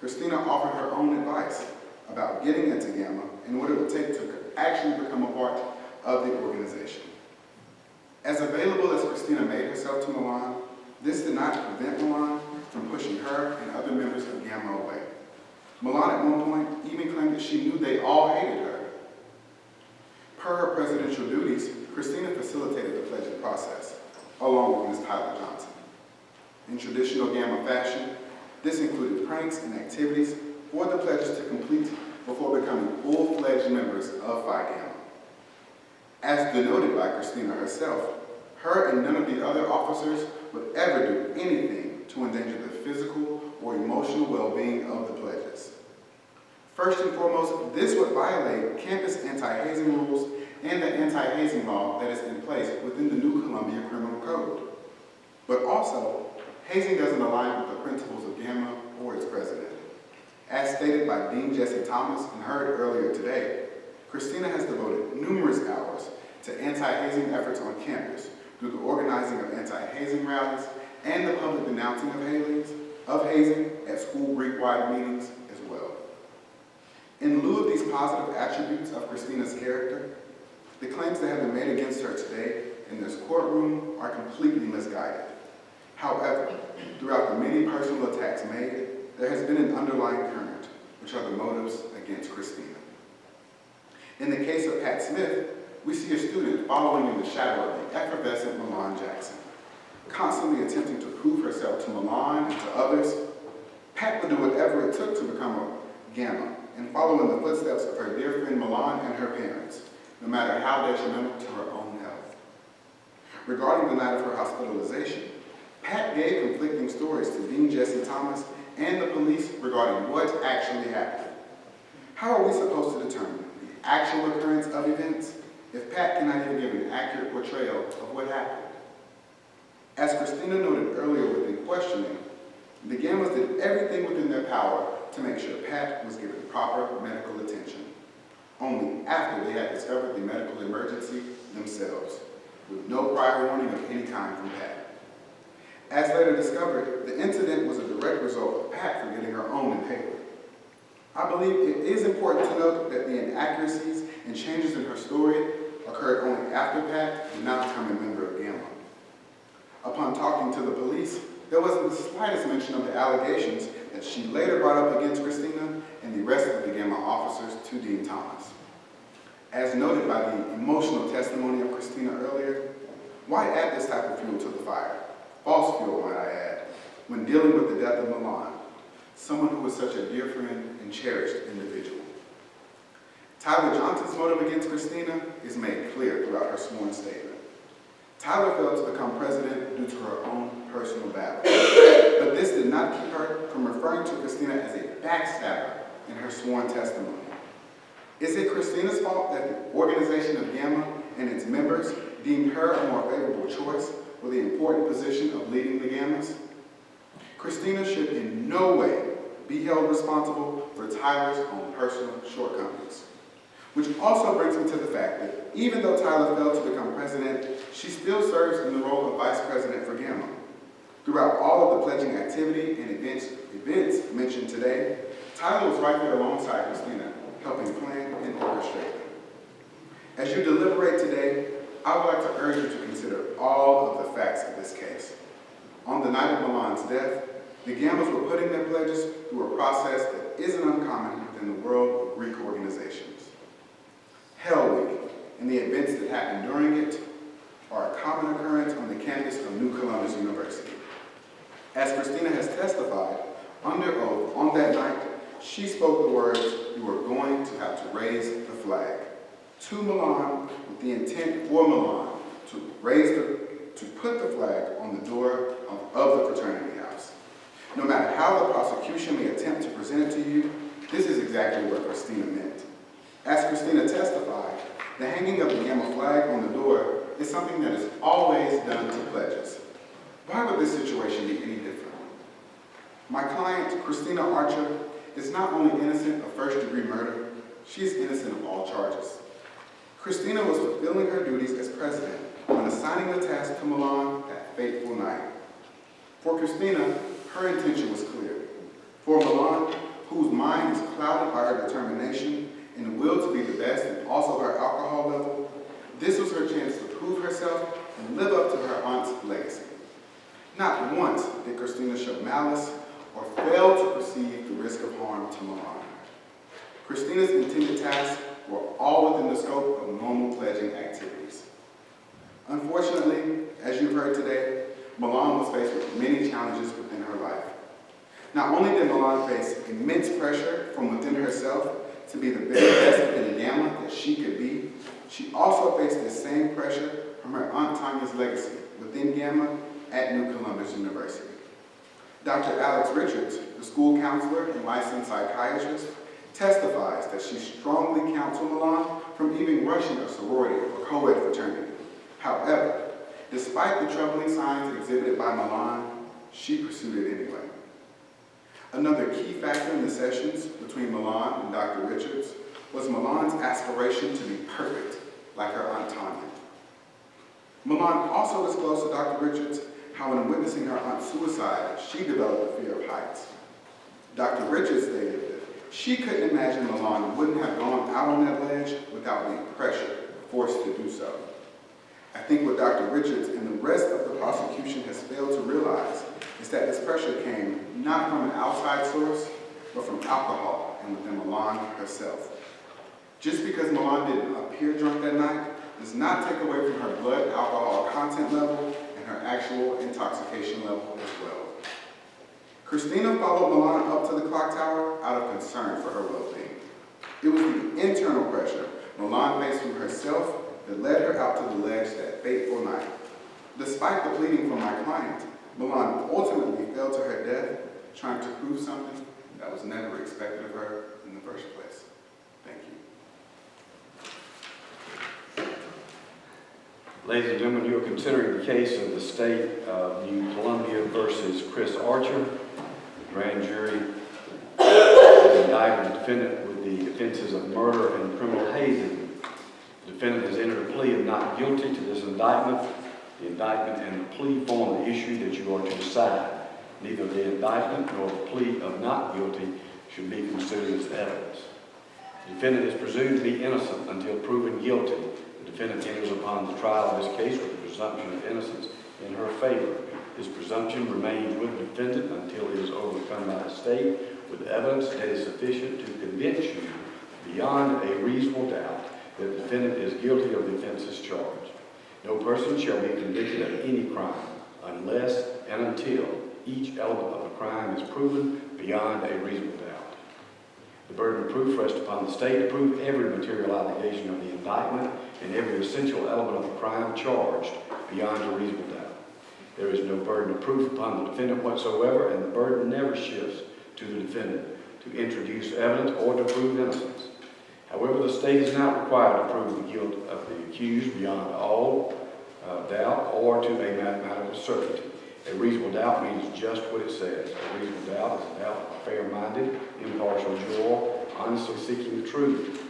S8: Christina offered her own advice about getting into Gamma and what it would take to actually become a part of the organization. As available as Christina made herself to Milan, this did not prevent Milan from pushing her and other members of Gamma away. Milan at one point even claimed that she knew they all hated her. Per her presidential duties, Christina facilitated the pledging process, along with Ms. Tyler Johnson. In traditional Gamma fashion, this included pranks and activities for the pledges to complete before becoming full-fledged members of Phi Gamma. As denoted by Christina herself, her and none of the other officers would ever do anything to endanger the physical or emotional well-being of the pledges. First and foremost, this would violate campus anti-hazing rules and the anti-hazing law that is in place within the New Columbia Criminal Code. But also, hazing doesn't align with the principles of Gamma or its president. As stated by Dean Jesse Thomas and heard earlier today, Christina has devoted numerous hours to anti-hazing efforts on campus through the organizing of anti-hazing rallies and the public denouncing of hazing at school Greek-wide meetings as well. In lieu of these positive attributes of Christina's character, the claims that have been made against her today in this courtroom are completely misguided. However, throughout the many personal attacks attacks made, there has been an underlying current, which are the motives against Christina. In the case of Pat Smith, we see a student following in the shadow of the effervescent Milan Jackson, constantly attempting to prove herself to Milan and to others. Pat would do whatever it took to become a Gamma and follow in the footsteps of her dear friend Milan and her parents, no matter how detrimental to her own health. Regarding the night of her hospitalization, Pat gave conflicting stories to Dean Jesse Thomas and the police regarding what actually happened. How are we supposed to determine the actual occurrence of events if Pat cannot even give an accurate portrayal of what happened? As Christina noted earlier within questioning, the Gammas did everything within their power to make sure Pat was given proper medical attention, only after they had discovered the medical emergency themselves, with no prior warning of any kind from Pat. As later discovered, the incident was a direct result of Pat forgetting her own inhaler. I believe it is important to note that the inaccuracies and changes in her story occurred only after Pat did not become a member of Gamma. Upon talking to the police, there wasn't the slightest mention of the allegations that she later brought up against Christina and the rest of the Gamma officers to Dean Thomas. As noted by the emotional testimony of Christina earlier, why add this type of fuel to the fire? False fuel, might I add, when dealing with the death of Milan, someone who was such a dear friend and cherished individual. Tyler Johnson's motive against Christina is made clear throughout her sworn statement. Tyler failed to become president due to her own personal battle, but this did not keep her from referring to Christina as a backstabber in her sworn testimony. Is it Christina's fault that the organization of Gamma and its members deemed her a more favorable choice for the important position of leading the Gammas? Christina should in no way be held responsible for Tyler's own personal shortcomings. Which also brings me to the fact that even though Tyler failed to become president, she still serves in the role of vice president for Gamma. Throughout all of the pledging activity and events mentioned today, Tyler was right there alongside Christina, helping plan and orchestrate them. As you deliberate today, I would like to urge you to consider all of the facts of this case. On the night of Milan's death, the Gammas were putting their pledges through a process that isn't uncommon within the world of Greek organizations. Hell Week and the events that happen during it are a common occurrence on the campus of New Columbus University. As Christina has testified under oath on that night, she spoke the words, "You are going to have to raise the flag," to Milan with the intent for Milan to put the flag on the door of the fraternity house. No matter how the prosecution may attempt to present it to you, this is exactly what Christina meant. As Christina testified, the hanging of the Gamma flag on the door is something that is always done to pledges. Why would this situation be any different? My client, Christina Archer, is not only innocent of first-degree murder, she is innocent of all charges. Christina was fulfilling her duties as president when assigning the task to Milan that fateful night. For Christina, her intention was clear. For Milan, whose mind is clouded by her determination and the will to be the best and also her alcohol level, this was her chance to prove herself and live up to her aunt's legacy. Not once did Christina show malice or fail to perceive the risk of harm to Milan. Christina's intended tasks were all within the scope of normal pledging activities. Unfortunately, as you've heard today, Milan was faced with many challenges within her life. Not only did Milan face immense pressure from within herself to be the very best in Gamma that she could be, she also faced the same pressure from her Aunt Tanya's legacy within Gamma at New Columbus University. Dr. Alex Richards, the school counselor and licensed psychiatrist, testifies that she strongly counseled Milan from even rushing a sorority or co-ed fraternity. However, despite the troubling signs exhibited by Milan, she pursued it anyway. Another key factor in the sessions between Milan and Dr. Richards was Milan's aspiration to be perfect, like her Aunt Tanya. Milan also disclosed to Dr. Richards how when witnessing her aunt's suicide, she developed a fear of heights. Dr. Richards stated that she couldn't imagine Milan wouldn't have gone out on that ledge without being pressured, forced to do so. I think what Dr. Richards and the rest of the prosecution has failed to realize is that this pressure came not from an outside source, but from alcohol and within Milan herself. Just because Milan didn't appear drunk that night does not take away from her blood alcohol content level and her actual intoxication level as well. Christina followed Milan up to the clock tower out of concern for her well-being. It was the internal pressure Milan faced from herself that led her out to the ledge that fateful night. Despite the pleading from my client, Milan ultimately fell to her death trying to prove something that was never expected of her in the first place. Thank you.
S2: Ladies and gentlemen, you are considering the case of the State of New Columbia versus Chris Archer. The grand jury has indicted the defendant with the offenses of murder and criminal hazing. The defendant has entered a plea of not guilty to this indictment. The indictment and the plea form the issue that you are to decide. Neither the indictment nor the plea of not guilty should be considered as evidence. The defendant is presumed to be innocent until proven guilty. The defendant enters upon the trial of this case with a presumption of innocence in her favor. This presumption remains with the defendant until it is overcome by the state with evidence that is sufficient to convince you beyond a reasonable doubt that the defendant is guilty of the offenses charged. No person shall be convicted of any crime unless and until each element of the crime is proven beyond a reasonable doubt. The burden of proof rests upon the state to prove every material allegation of the indictment and every essential element of the crime charged beyond a reasonable doubt. There is no burden of proof upon the defendant whatsoever, and the burden never shifts to the defendant to introduce evidence or to prove innocence. However, the state is not required to prove the guilt of the accused beyond all doubt or to a mathematical certainty. A reasonable doubt means just what it says. A reasonable doubt is a doubt of a fair-minded, impartial juror, honestly seeking the truth.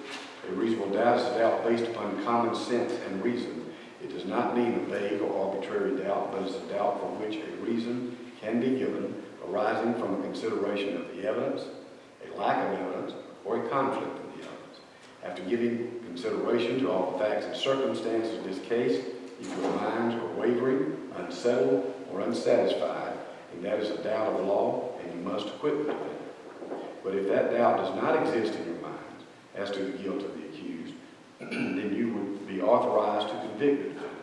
S2: A reasonable doubt is a doubt based upon common sense and reason. It does not mean a vague or arbitrary doubt, but is a doubt for which a reason can be given arising from a consideration of the evidence, a lack of evidence, or a conflict in the evidence. After giving consideration to all the facts and circumstances of this case, if your minds are wavering, unsettled, or unsatisfied, and that is a doubt of the law, and you must acquit the defendant. But if that doubt does not exist in your minds as to the guilt of the accused, then you would be authorized to convict the defendant.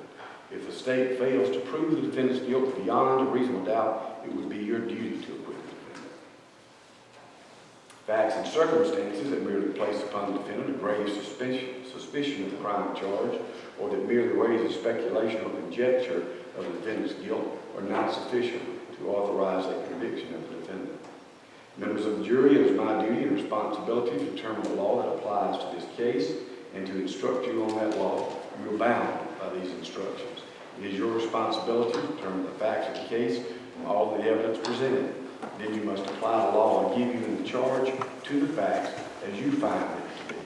S2: If the state fails to prove the defendant's guilt beyond a reasonable doubt, it would be your duty to acquit the defendant. Facts and circumstances that merely place upon the defendant a grave suspicion of the crime charged, or that merely raise a speculation or conjecture of the defendant's guilt, are not sufficient to authorize a conviction of the defendant. Members of the jury, it is my duty and responsibility to determine the law that applies to this case and to instruct you on that law. You are bound by these instructions. It is your responsibility to determine the facts of the case and all the evidence presented. Then you must apply the law and give you in charge to the facts as you find them to be.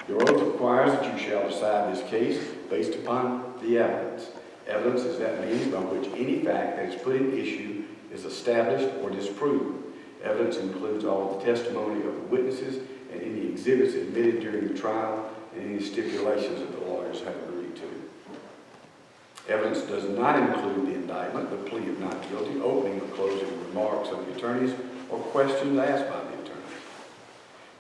S2: Your oath requires that you shall decide this case based upon the evidence. Evidence is that means by which any fact that is put in issue is established or disproved. Evidence includes all of the testimony of the witnesses and any exhibits admitted during the trial and any stipulations that the lawyers have agreed to. Evidence does not include the indictment, the plea of not guilty, opening or closing remarks of the attorneys, or questions asked by the attorneys.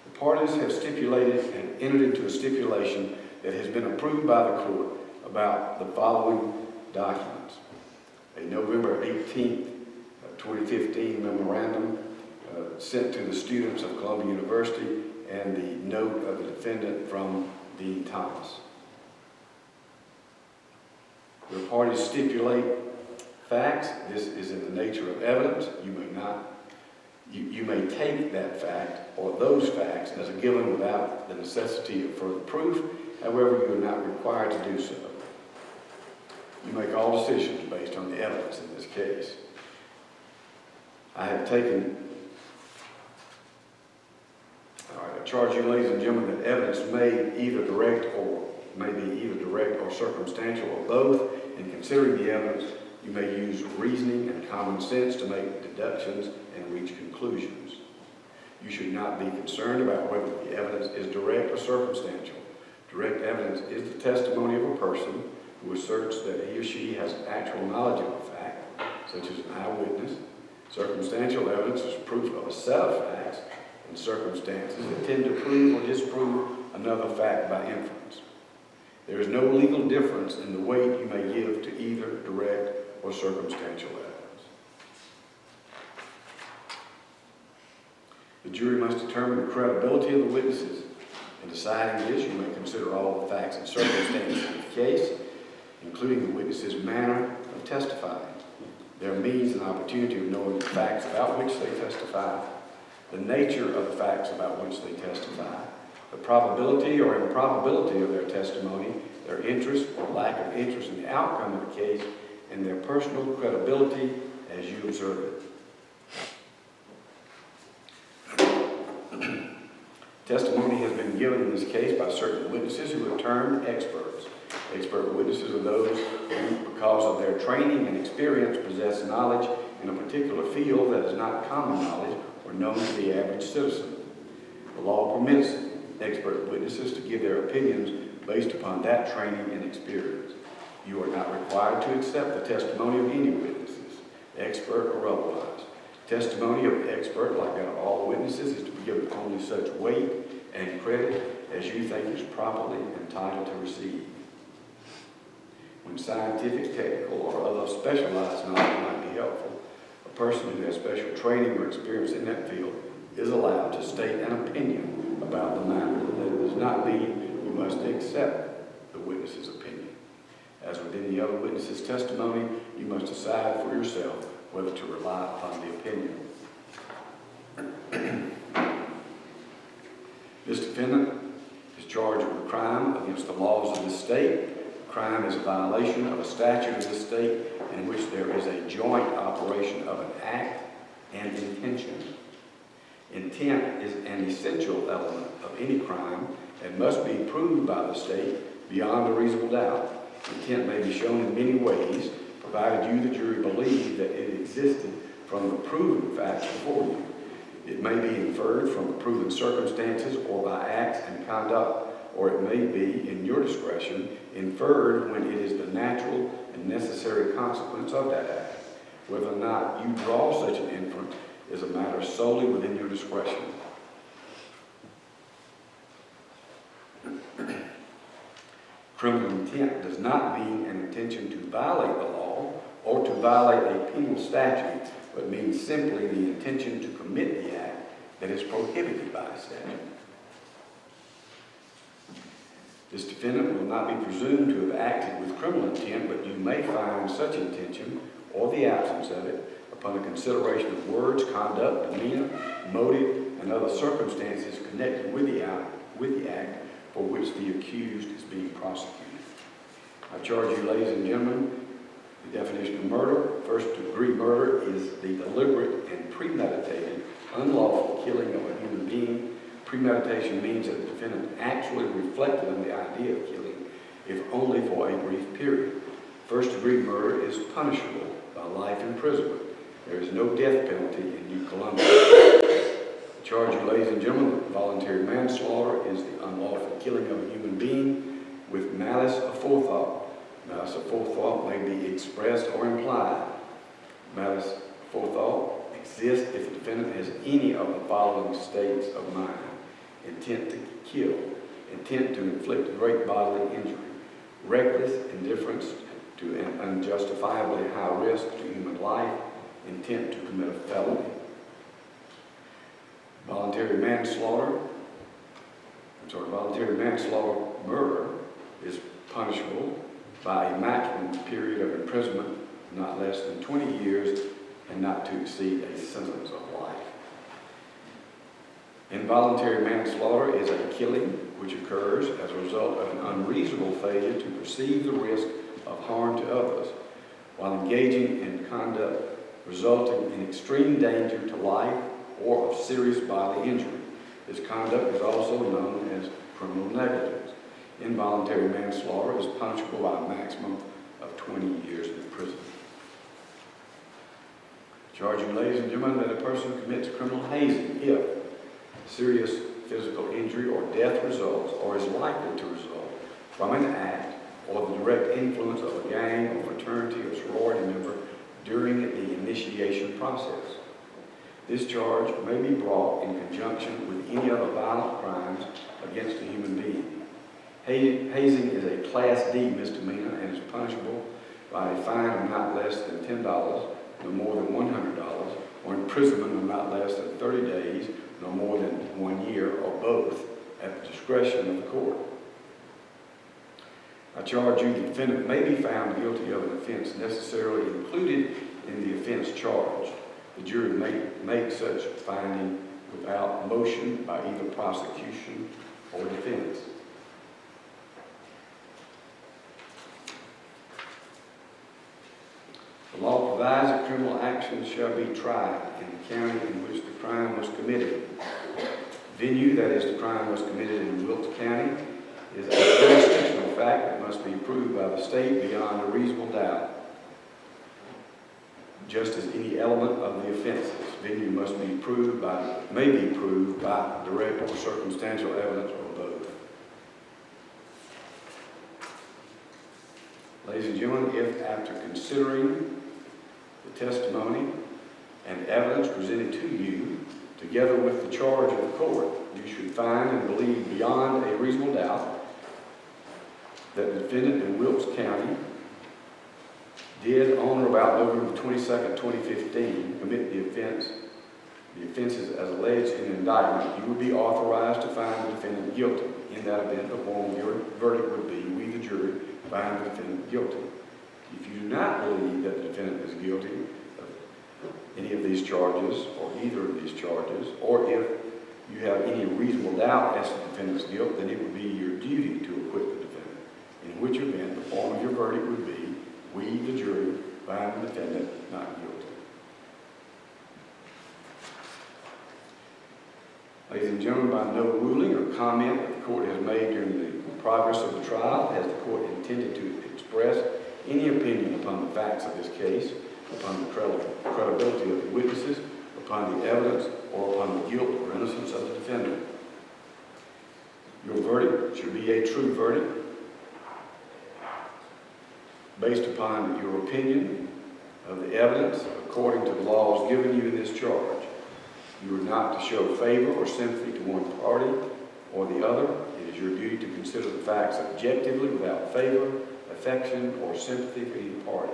S2: The parties have stipulated and entered into a stipulation that has been approved by the court about the following documents. A November 18th, 2015 memorandum sent to the students of Columbia University, and the note of the defendant from Dean Thomas. The parties stipulate facts. This is in the nature of evidence. You may take that fact or those facts as a given without the necessity of further proof. However, you are not required to do so. You make all decisions based on the evidence in this case. I charge you, ladies and gentlemen, that evidence may be either direct or circumstantial or both. In considering the evidence, you may use reasoning and common sense to make deductions and reach conclusions. You should not be concerned about whether the evidence is direct or circumstantial. Direct evidence is the testimony of a person who asserts that he or she has actual knowledge of a fact, such as an eyewitness. Circumstantial evidence is proof of a set of facts and circumstances that tend to prove or disprove another fact by inference. There is no legal difference in the weight you may give to either direct or circumstantial evidence. The jury must determine the credibility of the witnesses. In deciding this, you may consider all the facts and circumstances of the case, including the witness's manner of testifying, their means and opportunity of knowing the facts about which they testify, the nature of the facts about which they testify, the probability or improbability of their testimony, their interest or lack of interest in the outcome of the case, and their personal credibility as you observe it. Testimony has been given in this case by certain witnesses who are termed experts. Expert witnesses are those who, because of their training and experience, possess knowledge in a particular field that is not common knowledge or known to the average citizen. The law permits expert witnesses to give their opinions based upon that training and experience. You are not required to accept the testimony of any witnesses, expert or otherwise. Testimony of the expert, like that of all witnesses, is to be given only such weight and credit as you think is properly entitled to receive. When scientific, technical, or other specialized knowledge might be helpful, a person who has special training or experience in that field is allowed to state an opinion about the matter. That does not mean you must accept the witness's opinion. As with any other witness's testimony, you must decide for yourself whether to rely upon the opinion. This defendant is charged with a crime against the laws of this state. The crime is a violation of a statute of this state in which there is a joint operation of an act and intention. Intent is an essential element of any crime and must be proved by the state beyond a reasonable doubt. Intent may be shown in many ways, provided you, the jury, believe that it existed from the proven facts before you. It may be inferred from the proven circumstances or by acts and conduct, or it may be, in your discretion, inferred when it is the natural and necessary consequence of that act. Whether or not you draw such an inference is a matter solely within your discretion. Criminal intent does not mean an intention to violate the law or to violate a penal statute, but means simply the intention to commit the act that is prohibited by a statute. This defendant will not be presumed to have acted with criminal intent, but you may find such intention, or the absence of it, upon a consideration of words, conduct, demeanor, motive, and other circumstances connected with the act for which the accused is being prosecuted. I charge you, ladies and gentlemen, the definition of murder. First-degree murder is the deliberate and premeditated, unlawful killing of a human being. Premeditation means that the defendant actually reflected on the idea of killing, if only for a brief period. First-degree murder is punishable by life imprisonment. There is no death penalty in New Columbia. I charge you, ladies and gentlemen, that voluntary manslaughter is the unlawful killing of a human being with malice aforethought. Malice aforethought may be expressed or implied. Malice aforethought exists if the defendant has any of the following states of mind: intent to kill, intent to inflict great bodily injury, reckless indifference to an unjustifiably high risk to human life, intent to commit a felony. Voluntary manslaughter murder is punishable by a maximum period of imprisonment not less than 20 years and not to exceed a sentence of life. Involuntary manslaughter is a killing which occurs as a result of an unreasonable failure to perceive the risk of harm to others while engaging in conduct resulting in extreme danger to life or of serious bodily injury. This conduct is also known as criminal negligence. Involuntary manslaughter is punishable by a maximum of 20 years in prison. Charge you, ladies and gentlemen, that a person commits criminal hazing if serious physical injury or death results or is likely to result from an act or the direct influence of a gang or fraternity or sorority member during the initiation process. This charge may be brought in conjunction with any other violent crimes against a human being. Hazing is a Class D misdemeanor and is punishable by a fine of not less than $10, no more than $100, or imprisonment of not less than 30 days, no more than 1 year, or both, at the discretion of the court. I charge you the defendant may be found guilty of an offense necessarily included in the offense charged. The jury may make such finding without motion by either prosecution or defense. The law provides that criminal actions shall be tried in the county in which the crime was committed. Venue, that is, the crime was committed in Wilkes County, is a jurisdictional fact that must be proved by the state beyond a reasonable doubt. Just as any element of the offenses, venue may be proved by direct or circumstantial evidence or both. Ladies and gentlemen, if after considering the testimony and evidence presented to you, together with the charge of the court, you should find and believe beyond a reasonable doubt that the defendant in Wilkes County did on or about November 22nd, 2015, commit the offenses as alleged in the indictment, you would be authorized to find the defendant guilty. In that event, the form of your verdict would be, we, the jury, find the defendant guilty. If you do not believe that the defendant is guilty of any of these charges, or either of these charges, or if you have any reasonable doubt as to the defendant's guilt, then it would be your duty to acquit the defendant. In which event, the form of your verdict would be, we, the jury, find the defendant not guilty. Ladies and gentlemen, by no ruling or comment that the court has made during the progress of the trial, has the court intended to express any opinion upon the facts of this case, upon the credibility of the witnesses, upon the evidence, or upon the guilt or innocence of the defendant. Your verdict should be a true verdict, based upon your opinion of the evidence according to the laws given you in this charge. You are not to show favor or sympathy to one party or the other. It is your duty to consider the facts objectively without favor, affection, or sympathy for either party.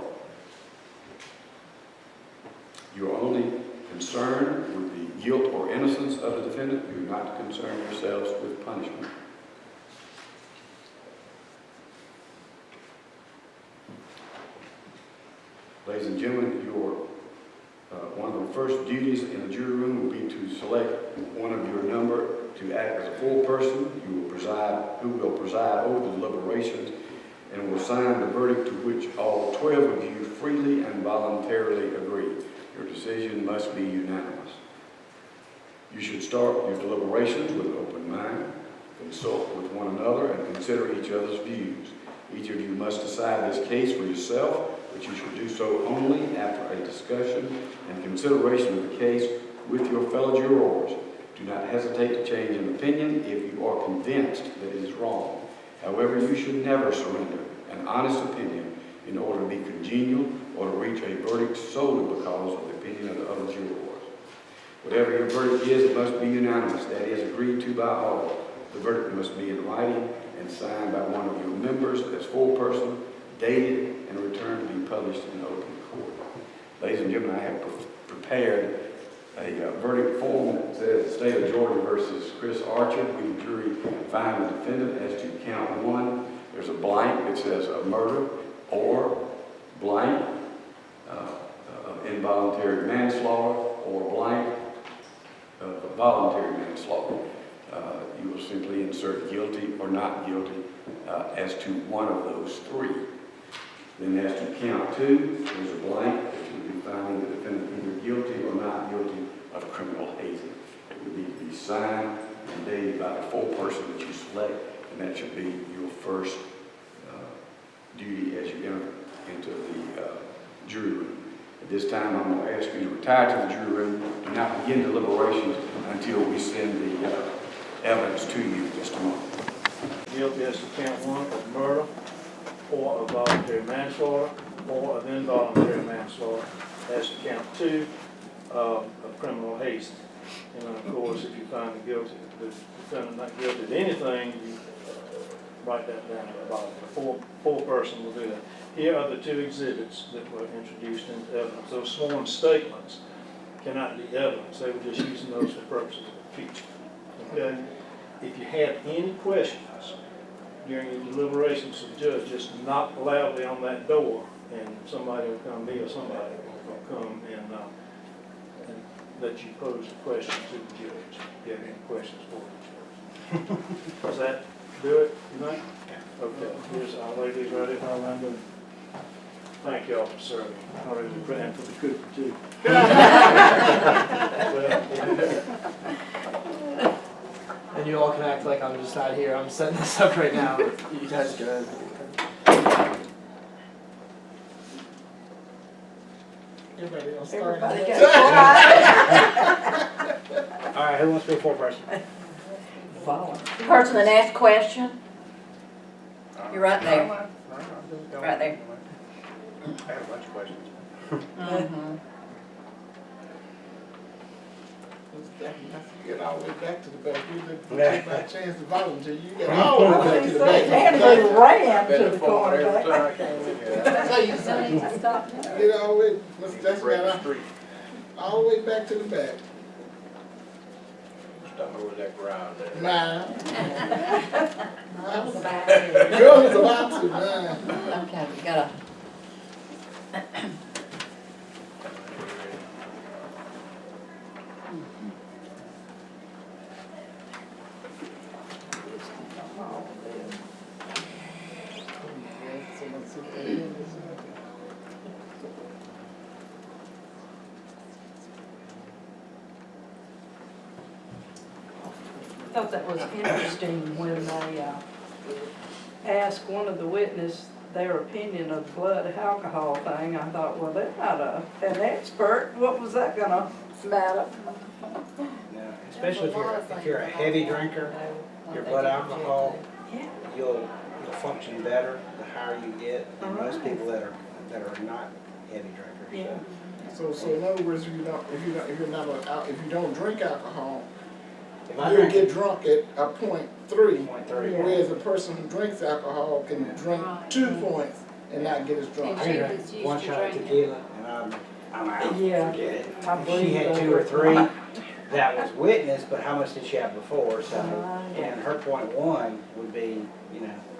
S2: You are only concerned with the guilt or innocence of the defendant. You are not to concern yourselves with punishment. Ladies and gentlemen, one of the first duties in the jury room will be to select one of your number to act as a full person. Who will preside over the deliberations and will sign the verdict to which all 12 of you freely and voluntarily agree. Your decision must be unanimous. You should start your deliberations with an open mind, consult with one another, and consider each other's views. Each of you must decide this case for yourself, but you should do so only after a discussion and consideration of the case with your fellow jurors. Do not hesitate to change an opinion if you are convinced that it is wrong. However, you should never surrender an honest opinion in order to be congenial or to reach a verdict solely because of the opinion of the other jurors. Whatever your verdict is, it must be unanimous, that is, agreed to by all. The verdict must be in writing and signed by one of your members as full person, dated, and returned to be published in open court. Ladies and gentlemen, I have prepared a verdict form that says State of Georgia versus Chris Archer. We, the jury, find the defendant as to count one. There's a blank that says a murder or blank of involuntary manslaughter or blank of voluntary manslaughter. You will simply insert guilty or not guilty as to one of those three. Then as to count two, there's a blank that you will be finding the defendant either guilty or not guilty of criminal hazing. It would need to be signed and dated by the full person that you select, and that should be your first duty as you enter into the jury room. At this time, I'm going to ask you to retire to the jury room. Do not begin deliberations until we send the evidence to you in just a moment.
S1: Guilty as to count one, murder. or of voluntary manslaughter, or of involuntary manslaughter, as to count 2 of criminal haste. And then, of course, if you find the defendant not guilty of anything, you write that down at the bottom. The four person will do that. Here are the 2 exhibits that were introduced into evidence. Those sworn statements cannot be evidence. They were just using those for purposes of future. Okay? If you have any questions during your deliberations with the judge, just knock loudly on that door, and somebody will come, me or somebody will come and let you pose a question to the judge. If you have any questions for the judge. Does that do it, you think? Okay, here's our ladies right here. I'm going to thank y'all for serving. I really praying for the cookie too.
S4: And you all can act like I'm just not here. I'm setting this up right now. You guys go. Everybody else start.
S15: All right, who wants to be the 4th person?
S16: Person that asked question, you're right there. Right there.
S15: I have a bunch of questions.
S4: You get all the way back to the back. You didn't take my chance to volunteer. You get all the way back to the back.
S16: They ran to the corner.
S4: That's how you say. Get all the way, Mr. Jackson, all the way back to the back.
S15: Don't know where that ground there.
S4: Nah. Girl was about to, man.
S16: Okay, we gotta.
S17: I thought that was interesting when they asked one of the witnesses their opinion of the blood alcohol thing. I thought, well, they're not an expert. What was that gonna matter?
S15: No, especially if you're a heavy drinker, your blood alcohol, you'll function better the higher you get than most people that are not heavy drinkers.
S4: So in other words, if you don't drink alcohol,
S15: If I
S4: you'll
S15: drink
S4: get drunk at a .3,
S15: 0.3,
S4: whereas a person who drinks alcohol can drink 2 points and not get as drunk.
S15: I can drink 1 shot of tequila and I'm out.
S17: Yeah.
S15: Forget it.
S17: I
S15: She
S17: believe
S15: had
S17: that.
S15: 2 or 3 that was witnessed, but how much did she have before? So, and her .1 would be,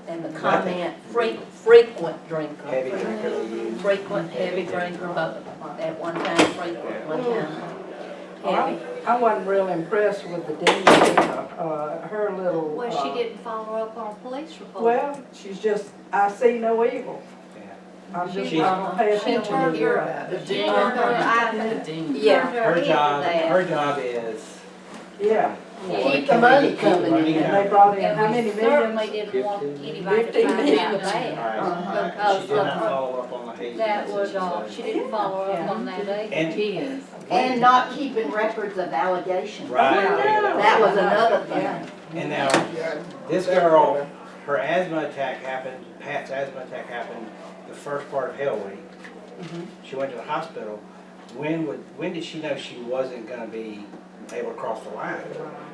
S16: And the comment, frequent drinker.
S15: heavy drinker they use.
S16: Frequent, heavy drinker, both at one time, frequent, one time, heavy.
S17: I wasn't real impressed with the dean, her little.
S9: Well, she didn't follow up on a police report.
S17: Well, she's just, I see no evil. I'm just
S15: She's-
S17: gonna pay
S9: She
S17: attention
S9: turned
S17: to
S9: her,
S17: your.
S9: she turned her eye,
S16: Yeah.
S15: Her job is
S17: Yeah.
S16: Keep the money coming in.
S17: And they brought in how
S9: and
S17: many
S9: we certainly
S17: millions?
S9: didn't want anybody to
S17: 15
S9: find out
S17: million.
S9: bad.
S15: She did not follow up on the hazing.
S9: That was,
S15: incident,
S9: she didn't follow up on that either.
S16: And not keeping records of allegations.
S15: Right.
S16: That was another thing.
S15: And now, this girl, her asthma attack happened, Pat's asthma attack happened the first part of Hell Week. She went to the hospital. When did she know she wasn't gonna be able to cross the line?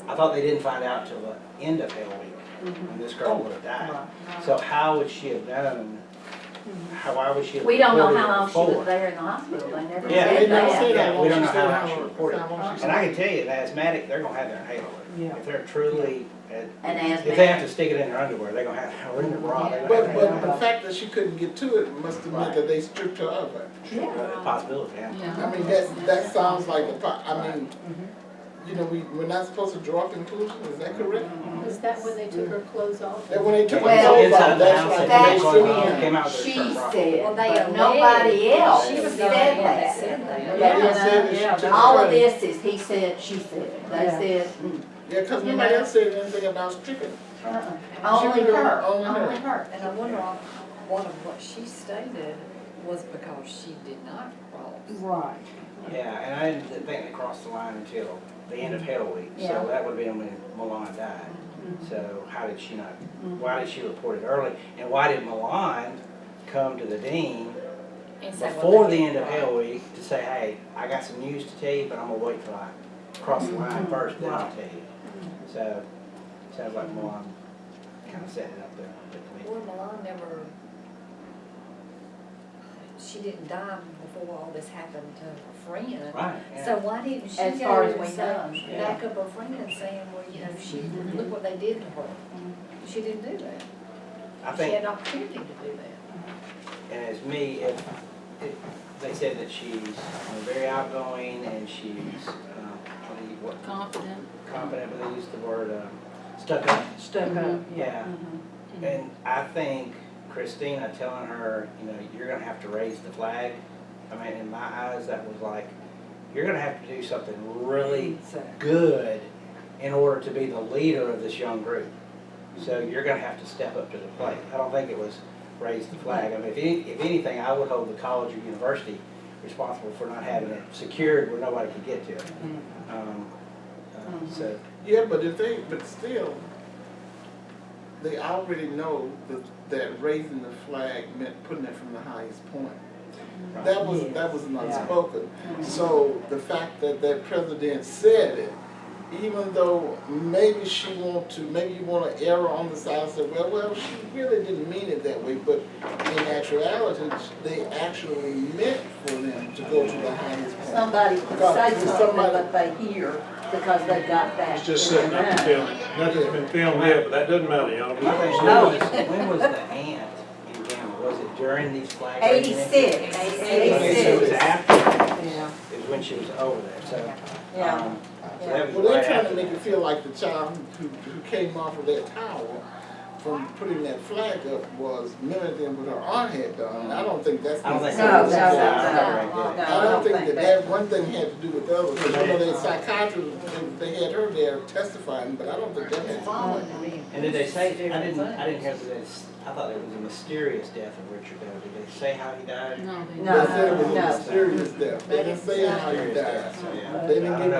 S15: I thought they didn't find out till the end of Hell Week, when this girl would have died. So how would she have known? Why would she have
S16: We don't know
S15: reported
S16: how
S15: it
S16: long she was
S15: before?
S16: there in the hospital. They never
S15: Yeah,
S16: said that.
S15: yeah, we don't know how long she reported. And I can tell you, an asthmatic, they're gonna have their inhaler.
S17: Yeah.
S15: If they're truly,
S16: An
S15: if they have
S16: asthmatic.
S15: to stick it in their underwear, they're gonna have, or in their bra, they're
S4: But
S15: gonna have
S4: the fact that she couldn't get to it must have meant that they stripped her of it.
S15: a possibility, yeah.
S4: I mean, that sounds like we're not supposed to draw conclusions, is that correct?
S9: Is that when they took her clothes off?
S4: That when they took her
S16: Well,
S4: clothes
S15: Inside
S4: off,
S15: the
S4: that's
S15: house,
S4: right.
S15: they
S16: That's
S15: came out with
S16: she
S15: their
S16: said,
S9: Well, they
S16: but
S9: alleged-
S16: nobody else
S9: She was
S16: said
S9: the only one that
S16: that.
S9: said that.
S4: Nobody else said that she took
S16: All
S4: her.
S16: of this is he said, she said. They
S17: Yeah.
S16: said,
S4: Yeah, because
S16: You
S4: nobody
S16: know.
S4: else said anything about stripping.
S16: only her,
S4: Only her.
S16: only her.
S18: And I wonder, one of what she stated was because she did not cross.
S17: Right.
S15: Yeah, and I didn't think they crossed the line until the end of Hell Week,
S16: Yeah.
S15: so that would have been when Milan died. So how did she not, why did she report it early? And why did Milan come to the dean
S16: And say what
S15: before
S16: they
S15: the
S16: did
S15: end of
S16: wrong.
S15: Hell Week to say, hey, I got some news to tell you, but I'm gonna wait till I cross the line first, then I'll tell you. So, sounds like Milan kind of set it up there with me.
S18: Well, Milan never, she didn't die before all this happened to her friend.
S15: Right, yeah.
S18: So why didn't she
S14: As
S18: go
S14: far as
S18: and
S14: we
S18: say,
S14: know,
S18: back up her friend saying, well, you know, she, look what they did to her. She didn't do that.
S15: I
S18: She
S15: think,
S18: had an opportunity to do that.
S15: and as me, if they said that she's very outgoing and she's, what,
S16: Confident.
S15: confident, but they used the word, stuck up.
S17: Stuck up,
S15: Yeah.
S17: Mhm.
S15: And I think Christina telling her, you know, you're gonna have to raise the flag, I mean, in my eyes, that was like, you're gonna have to do something really good in order to be the leader of this young group. So you're gonna have to step up to the plate. I don't think it was raise the flag. I mean, if anything, I would hold the college or university responsible for not having it secured where nobody could get to it. So,
S19: Yeah, but but still, they already know that raising the flag meant putting it from the highest point.
S15: right.
S19: That was an unspoken. So the fact that that president said it, even though maybe you want to err on the side and say, well, she really didn't mean it that way, but in actuality, they actually meant for them to go to the highest point.
S16: Somebody could say something that they hear because they got that.
S1: It's just sitting up and filming. Nothing's been filmed yet, but that doesn't matter, y'all.
S15: When was the aunt in Gamma? Was it during these flag raising?
S16: 86.
S15: Okay, so it was after,
S17: Yeah.
S15: it was when she was over there, so.
S16: Yeah.
S15: So that was
S19: Well, they're
S15: right
S19: trying to
S15: after
S19: make
S15: that.
S19: it feel like the child who came off of that tower from putting that flag up was mimicking what her aunt had done. And I don't think that's
S15: I don't think
S19: necessarily.
S15: so.
S19: I don't think that one thing had to do with the other. Because you know, the psychiatrist, they had her there testifying, but I don't think that had to do with it.
S15: And did they say, I didn't hear this, I thought it was a mysterious death of Richard Doe. Did they say how he died?
S16: No,
S19: They said it was a mysterious death. They didn't say how he died.
S15: So, yeah.
S19: They didn't give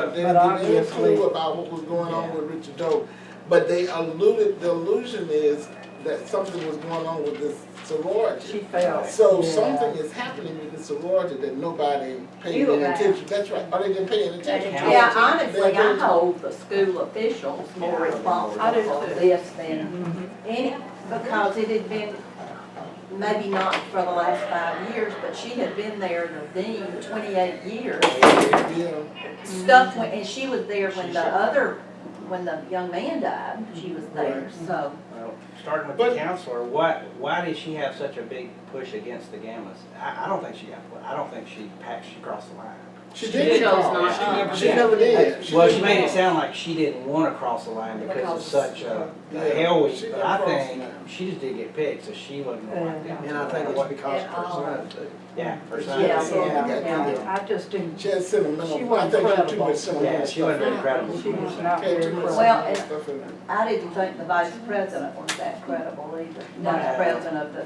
S19: any clue about what was going on with Richard Doe. But they alluded, the illusion is that something was going on with this sorority.
S17: She fell.
S19: So
S17: Yeah.
S19: something is happening with the sorority that nobody paid
S16: You
S19: any
S16: were
S19: attention. That's right. Or they didn't pay any attention to.
S16: Yeah, honestly, I hold the school officials more responsible
S17: I do
S16: for
S17: too.
S16: this than any, because it had been, maybe not for the last 5 years, but she had been there, the dean, 28 years.
S19: Yeah.
S16: Stuff went, and she was there when when the young man died, she was there,
S19: Right.
S16: so.
S15: Well, starting with the counselor, why did she have such a big push against the Gammas? I don't think she crossed the line.
S19: She did
S16: chose
S19: cross.
S16: not to.
S19: She never did.
S15: Well, she
S19: didn't
S15: made it
S19: cross.
S15: sound like she didn't want to cross the line because of such a
S19: Yeah,
S15: hell week,
S19: she
S15: but
S19: didn't
S15: I
S19: cross the
S15: think
S19: line.
S15: she just did get picked, so she wasn't going to like that.
S2: And I think it's because of her son too.
S15: Yeah, her
S19: Yeah,
S15: son.
S19: yeah.
S17: I just didn't,
S19: She had sentimental.
S17: She
S19: I
S17: wasn't
S19: think she had too
S17: credible.
S19: much sentimental
S15: Yeah, she wasn't very
S19: stuff.
S15: credible.
S17: she was not
S19: Had
S17: very
S19: too much
S17: credible.
S16: Well,
S19: sentimental stuff in her.
S16: I didn't think the vice president was that credible either, vice president of the,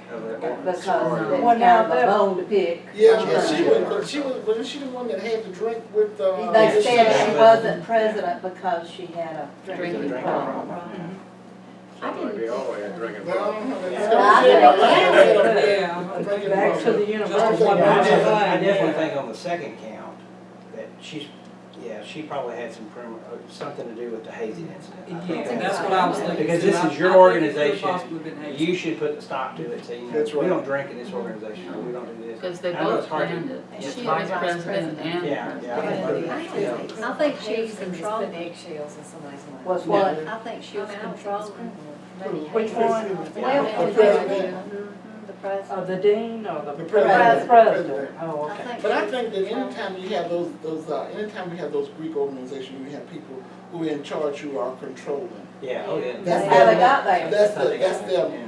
S16: because it's
S17: Well, now
S16: kind of a
S17: that-
S16: bone to pick.
S19: Yeah, wasn't she the one that had the drink with,
S16: They said she wasn't president because she had a drinking
S15: Drinking
S16: problem.
S15: problem.
S16: I didn't.
S2: We all had drinking
S19: No,
S2: problems.
S17: Back to the university.
S15: I definitely think on the second count that she probably had something to do with the hazing incident.
S18: Yeah, that's what I was thinking.
S15: Because this is your organization, you should put the stop to it, say,
S19: That's
S15: we
S19: right.
S15: don't drink in this organization, or we don't do this.
S16: Because they
S15: I know
S16: both
S15: it's hard to-
S16: planned it.
S15: it's
S16: She
S15: hard
S16: was
S15: to-
S16: president and.
S18: I think she was controlling eggshells in somebody's mind.
S16: Was what?
S18: I think she was controlling.
S17: Which one?
S19: The president.
S18: The president.
S17: The dean or the
S19: The president.
S17: president? Oh, okay.
S19: But I think that anytime you have anytime you have those Greek organizations, you have people who are in charge who are controlling.
S15: Yeah, oh yeah.
S16: That's how they got there.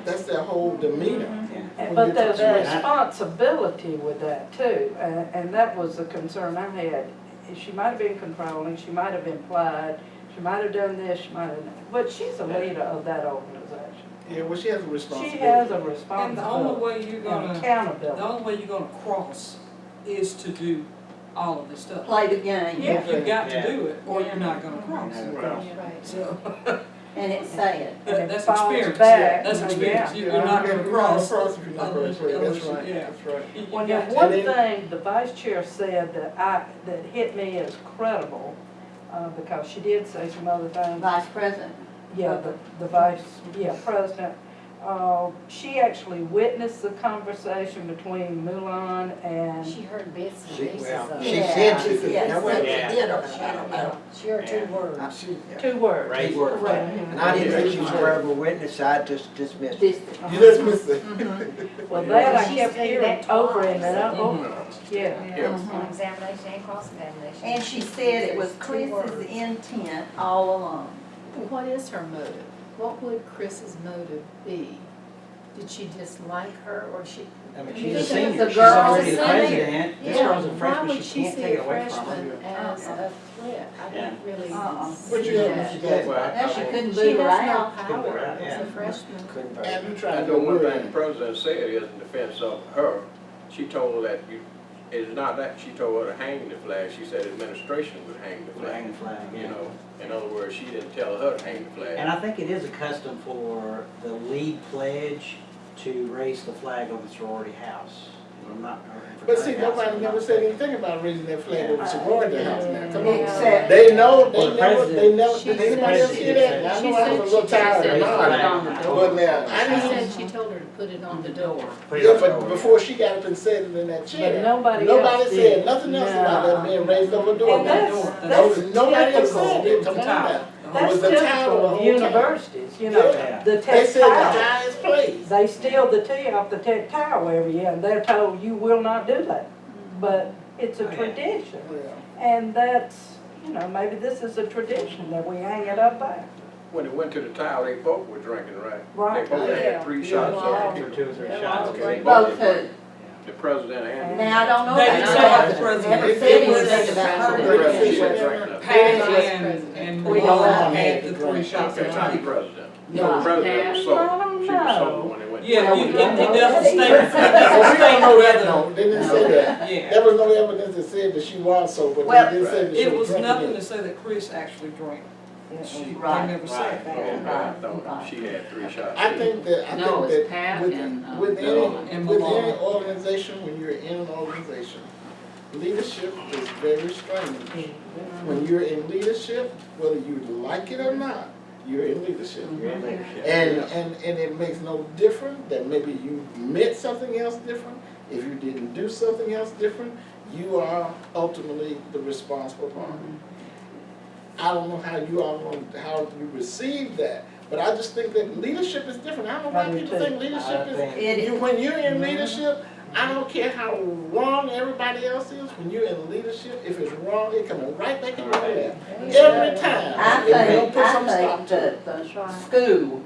S19: That's their whole demeanor.
S15: Yeah.
S17: But there's a responsibility with that too, and that was the concern I had. She might have been controlling, she might have implied, she might have done this, she might have, but she's a leader of that organization.
S19: Yeah, well, she has a responsibility.
S17: She has a
S18: And
S17: responsibility.
S18: the only way you're
S17: and
S18: gonna,
S17: accountability.
S18: the only way you're gonna cross is to do all of this stuff.
S16: Play the game.
S18: Yeah, you've got
S15: Yeah.
S18: to do it, or you're not gonna cross.
S15: Yeah, well,
S18: So,
S16: And it's sad.
S17: And it
S18: That's
S17: falls
S18: experience,
S17: back.
S18: yeah, that's experience. You're not gonna cross.
S19: Cross if you're not going to play, that's right,
S18: Yeah.
S19: that's right.
S17: Well, now, one thing the vice chair said that hit me as credible, because she did say some other things.
S16: Vice President.
S17: Yeah, the vice, president. She actually witnessed the conversation between Mulan and.
S18: She heard bits and
S19: She-
S18: pieces
S19: well,
S18: of
S19: she
S18: it.
S19: said she did.
S16: Yes,
S19: Now, wait,
S16: yes,
S19: she
S16: did,
S19: or
S16: I don't know.
S18: She heard two words.
S17: Two words.
S15: Right.
S17: Correct.
S19: And I didn't think she was a credible
S15: witness, I just dismissed
S16: This-
S19: You just missed it.
S17: Well, that I
S18: She
S17: kept
S18: said
S17: hearing
S18: that
S17: over
S18: twice.
S17: and over. Yeah.
S18: On examination and cross-examination.
S16: And she said it was Chris's intent all along.
S18: What is her motive? What would Chris's motive be? Did she dislike her or she?
S15: I mean,
S16: You
S15: she's a
S16: think
S15: senior,
S16: the
S15: she's
S16: girl
S15: already
S16: is
S15: the
S16: a senior?
S15: president, this girl's a
S18: Why
S15: freshman,
S18: would
S15: she
S18: she
S15: can't
S18: see
S15: take it
S18: a
S15: away from her.
S18: freshman as a threat? I don't really
S19: What
S18: see
S19: you have,
S18: that.
S19: Mr. Jackson?
S16: Now she couldn't
S18: She
S16: boot her
S18: has no
S16: out.
S18: power as
S15: Yeah.
S18: a freshman.
S15: Couldn't vote.
S19: And you
S20: I
S19: trying to
S20: know
S19: go
S20: one
S19: word
S20: thing the
S19: in.
S20: president said is in defense of her. She told her that it's not that she told her to hang the flag, she said administration would hang the
S15: Would
S20: flag.
S15: hang the flag,
S20: You
S15: yeah.
S20: know, in other words, she didn't tell her to hang the flag.
S15: And I think it is a custom for the lead pledge to raise the flag of the sorority house. I'm not.
S19: But see, nobody never said anything about raising that flag over the sorority house now. Come on.
S16: Except-
S19: They know,
S15: Well, the
S19: did anybody else
S15: president
S19: hear that? Now, I
S18: She
S19: know I was a little tired
S15: said
S19: of
S15: she
S19: mine.
S15: put it on the door.
S19: But now, I
S18: She
S19: didn't,
S18: said she told her to put it on the door.
S15: Put it
S19: yeah,
S15: on the
S19: but
S15: door,
S19: before she got up and said it in that
S17: But
S19: chair,
S17: nobody
S19: nobody
S17: else
S19: said
S17: did.
S19: nothing else about
S17: No.
S19: that being raised over the door.
S17: And that's
S19: Nobody else
S17: typical.
S19: said it, come on now. It
S17: That's
S19: was the title
S17: typical
S19: the
S17: of
S19: whole time.
S17: universities, you know,
S19: Yeah.
S17: the
S19: They
S17: tech
S19: said the
S17: tower.
S19: highest place.
S17: They steal the tea off the tech tower every year, and they're told you will not do that. But it's a tradition, and that's, you know, maybe this is a tradition that we hang it up there.
S20: When they went to the tower, they both were drinking, right?
S17: Right.
S20: They both had 3 shots.
S17: Yeah.
S15: Or 2 or 3
S18: Yeah.
S15: shots.
S20: Okay,
S16: Both who?
S20: The president and.
S16: Now, I don't know
S17: They
S16: that.
S17: didn't
S16: I
S17: say
S16: never
S17: the president.
S16: said
S19: It was
S16: anything about
S20: The
S16: her.
S20: president, she was drinking up.
S18: Pat and
S16: We don't
S18: Malone
S16: know.
S18: had the 3 shots
S20: Okay,
S18: of
S20: not the
S18: tea.
S20: president.
S16: No.
S20: The president was sober.
S17: I don't
S20: She was
S17: know.
S20: sober when they went.
S18: Yeah,
S17: you-
S18: it
S17: don't know
S18: doesn't
S17: that
S18: state,
S17: either.
S18: it doesn't
S19: We don't
S18: state
S19: know that,
S18: whether.
S19: no, they didn't say that.
S18: Yeah.
S19: There was no evidence that said that she was sober,
S16: Well,
S19: they didn't say that she
S18: It
S19: was
S18: was
S19: drinking.
S18: nothing to say that Chris actually drank. She,
S16: Right.
S18: they never said that.
S20: Okay, I
S16: Right.
S20: thought she had 3 shots.
S19: I think that,
S18: No, it's
S19: with,
S18: Pat
S19: with
S18: and,
S19: any
S18: Malone.
S19: organization, when you're in an organization, leadership is very strange. When you're in leadership, whether you like it or not, you're in leadership.
S15: You're in leadership.
S19: And it makes no difference that maybe you meant something else different. If you didn't do something else different, you are ultimately the responsible party. I don't know how how you receive that, but I just think that leadership is different. I don't know why people think leadership is. When you're in leadership, I don't care how wrong everybody else is. When you're in leadership, if it's wrong, it's coming right back in your lap every time.
S16: I
S19: If you don't
S16: think,
S19: put some stop
S16: I
S19: to it.
S16: think that the school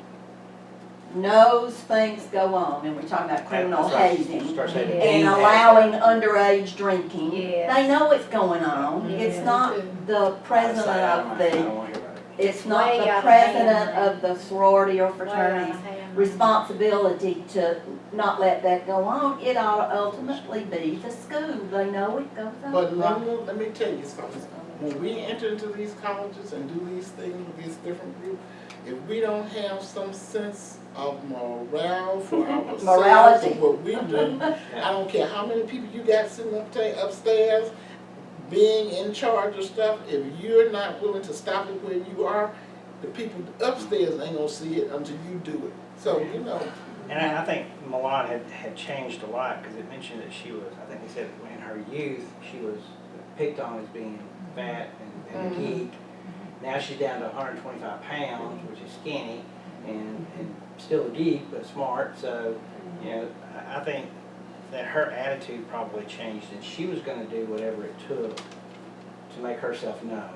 S16: knows things go on, and we're talking about criminal hazing
S15: Start saying the
S16: and
S15: dean has-
S16: allowing underage drinking.
S18: Yes.
S16: They know it's going on. It's not the president of the, it's not
S18: Way
S16: the
S18: out of
S16: president
S18: hand.
S16: of the sorority or fraternity's responsibility to not let that go on. It ought to ultimately be the school. They know it goes on.
S19: But let me tell you something. When we enter into these colleges and do these things with these different groups, if we don't have some sense of morale for ourselves
S16: Morality.
S19: and what we do, I don't care how many people you got sitting upstairs being in charge of stuff, if you're not willing to stop it where you are, the people upstairs ain't gonna see it until you do it. So, you know.
S15: And I think Milan had changed a lot, because it mentioned that she was, I think they said in her youth, she was picked on as being fat and a geek. Now she's down to 125 pounds, which is skinny, and still a geek, but smart. So, you know, I think that her attitude probably changed, and she was going to do whatever it took to make herself known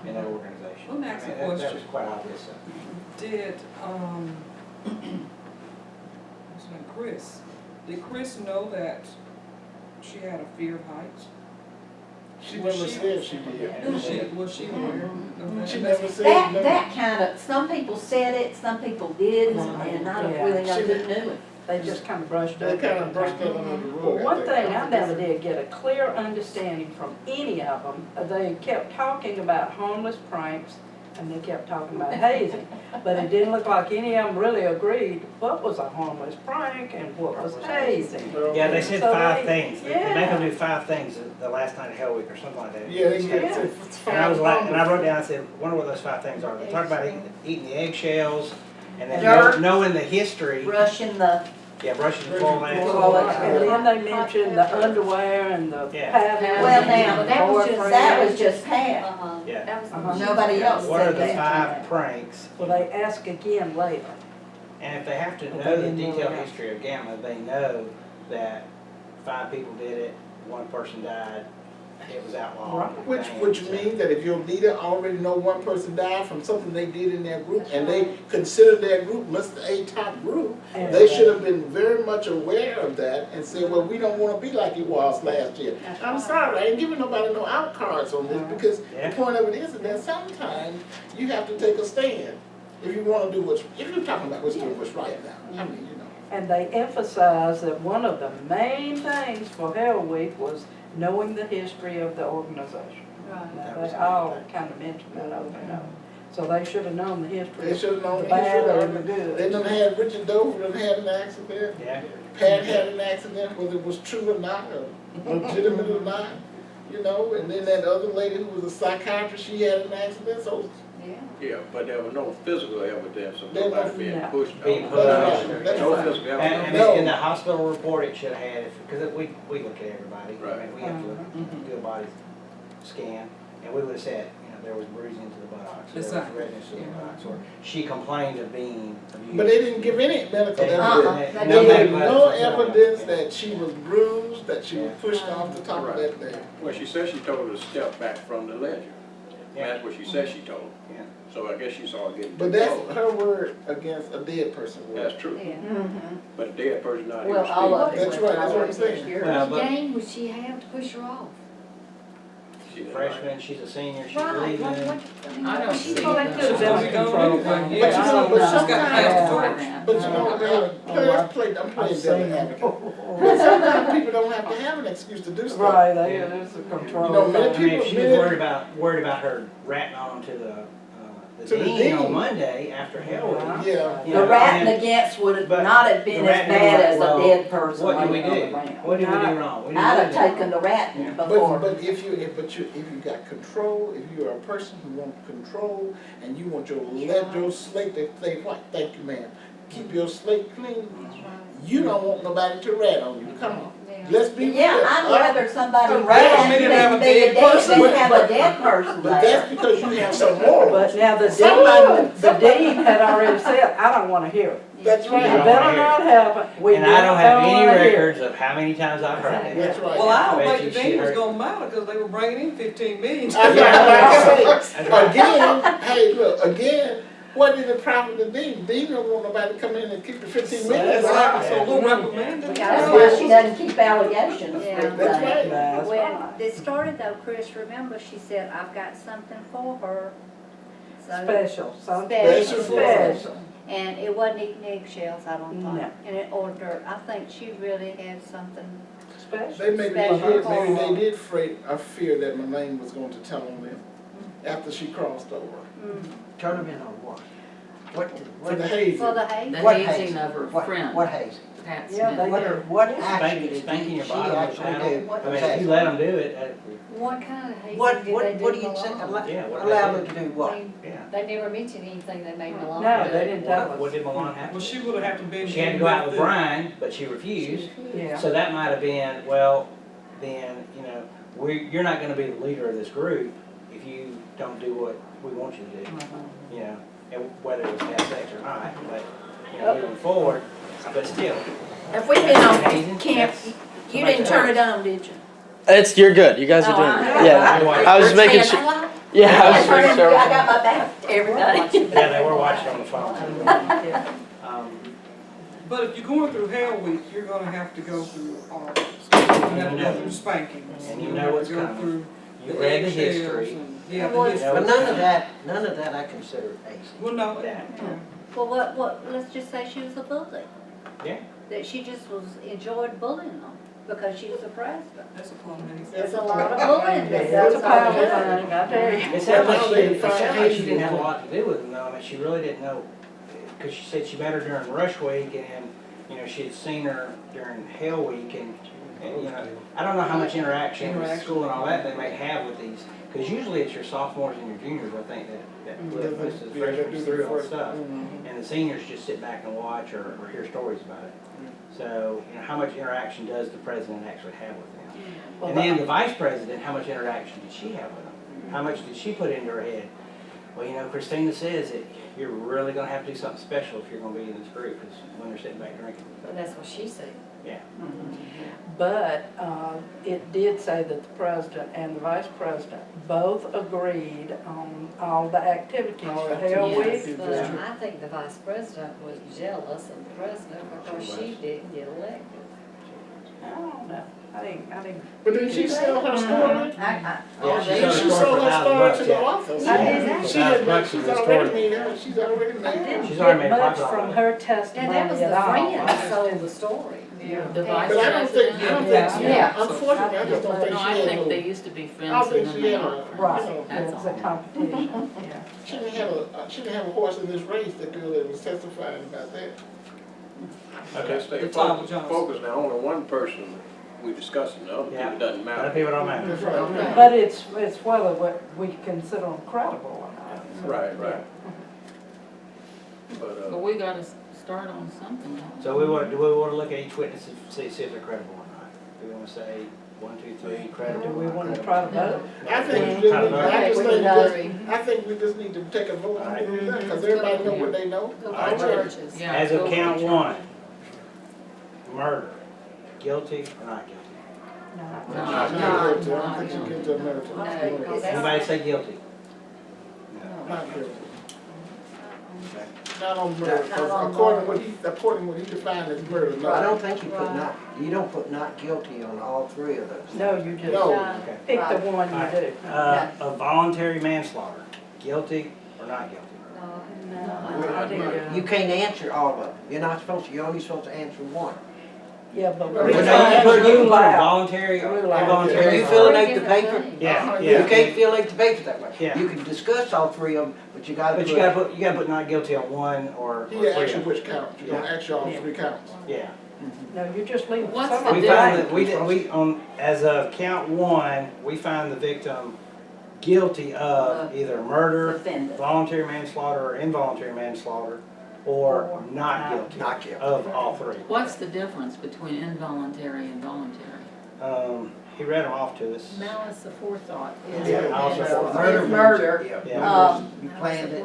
S15: in that organization.
S18: Let me ask a
S15: That
S18: question.
S15: was quite obvious.
S18: Did, what's her name, Chris, did Chris know that she had a fear of heights?
S19: She never said she did.
S18: Was she aware of that?
S19: She never said.
S16: That kind of, some people said it, some people didn't, and I don't really know who knew it.
S17: They just kind of brushed
S19: They
S17: over
S19: kind
S17: it.
S19: of brushed it under the rug.
S17: Well,
S19: I
S17: one
S19: think.
S17: thing I never did get a clear understanding from any of them, they kept talking about harmless pranks, and they kept talking about hazing. But it didn't look like any of them really agreed what was a harmless prank and what was hazing.
S15: Yeah, they said
S17: So
S15: 5
S17: they-
S15: things. They make them
S17: yeah.
S15: do 5 things the last night of Hell Week or something like that.
S19: Yeah, they
S17: Yeah.
S19: get
S15: And I was like, and I wrote down, I said, wonder what those 5 things are. They talked about eating the eggshells, and then
S16: Dirt.
S15: knowing the history.
S16: Brushing the,
S15: Yeah, brushing the toilet.
S17: And then they mentioned the underwear and the
S15: Yeah.
S17: padding.
S16: well now,
S14: that was
S16: that was just Pat.
S15: Yeah.
S14: That was
S17: Uh-huh.
S16: Nobody else
S15: What are
S16: said
S15: the
S16: that.
S15: 5 pranks?
S17: Well, they ask again later.
S15: And if they have to
S17: But
S15: know
S17: they
S15: the
S17: didn't know
S15: detailed
S17: that.
S15: history of Gamma, they know that 5 people did it, 1 person died, it was outlawed.
S17: Right.
S19: Which means that if your leader already know one person died from something they did in their group, and they consider their group Mr. A top group,
S17: And
S19: they should have been very much aware of that and said, well, we don't want to be like it was last year. I'm sorry, I ain't giving nobody no out cards on this, because
S15: Yeah.
S19: the point of it is that sometimes you have to take a stand if you want to do if you're talking about what's doing what's right now. I mean, you know.
S17: And they emphasized that one of the main things for Hell Week was knowing the history of the organization. Now, they all kind of mentioned that over and over. So they should have known the history.
S19: They should have known
S17: the
S19: the history
S17: bad
S19: of
S17: and the
S19: it.
S17: good.
S19: They done had Richard Dover done had an accident.
S15: Yeah.
S19: Pat had an accident, whether it was true or not, or legitimate or not, you know, and then that other lady who was a psychiatrist, she had an accident, so.
S20: Yeah, but there was no physical evidence of
S19: There
S20: nobody
S19: was
S20: being
S17: no.
S20: pushed
S15: Being
S20: out.
S15: pushed
S19: out. That's
S20: No
S19: right.
S20: physical
S15: And,
S20: evidence.
S19: No.
S15: in the hospital report, it should have had, because we look at everybody. I
S20: Right.
S15: mean, we have to do a body scan, and we would have said, you know, there was bruising to the buttocks, or there was
S18: Exactly.
S15: redness to the buttocks, or she complained of being abused.
S19: But they didn't give any medical
S15: They-
S19: evidence.
S15: they-
S19: There was
S15: medical
S19: no
S15: evidence.
S19: evidence that she was bruised, that she was pushed off the top of
S20: Right.
S19: that thing.
S20: Well, she said she told her to step back from the ledger.
S15: Yeah.
S20: That's what she said she told.
S15: Yeah.
S20: So I guess she saw it getting
S19: But
S20: too
S19: that's
S20: close.
S19: her word against a dead person's word.
S20: That's true.
S16: Mm-hmm.
S20: But a dead person not
S16: Well,
S20: even
S16: all of
S20: speaking.
S16: it.
S19: That's right, that's what I'm saying.
S15: Well, but
S9: game would she have to push her off?
S20: She's a
S15: freshman, she's a senior, she's
S9: Right,
S15: leaving.
S18: I don't see
S17: Well, that
S18: that.
S17: could have been a control thing.
S19: But you know, but
S18: She's got
S19: sometimes,
S18: passed
S19: but you know, I'm playing
S17: I've
S19: devil's
S17: seen
S19: advocate.
S17: it.
S19: But sometimes people don't have to have an excuse to do stuff.
S17: Right, it's a control
S19: You know, many
S17: thing.
S15: I mean, if she was
S19: People-
S15: worried about her ratting on to the
S19: To the
S15: dean
S19: dean.
S15: on Monday after Hell Week.
S19: Yeah.
S15: You
S16: The
S15: know,
S16: ratting
S15: and
S16: against would
S15: but
S16: not have been
S15: the
S16: as
S15: ratting
S16: bad
S15: was
S16: as
S15: like,
S16: a
S15: well,
S16: dead person
S15: what did we
S16: laying on the
S15: do?
S16: ground.
S15: What did we do wrong? We
S16: I'd
S15: didn't
S16: have
S15: do that.
S16: taken the ratting
S15: Yeah.
S16: before.
S19: But if you got control, if you're a person who wants control and you want your slate to say, what, thank you, ma'am, keep your slate clean, you don't want nobody to rat on you. Come on. Let's be real.
S16: Yeah, I'd rather somebody
S18: The rat don't
S16: rat
S18: mean
S16: than
S18: to have a
S16: be a
S18: dead person.
S16: than have a dead person
S19: But that's
S16: there.
S19: because you have some morals.
S17: But now the
S19: Somebody-
S17: dean had already said, I don't wanna hear it.
S19: That's
S17: You
S19: right.
S15: don't
S17: better
S15: wanna hear
S17: not have it. We
S15: And I don't have any
S17: wanna hear it.
S15: records of how many times I've heard it.
S19: That's right.
S18: Well, I don't
S15: Bet
S18: think
S15: you
S18: the
S15: she
S18: dean was
S15: heard-
S18: gonna matter, because they were bringing in 15 million.
S19: That's
S15: That's right.
S19: Again, hey, look, again, what did it profit the dean? Dean don't want nobody to come in and keep the 15 million.
S18: That's right, so
S19: That's
S18: we'll reprimand it.
S16: That's why she doesn't keep allegations.
S9: Yeah.
S16: and
S19: right.
S16: things.
S17: That's
S9: When
S17: right.
S9: this started though, Chris, remember she said, I've got something for her. So-
S17: Special, something
S19: Special.
S17: special.
S9: And it wasn't eating eggshells, I don't think.
S17: No.
S9: And it or dirt. I think she really had something.
S17: Special.
S19: They maybe
S9: Special.
S19: they did fear that Malane was going to tell on them after she crossed over.
S21: Turn them in on what? What?
S19: For the hazing.
S9: For the hay.
S21: What hazing of her friend? What hazing?
S17: Yeah, they
S21: What,
S17: did.
S21: what action
S15: Spanking,
S21: did
S15: spanking your
S21: she
S15: bottom with
S21: actually
S15: paddle.
S21: do?
S15: I mean, if you let them do it,
S9: What kind of hazing
S21: What,
S9: did
S21: what,
S9: they do?
S21: what do you
S9: Malone?
S21: say,
S15: yeah, what did
S21: allow
S15: they
S21: them to do what?
S15: yeah.
S9: They never mentioned anything that made Malone.
S17: No, they didn't tell us.
S15: What did Milan have to
S18: Well,
S15: do?
S18: she would have to been.
S15: She had to go out with Brian, but she refused.
S17: Yeah.
S15: So that might have been, well, then, you know, you're not gonna be the leader of this group if you don't do what we want you to do. You know, and whether it's have sex or not, but, you know, moving forward, but still.
S16: Have we been on
S15: Hazing,
S16: camp?
S15: that's-
S16: You didn't turn it on, did you?
S22: You're good. You guys are doing
S16: I-
S22: yeah. I was just making sure. Yeah, I was
S16: I
S22: making sure.
S16: got my back to everybody.
S15: Yeah, they were watching on the phone.
S18: But if you're going through Hell Week, you're gonna have to go through all of this. You're gonna have to go through spankings.
S15: And you
S18: You're
S15: know
S18: gonna
S15: what's
S18: have to go
S15: coming.
S18: through
S15: You read the
S18: eggshells
S15: history.
S18: and- Yeah, the
S16: Well,
S18: history.
S21: But none of that I consider hazing.
S18: Well, no,
S9: Well, let's just say she was a bully.
S15: Yeah.
S9: That she just enjoyed bullying them.
S18: because she was the president.
S17: That's a problem.
S18: There's a lot of bullying that
S17: That's
S18: goes
S17: a power
S18: on.
S17: thing, I tell you.
S15: It sounds like she didn't have a lot to do with them, though. I mean, she really didn't know, because she said she met her during rush week, and, you know, she had seen her during Hell Week, and you know, I don't know how much interaction with school and all that they may have with these, because usually it's your sophomores and your juniors, I think, that put most of the freshmen through all the stuff. And the seniors just sit back and watch or hear stories about it. So, you know, how much interaction does the president actually have with them? And then the vice president, how much interaction did she have with them? How much did she put into her head? Well, you know, Christina says that you're really going to have to do something special if you're going to be in this group, because when they're sitting back drinking.
S18: But that's what she said.
S15: Yeah.
S17: But it did say that the president and the vice president both agreed on all the activities for Hell
S18: Yes,
S17: Week.
S18: but I think the vice president was jealous of the president because she didn't get elected.
S17: I don't know. I didn't.
S19: But did she sell her story?
S15: Yeah,
S19: She sold her story to the office.
S17: I did.
S19: She's already made her. She's already made
S17: I didn't
S15: She's already
S17: get
S15: made a
S17: much
S15: profit
S17: from
S15: off
S17: her
S18: And
S17: testimony
S18: that was
S17: at
S18: the
S17: all.
S18: friend that sold the story.
S17: Yeah.
S18: The vice
S19: But I don't think,
S17: Yeah.
S19: unfortunately, I just don't think she had no.
S18: used to be friends.
S19: I don't think she had a,
S17: Right, it was a competition, yeah.
S19: she didn't have a horse in this race, the girl that was testifying about that.
S15: Okay.
S20: Stay focused now, only one person we discussing, the other people doesn't matter.
S15: Other people don't matter.
S19: That's right.
S17: But it's whether we consider them credible or not.
S20: Right, right. But,
S18: But we gotta start on something.
S15: So do we want to look at each witness and see if they're credible or not? Do we want to say 1, 2, 3, credible?
S17: Do we
S15: not
S17: want to
S15: credible?
S17: try to vote?
S19: I think we just need to take a vote on it, because everybody know what they know.
S15: As of count 1, murder, guilty or not guilty?
S19: Not guilty. I don't think she gets to America.
S15: Anybody say guilty?
S19: Not guilty.
S15: Okay.
S19: Not on murder, according to what he defined as murder, no.
S21: I don't think you don't put not guilty on all three of those.
S17: No, you just
S19: No.
S17: pick the one you do.
S15: Of voluntary manslaughter, guilty or not guilty?
S17: No, I think,
S21: You can't answer all of them. You're only supposed to answer one.
S17: yeah, but
S19: Well,
S17: we're
S19: you
S17: saying
S15: Voluntary, involuntary.
S21: Are you filling out the paper?
S15: Yeah,
S21: You
S15: yeah.
S21: can't fill out the paper that way.
S15: Yeah.
S21: You can discuss all three of them, but you gotta
S15: But you gotta put not guilty on one or
S19: He
S15: three.
S19: asked you which count, you don't ask you all three counts.
S15: Yeah.
S17: no, you just leave
S18: What's
S17: some
S18: the
S17: of
S15: We
S17: it
S15: found
S17: blank.
S15: that, we on, as of count 1, we find the victim guilty of either murder,
S18: Defendant.
S15: voluntary manslaughter, or involuntary manslaughter, or not guilty
S21: Not guilty.
S15: of all three.
S18: What's the difference between involuntary and voluntary?
S15: He read them off to us.
S18: Malice aforethought
S15: Yeah, I also-
S21: Murder.
S15: Yeah.
S21: You planned it.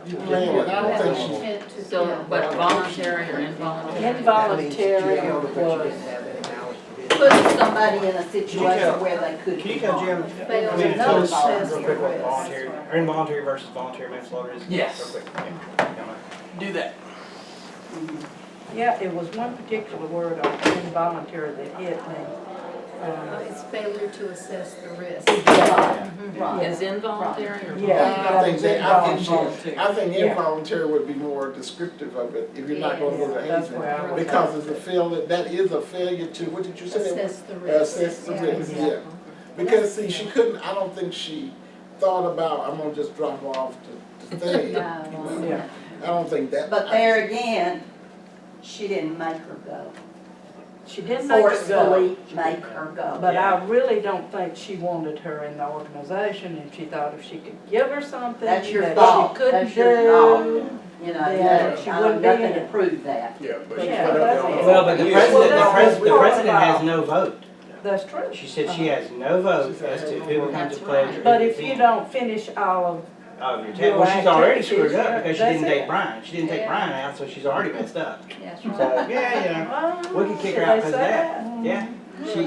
S19: You planned it, I don't think she,
S18: So, but voluntary or involuntary?
S17: Involuntary
S21: Jail, but you
S17: was
S21: didn't have any malice.
S18: Putting somebody in a
S15: situation
S18: where they could
S15: Can you tell Jim,
S18: Fail
S15: I mean,
S18: to
S15: tell us
S18: notice
S15: real quick what
S18: arrest.
S15: voluntary, or involuntary versus voluntary manslaughter is?
S22: Yes.
S15: Real quick. Yeah.
S22: Do that.
S17: Yeah, it was one particular word on involuntary that hit me.
S18: It's failure to assess the risk.
S17: Right.
S18: Is involuntary or?
S17: Yeah.
S19: I think involuntary would be more descriptive of it, if you're not gonna go to
S17: That's
S19: hazing.
S17: where I was.
S19: Because it's a failure, that is a failure to, what did you say?
S18: Assess the risk.
S19: Assess the risk, yeah. Because see, she couldn't, I don't think she thought about, I'm gonna just drop off the thing.
S17: Yeah.
S19: I don't think that.
S6: But there again, she didn't make her go.
S17: She didn't make her go.
S6: Forcefully make her go.
S17: But I really don't think she wanted her in the organization, and she thought if she could give her something
S6: That's your
S17: that
S6: thought.
S17: she couldn't
S6: That's your thought.
S17: do.
S6: You know,
S17: Yeah,
S6: she
S17: she
S6: I
S17: wouldn't
S6: don't
S17: be
S6: nothing
S17: in
S6: to
S17: it.
S6: prove that.
S20: yeah, but she
S17: Yeah,
S20: put up
S17: that's
S20: there
S17: it.
S20: on
S15: Well, but the
S17: Well,
S15: president has no vote.
S17: That's true.
S15: She said she has no vote as to who becomes a pledge or
S17: But
S15: who
S17: if you
S15: defends.
S17: don't finish all of,
S15: Of your test, well, she's already screwed up because she
S17: That's
S15: didn't
S17: it.
S15: take Brian. She didn't take
S18: Yeah.
S15: Brian out, so she's already messed up.
S18: That's
S15: So,
S18: right.
S15: yeah, we could kick her
S17: Did
S15: out
S17: they
S15: because of
S17: say
S15: that. Yeah,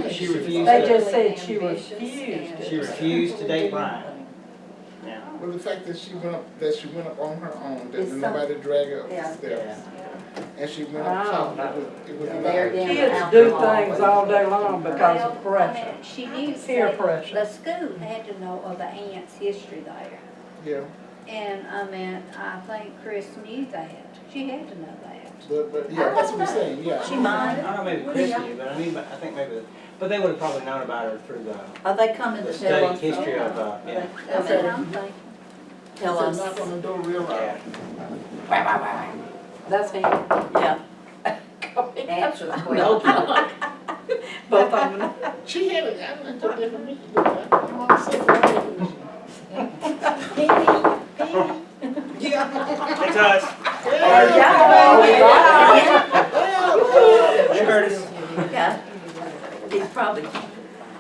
S15: she refused
S17: they
S15: to,
S17: just said she refused.
S15: she refused to date Brian. Yeah.
S19: Well, the fact that she went up on her own, that
S6: It's
S19: nobody drag her up
S6: Yeah.
S19: the steps. And she went
S17: Oh,
S19: up
S17: no.
S19: top, it was
S6: There
S19: allowed.
S6: again,
S17: Kids do things all day long because of pressure.
S11: She knew
S17: Peer
S11: that
S17: pressure.
S11: the school had to know of the aunt's history there.
S19: Yeah.
S11: And I mean, I think Chris knew that. She had to know that.
S19: But yeah, that's what I'm saying, yeah.
S16: She might.
S15: I don't know, maybe Chris knew, but I mean, I think maybe, but they would have probably known about her through the
S16: Are they coming to tell
S15: study
S16: us?
S15: history of, yeah.
S16: Okay. Tell us.
S19: Knock on the door real loud.
S17: That's him.
S16: Yeah. Answer the question.
S17: No. Both of them.
S19: She had it, I didn't tell different me. I'm on the same line.
S15: It's us. Curtis.
S16: Yeah. He's probably,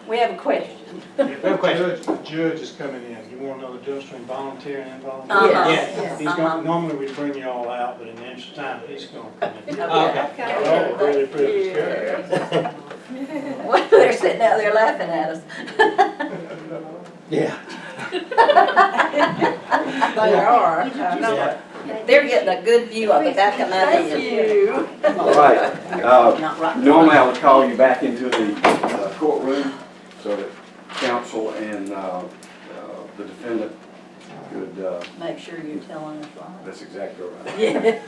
S16: we have a question.
S15: No question.
S1: The judge is coming in. You want to know the difference between voluntary and involuntary?
S16: Uh-huh.
S15: Yes.
S1: He's going, normally we bring you all out, but in the interest of time, he's going to come in.
S16: Okay.
S1: Oh, really privileged.
S16: Well, they're sitting out there laughing at us.
S15: Yeah.
S17: They are, I know it.
S16: They're getting a good view of the back of my head.
S17: Thank you.
S2: All right.
S16: Not right.
S2: Normally I would call you back into the courtroom so that counsel and the defendant could,
S16: Make sure you're telling us right.
S2: that's exactly right.
S16: Yeah.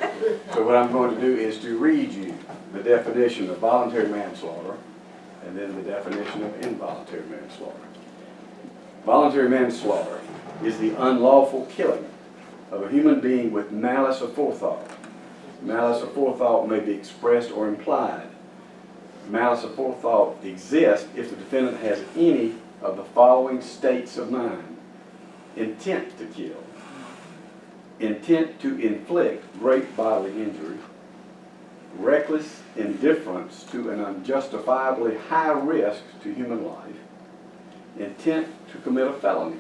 S2: So what I'm going to do is to read you the definition of voluntary manslaughter and then the definition of involuntary manslaughter. Voluntary manslaughter is the unlawful killing of a human being with malice aforethought. Malice aforethought may be expressed or implied. Malice aforethought exists if the defendant has any of the following states of mind: intent to kill, intent to inflict great bodily injury, reckless indifference to an unjustifiably high risk to human life, intent to commit a felony.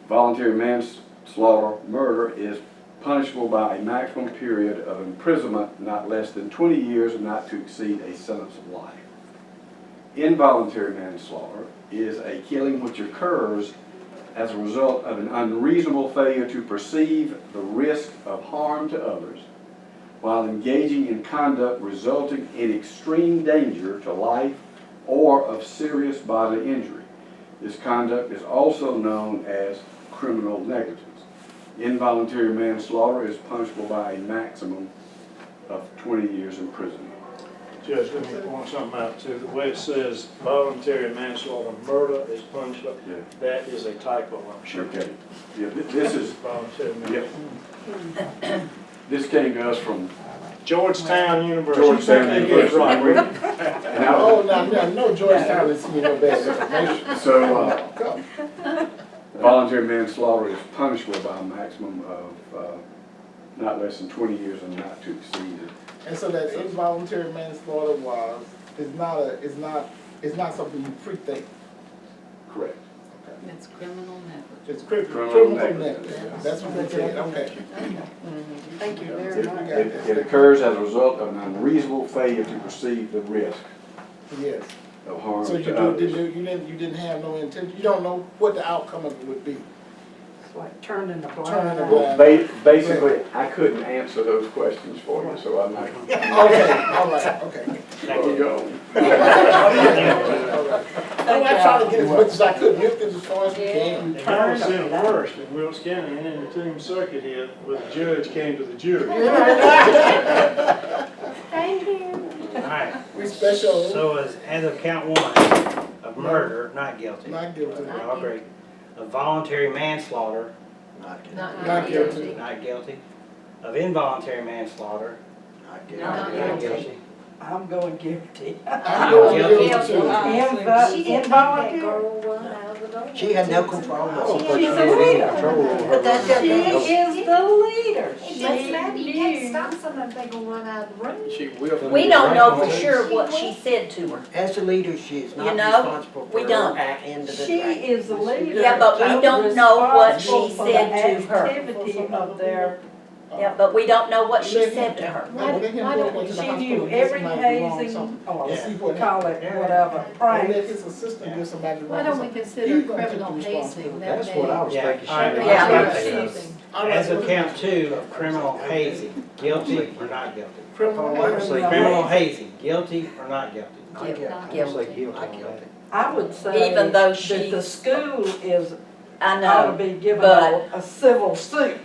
S2: Voluntary manslaughter murder is punishable by a maximum period of imprisonment not less than 20 years and not to exceed a sentence of life. Involuntary manslaughter is a killing which occurs as a result of an unreasonable failure to perceive the risk of harm to others while engaging in conduct resulting in extreme danger to life or of serious bodily injury. This conduct is also known as criminal negligence. Involuntary manslaughter is punishable by a maximum of 20 years imprisonment.
S1: Judge, let me point something out too. The way it says voluntary manslaughter murder is punishable, that is a typo, I'm sure.
S2: Okay. Yeah, this is
S1: Voluntary manslaughter.
S2: Yep. This came to us from
S1: Georgetown University.
S2: Georgetown
S1: They get it
S2: University.
S1: right.
S2: And I was-
S19: No, Georgetown is seeing no bad information.
S2: So, voluntary manslaughter is punishable by a maximum of not less than 20 years and not to exceed it.
S19: And so that involuntary manslaughter is not something you pre-think.
S2: Correct.
S18: It's criminal negligence.
S19: It's criminal
S2: Criminal
S19: negligence. That's what they say, okay.
S17: Thank you very much.
S2: It occurs as a result of an unreasonable failure to perceive the risk
S19: Yes.
S2: of harm
S19: So
S2: to others.
S19: you didn't have no intention, you don't know what the outcome of it would be.
S17: It's like turning a blind
S19: Turning a
S17: eye.
S19: blind
S2: Basically, I couldn't answer those questions for you, so I'm not.
S19: Okay, all right, okay.
S2: Thank you. Go.
S19: I tried to get as much as I could, milk it as far as we can.
S1: I was seeing it worse in Wilkes County and in the team circuit here, where the judge came to the jury.
S9: Thank you.
S15: All right.
S19: We special.
S15: So as of count one, of murder, not guilty.
S19: Not guilty.
S15: We all agree. Of voluntary manslaughter,
S18: Not
S19: Not guilty.
S15: not guilty. Of involuntary manslaughter, not guilty.
S18: Not
S15: guilty.
S17: I'm going guilty.
S19: I'm going
S15: Guilty.
S19: guilty too.
S9: She didn't make that girl run out of the door.
S21: She had no control over
S17: She's the leader.
S21: But that's
S17: She is the leader.
S9: It doesn't matter, you can't stop somebody, they gonna run out of the room.
S20: She will.
S16: We don't know for sure what she said to her.
S21: As a leader, she is
S16: You
S21: not
S16: know,
S21: responsible for
S16: we
S21: her
S16: don't.
S21: end of the
S17: She
S21: day.
S17: is the leader.
S16: Yeah, but we don't know what she
S17: responsible for
S16: said
S17: the
S16: to her.
S17: activity of their,
S16: Yeah, but we don't know what she said to her.
S17: she knew every hazing, or call it whatever, prank.
S19: If his assistant gives somebody the
S18: Why
S19: wrong
S18: don't we
S19: something,
S18: consider
S19: he's gonna take
S18: criminal
S19: the
S18: hazing
S19: responsibility.
S18: that
S21: That's what I was
S15: Yeah.
S21: thinking.
S15: All right.
S16: Yeah.
S15: As of count two, of criminal hazing, guilty or not guilty?
S19: Criminal.
S15: Criminal hazing, guilty or not guilty?
S21: I say guilty on that.
S17: I would say
S16: Even though
S17: that the school is
S16: I
S17: ought to
S16: know,
S17: be given
S16: but-
S17: a civil suit.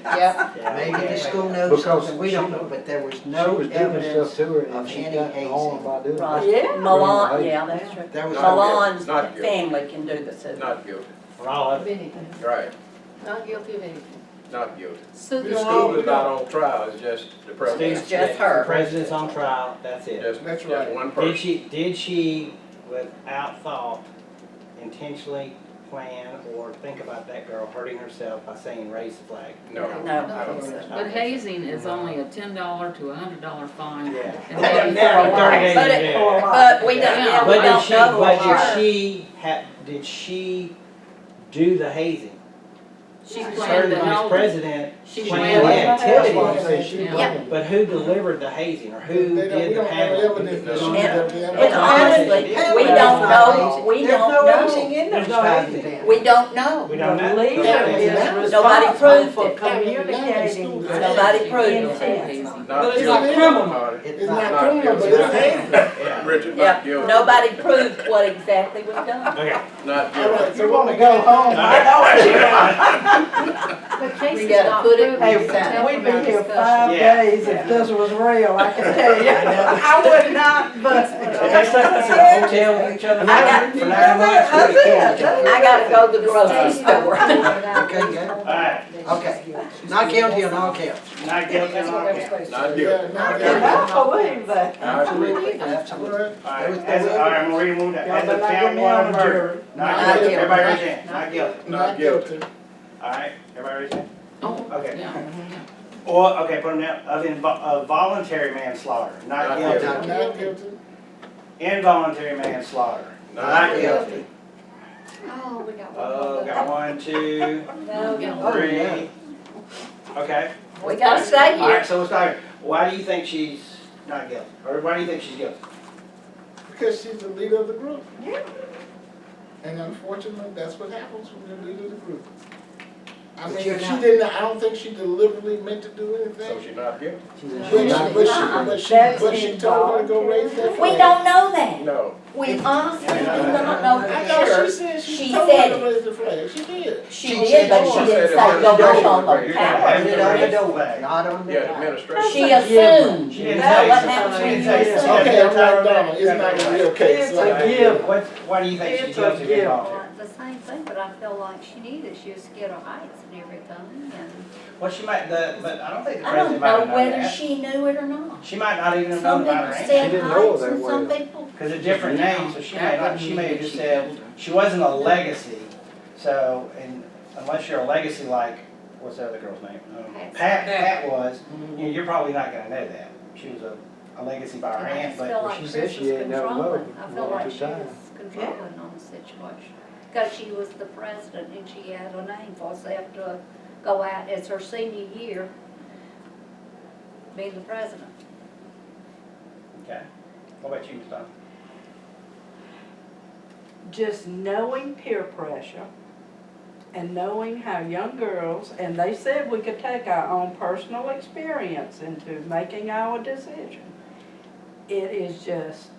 S16: Yep.
S21: Maybe the school knows Because something we don't know, but there was She no was doing evidence stuff to her of and she any got on hazing. by doing it.
S16: Right.
S17: Yeah.
S16: Milan, yeah, that's true.
S21: There was
S20: Not
S16: Milan's
S20: Not guilty.
S16: family can do the civil.
S20: Not guilty.
S15: For all of
S18: Of
S15: it.
S18: anything.
S20: Right.
S18: Not guilty of anything.
S20: Not guilty.
S18: So
S20: The
S18: the
S20: school is not on trial, it's just the president.
S16: It's just her.
S15: The president's on trial, that's it.
S19: That's
S20: Just
S19: right.
S20: one person.
S15: Did she, without thought, intentionally plan or think about that girl hurting herself by saying raise the flag?
S20: No.
S16: No.
S20: I don't think so.
S18: But hazing is only a $10 to $100 fine.
S15: Yeah.
S18: And
S15: Yeah,
S18: maybe
S15: 30 days
S16: But
S15: in
S16: it-
S15: jail.
S16: But we don't, yeah, we don't know
S15: But
S16: her.
S15: did she do the hazing?
S18: She
S15: Certain
S18: planned the
S15: vice
S18: whole.
S15: president
S18: She
S15: planned
S18: planned
S15: the
S18: the
S15: activity.
S18: Yeah.
S15: But who delivered the hazing or who
S19: They don't, we
S15: did the
S19: don't have
S15: panel?
S19: evidence that she
S15: No.
S19: did that.
S16: And honestly, we don't know, we
S21: There's
S16: don't
S21: no
S16: know.
S21: hazing in
S15: There's
S21: those
S15: no
S21: five
S15: hazing.
S21: events.
S16: We don't know.
S15: We don't
S17: The
S15: know.
S17: leader is
S16: Nobody
S17: responsible
S16: proved
S17: for
S16: it.
S17: communicating.
S16: Nobody proved it.
S17: Intent.
S20: Not
S17: But it's
S20: guilty.
S17: not criminal.
S19: It's not
S20: Not
S19: criminal, but
S20: guilty.
S19: it's hazing.
S15: Yeah.
S20: Richard,
S16: Yeah,
S20: not guilty.
S16: nobody proved what exactly was done.
S15: Okay.
S20: Not
S19: All
S20: guilty.
S19: right, so you wanna go home?
S18: The case
S16: We
S18: is
S16: gotta
S18: not
S16: put it-
S18: proven.
S17: Hey,
S18: You can tell
S17: we'd
S18: from
S17: be
S18: our
S17: here
S18: discussion.
S17: 5
S15: Yeah.
S17: days if this was real, I can tell you. I would not, but.
S15: They stuck us in a hotel with each other for 9 months.
S16: I gotta go to the grocery store.
S21: Okay, yeah.
S15: Alright,
S21: Okay. Not guilty on all counts.
S15: not guilty on all counts.
S20: Not
S19: Yeah,
S20: guilty.
S19: not
S17: And
S19: guilty.
S17: I believe that.
S20: I agree.
S21: Absolutely.
S15: Alright, I'm gonna read them
S17: Y'all
S15: as a
S17: better not
S15: count
S17: get me
S15: one
S17: on
S15: of
S17: the
S15: murder.
S17: jury.
S15: Not
S16: Not
S15: guilty.
S16: guilty.
S15: Everybody raise your hand. Not guilty.
S19: Not guilty.
S15: Alright, everybody raise your hand.
S18: Oh,
S15: Okay.
S18: yeah.
S15: Or, okay, put them down, of voluntary manslaughter, not
S20: Not
S15: guilty.
S20: guilty.
S19: Not guilty.
S15: Involuntary manslaughter,
S20: Not
S15: not
S20: guilty.
S15: guilty.
S9: Oh, we got one.
S15: Got 1, 2,
S18: No.
S15: 3. Okay,
S16: We gotta stay here.
S15: alright, so let's start. Why do you think she's not guilty? Or why do you think she's guilty?
S19: Because she's the leader of the group.
S17: Yeah.
S19: And unfortunately, that's what happens when you're the leader of the group. I
S21: But
S19: mean,
S21: you're
S19: she
S21: not-
S19: didn't, I don't think she deliberately meant to do
S20: So
S19: anything.
S20: she's not guilty?
S19: But she told her to go raise that flag.
S16: We don't know that.
S20: No.
S16: We honestly do not know
S19: I
S16: for
S19: thought
S16: sure.
S19: she said she
S16: She
S19: told her
S16: said
S19: to
S16: it.
S19: raise the flag. She did.
S16: She did, but she didn't say go vote on the power.
S21: Put it on the door, not on the.
S20: Yeah, administration.
S16: She assumed.
S15: She didn't
S16: That's
S15: say.
S16: what
S15: She
S16: happens when
S15: didn't
S16: you
S15: say.
S16: assume.
S19: Okay, I'm like Donna, it's not a real case.
S17: It's a given.
S15: Why do you think she's
S17: It's a
S15: guilty of
S17: given.
S15: involuntary?
S11: The same thing, but I feel like she knew that she was scared of heights and everything, and
S15: Well, she might, but I don't think the
S16: I
S15: president
S16: don't
S15: might
S16: know
S15: have known
S16: whether
S15: that.
S16: she knew it or not.
S15: She might not even have
S16: Some
S15: known about
S16: people
S15: her
S16: said
S15: aunt.
S21: didn't know
S16: heights
S21: that
S16: and
S21: way,
S16: some
S21: though.
S16: people,
S15: Because of different names, so she may have just said, she wasn't a legacy, so, and unless you're a legacy like, what's the other girl's name? Pat was, you're probably not gonna know that. She was a legacy by her
S11: I
S15: aunt,
S11: just feel
S15: but
S11: like
S21: she
S11: Chris
S21: said
S11: was
S21: she ain't never
S11: controlling.
S21: known
S11: I feel
S21: one or
S11: like
S21: two
S11: she
S21: times.
S11: was controlling on the situation. Because she was the president and she had a name for herself to go out as her senior year, being the president.
S15: okay. What about you, Tom?
S17: Just knowing peer pressure and knowing how young girls, and they said we could take our own personal experience into making our decision. It is just,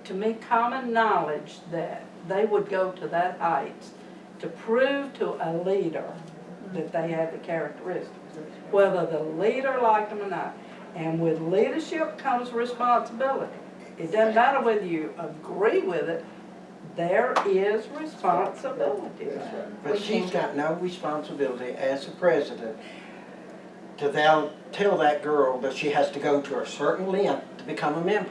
S17: to me, common knowledge that they would go to that heights to prove to a leader that they had the characteristics, whether the leader liked them or not. And with leadership comes responsibility. It doesn't matter whether you agree with it, there is responsibility.
S21: But she's got no responsibility as the president to tell that girl that she has to go to a certain length to become a member.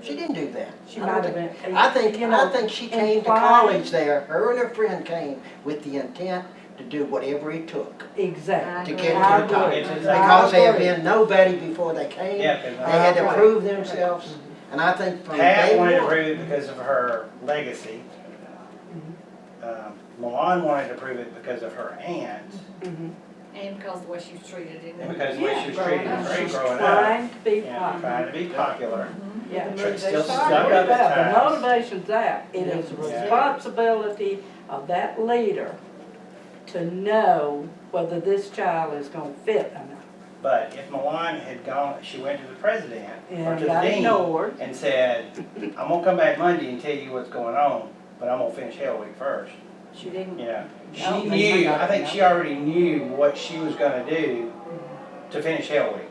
S21: She didn't do that.
S17: She might have been,
S21: I think
S17: you know,
S21: she came to
S17: implied-
S21: college there, her and her friend came with the intent to do whatever it took
S17: Exactly.
S21: to get
S17: I
S21: to the top.
S17: agree.
S21: Because they had
S17: I agree.
S21: been nobody before they came.
S15: Yeah,
S21: They
S15: 'cause
S21: had to
S17: Right.
S21: prove themselves, and I think from
S15: Pat
S21: day
S15: wanted to
S21: one.
S15: prove it because of her legacy. Milan wanted to prove it because of her aunt,
S18: And because of the way she was treated in
S15: and because of the way she was
S17: Yeah,
S15: treated
S17: growing up.
S15: growing
S17: She's
S15: up.
S17: trying to be
S15: Yeah,
S17: popular.
S15: trying to be popular.
S17: Yeah,
S15: But
S17: they
S15: still
S17: started
S15: stuck
S17: with
S15: up at
S17: that. The
S15: times.
S17: motivation's there. It is the
S15: Yeah.
S17: responsibility of that leader to know whether this child is gonna fit or not.
S15: But if Milan had gone, she went to the president or
S17: And
S15: to the
S17: got
S15: dean
S17: ignored.
S15: and said, I'm gonna come back Monday and tell you what's going on, but I'm gonna finish Hell Week first.
S6: She didn't.
S15: Yeah, she
S6: I don't think
S15: knew,
S6: I got
S15: I think
S6: it.
S15: she already knew what she was gonna do to finish Hell Week.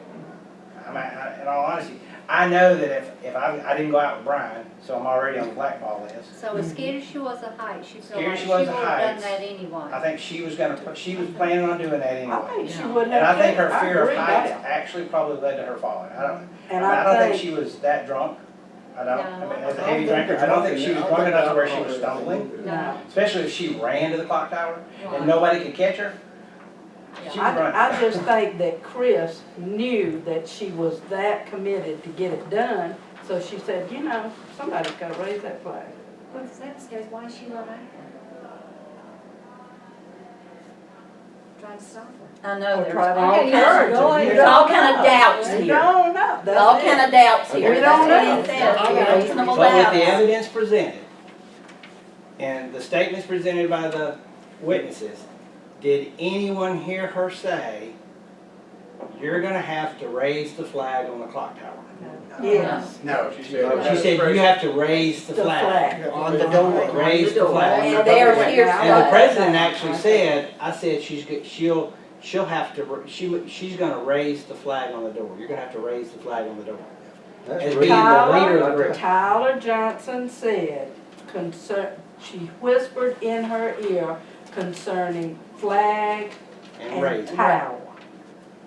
S15: I mean, in all honesty, I know that if I didn't go out with Brian, so I'm already on the blackball list.
S11: So as scared as she was of heights, she felt
S15: Scared
S11: like
S15: she
S11: she
S15: was
S11: would
S15: of
S11: have done
S15: heights.
S11: that anyway.
S15: I think she was planning on doing that
S17: I
S15: anyway.
S17: think she would have.
S15: And I think her
S17: I
S15: fear of
S17: agree
S15: heights
S17: that.
S15: actually probably led to her falling. I don't
S17: And
S15: think she was that drunk. I don't.
S11: No.
S15: I mean, as a
S19: I
S15: heavy
S19: don't think
S15: drinker, I don't think she was
S19: I
S15: drunk
S19: think
S15: enough to where she
S19: alcohol
S15: was
S19: is-
S15: stumbling.
S11: No.
S15: Especially if she ran to the clock tower
S11: Right.
S15: and nobody could catch her. She was running.
S17: I just think that Chris knew that she was that committed to get it done, so she said, you know, somebody's gotta raise that flag.
S11: Well, if that scares, why is she not out there? Trying to stop her.
S6: I know,
S17: Or
S6: there's
S17: try to
S6: all
S17: encourage
S6: kinds
S17: her.
S6: of,
S17: You
S6: there's
S17: don't
S6: all kind
S17: know.
S6: of doubts
S17: We
S6: here.
S17: don't know. That's
S6: All
S17: it.
S6: kind of doubts here.
S17: We don't
S6: That's
S17: know.
S6: what he said, reasonable
S15: But with the
S6: doubts.
S15: evidence presented and the statements presented by the witnesses, did anyone hear her say, "You're gonna have to raise the flag on the clock tower"?
S17: Yes.
S20: No, she said.
S15: She said, "You have to raise the
S17: The
S15: flag."
S17: flag.
S21: On the door.
S15: Raise the flag.
S6: And there's, here's
S15: And the
S6: what,
S15: president actually said, I said, she'll have to, she's gonna raise the flag on the door. You're gonna have to raise the flag on the door. As being the leader of the group.
S17: Tyler Johnson said, she whispered in her ear concerning flag
S15: And raise.
S17: and towel.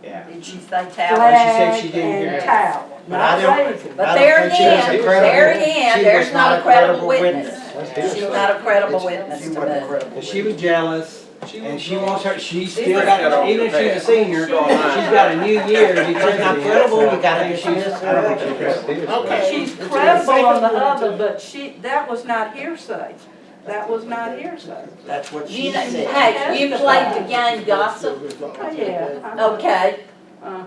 S15: Yeah.
S6: did she say towel?
S15: Well, she said she didn't
S17: Flag
S15: hear
S17: and
S15: it.
S17: towel,
S21: But
S17: not
S21: I don't-
S17: raising.
S6: But
S21: I don't
S6: there
S21: think she was
S6: again,
S21: a credible-
S6: there again,
S21: she
S6: there's
S21: was
S6: not a credible witness.
S21: witness.
S6: She's not a credible witness
S21: She
S6: to
S21: wasn't a
S6: me.
S21: credible
S15: But she was jealous, and she wants her, she's
S20: She's
S15: still
S20: got
S15: got,
S20: on
S15: even if
S20: the
S15: she's a
S20: path.
S15: senior, she's got a new year to be
S21: She's not
S15: president.
S21: credible,
S15: So
S21: you gotta
S15: I think
S21: dismiss
S15: she's,
S21: her.
S15: I don't think she's credible.
S19: Okay.
S17: She's credible on the other, but that was not hearsay. That was not hearsay.
S21: That's what she
S6: You know,
S21: said.
S6: hey, you played the game gossip,
S17: Yeah.
S6: okay?
S17: Uh-huh.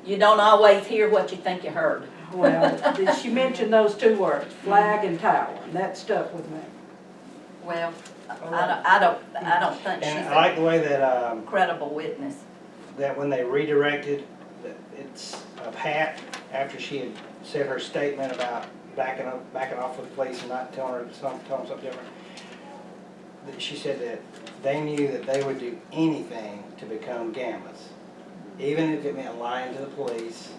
S6: You don't always hear what you think you heard.
S17: Well, she mentioned those two words, flag and towel, and that stuck with me.
S6: Well, I don't think she's
S15: And I like
S6: a
S15: the way that,
S6: credible witness.
S15: that when they redirected, that it's Pat, after she had said her statement about backing off with the police and not telling them something different, that she said that they knew that they would do anything to become Gammas, even if it meant lying to the police.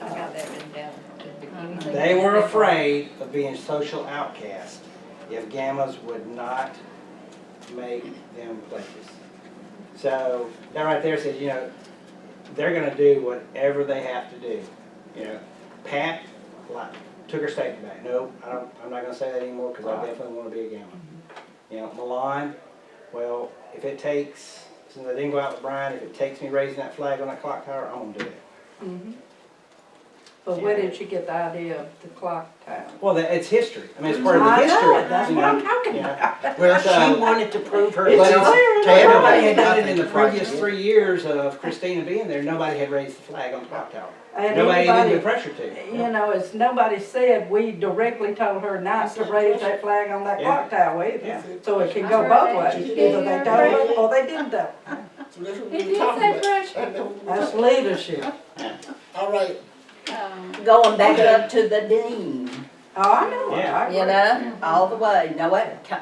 S18: I got that written down.
S15: They were afraid of being social outcasts if Gammas would not make them pledges. So that right there says, you know, they're gonna do whatever they have to do. You know, Pat took her statement back. No, I'm not gonna say that anymore because I definitely wanna be a Gamma. You know, Milan, well, if it takes, since I didn't go out with Brian, if it takes me raising that flag on that clock tower, I'm gonna do it.
S17: Mhm. But where did she get the idea of the clock tower?
S15: Well, it's history. I mean, it's part of the
S17: I
S15: history.
S17: know, that's
S15: you
S17: what
S15: know?
S17: I'm talking
S15: Yeah.
S17: about.
S21: Well,
S15: So-
S21: she wanted to prove her.
S15: It's
S17: clear,
S21: to
S17: nobody
S15: Nobody had
S21: everybody.
S15: done
S21: I
S15: it in the
S21: think right
S15: previous
S21: here.
S15: 3 years of Christina being there. Nobody had raised the flag on the clock tower.
S17: And
S15: Nobody even
S17: anybody-
S15: been pressured to.
S17: You know, it's nobody said we directly told her not to raise that flag on that
S15: Yeah.
S17: clock tower either.
S15: Yeah.
S17: So it can go both ways. Either they told her or they didn't tell her.
S19: So that's what
S9: He
S19: we're
S9: did
S19: talking
S9: say
S19: about.
S9: pressure.
S19: That's what we're
S17: That's
S19: talking
S17: leadership.
S19: about. All right,
S6: Going back up to the dean,
S17: Oh, I know. I
S15: Yeah.
S17: agree.
S6: you know, all the way. No,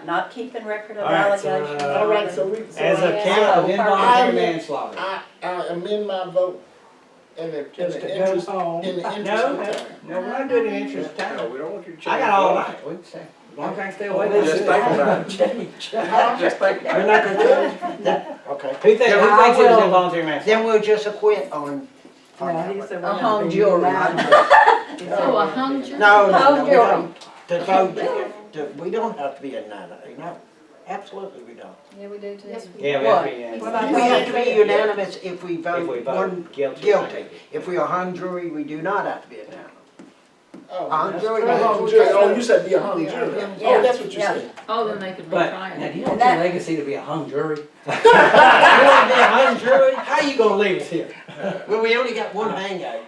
S6: not keeping record of
S15: All right, so,
S6: allegations.
S19: all right, so
S15: As a
S6: Yeah.
S15: count of
S6: So,
S15: involuntary
S19: I'm-
S15: manslaughter.
S19: I amend my vote in the
S17: Just to go
S19: interest,
S17: home.
S19: in the interest
S15: No,
S19: of time.
S15: no, we're not doing it in interest of
S20: No,
S15: time.
S20: we don't want you to change.
S15: I got all
S20: your
S15: night. We can say. As long as I can stay
S17: Well,
S15: awake.
S17: this
S20: Just
S17: is-
S20: think about it.
S19: Huh?
S20: Just think about
S15: You're
S20: it.
S15: not gonna
S21: Okay.
S15: Who thinks it
S17: I
S15: was
S17: will-
S15: involuntary manslaughter?
S21: Then we'll just acquit on
S17: No, he said we're
S6: A
S17: gonna
S6: hung
S17: be
S6: jury.
S17: unanimous.
S18: So a hung jury?
S21: No, no,
S6: Hung
S21: no, we
S6: jury.
S21: don't. To vote, we don't have to be unanimous, no, absolutely we don't.
S18: Yeah, we do too.
S15: Yeah, we have to be unanimous.
S17: What?
S21: We have to be unanimous if we
S15: If we
S21: vote one
S15: vote guilty.
S21: guilty. If we are hung jury, we do not have to be unanimous.
S19: Oh,
S21: Hung
S19: that's
S21: jury.
S19: true. Hung jury. Oh, you said be a hung jury.
S6: Yeah.
S19: Oh, that's what you
S6: Yeah.
S19: said.
S18: Oh, then they could
S15: But,
S18: retry
S15: now,
S18: it.
S15: do you want
S6: And
S15: your
S6: that-
S15: legacy to be a hung jury? You want to be a hung jury? How you gonna leave us here?
S21: Well, we only got one hangout.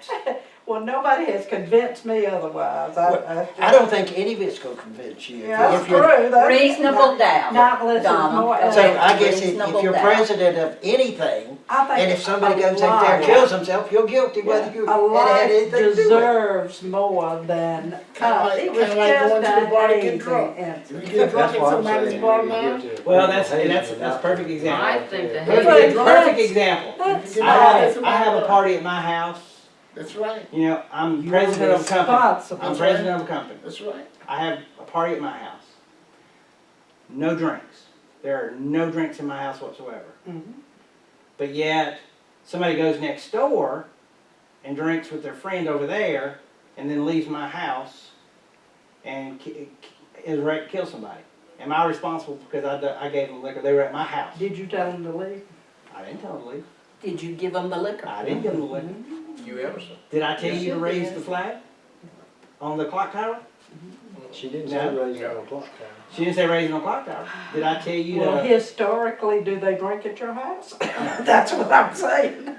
S17: Well, nobody has convinced me otherwise.
S21: I don't think any of it's gonna convince you.
S17: Yeah, that's
S21: If you're-
S17: true. That's
S6: Reasonable doubt.
S17: not unless it's
S6: Donna.
S17: more
S21: So
S17: evidence.
S21: I guess if
S6: Reasonable
S21: you're
S6: doubt.
S21: president of anything,
S17: I think
S21: and if somebody
S17: a
S21: goes out there and
S17: life-
S21: kills himself, you're guilty whether you
S17: A
S21: had
S17: life
S21: anything to do with it.
S17: deserves more than, it was
S19: Kinda like
S17: just
S19: going to the bar to get
S17: an
S19: drunk.
S17: hazing
S19: If you get drunk in somebody's bar now,
S15: Well, that's a perfect example.
S18: I think the
S15: Perfect example.
S17: That's
S15: I have a party at my house.
S19: that's right,
S15: You know, I'm president of a company.
S17: responsible.
S15: I'm president of a company.
S19: that's right.
S15: I have a party at my house. No drinks. There are no drinks in my house whatsoever.
S17: Mhm.
S15: But yet, somebody goes next door and drinks with their friend over there and then leaves my house and is ready to kill somebody. Am I responsible because I gave them liquor? They were at my house.
S17: Did you tell them to leave?
S15: I didn't tell them to leave.
S6: Did you give them the liquor?
S15: I didn't give them the liquor.
S20: You ever, sir?
S15: Did I tell you to raise the flag on the clock tower?
S21: She didn't
S15: No.
S21: say raise it on clock tower.
S15: She didn't say raise it on the clock tower. Did I tell you
S17: Well,
S15: to?
S17: historically, do they drink at your house? That's what I'm saying.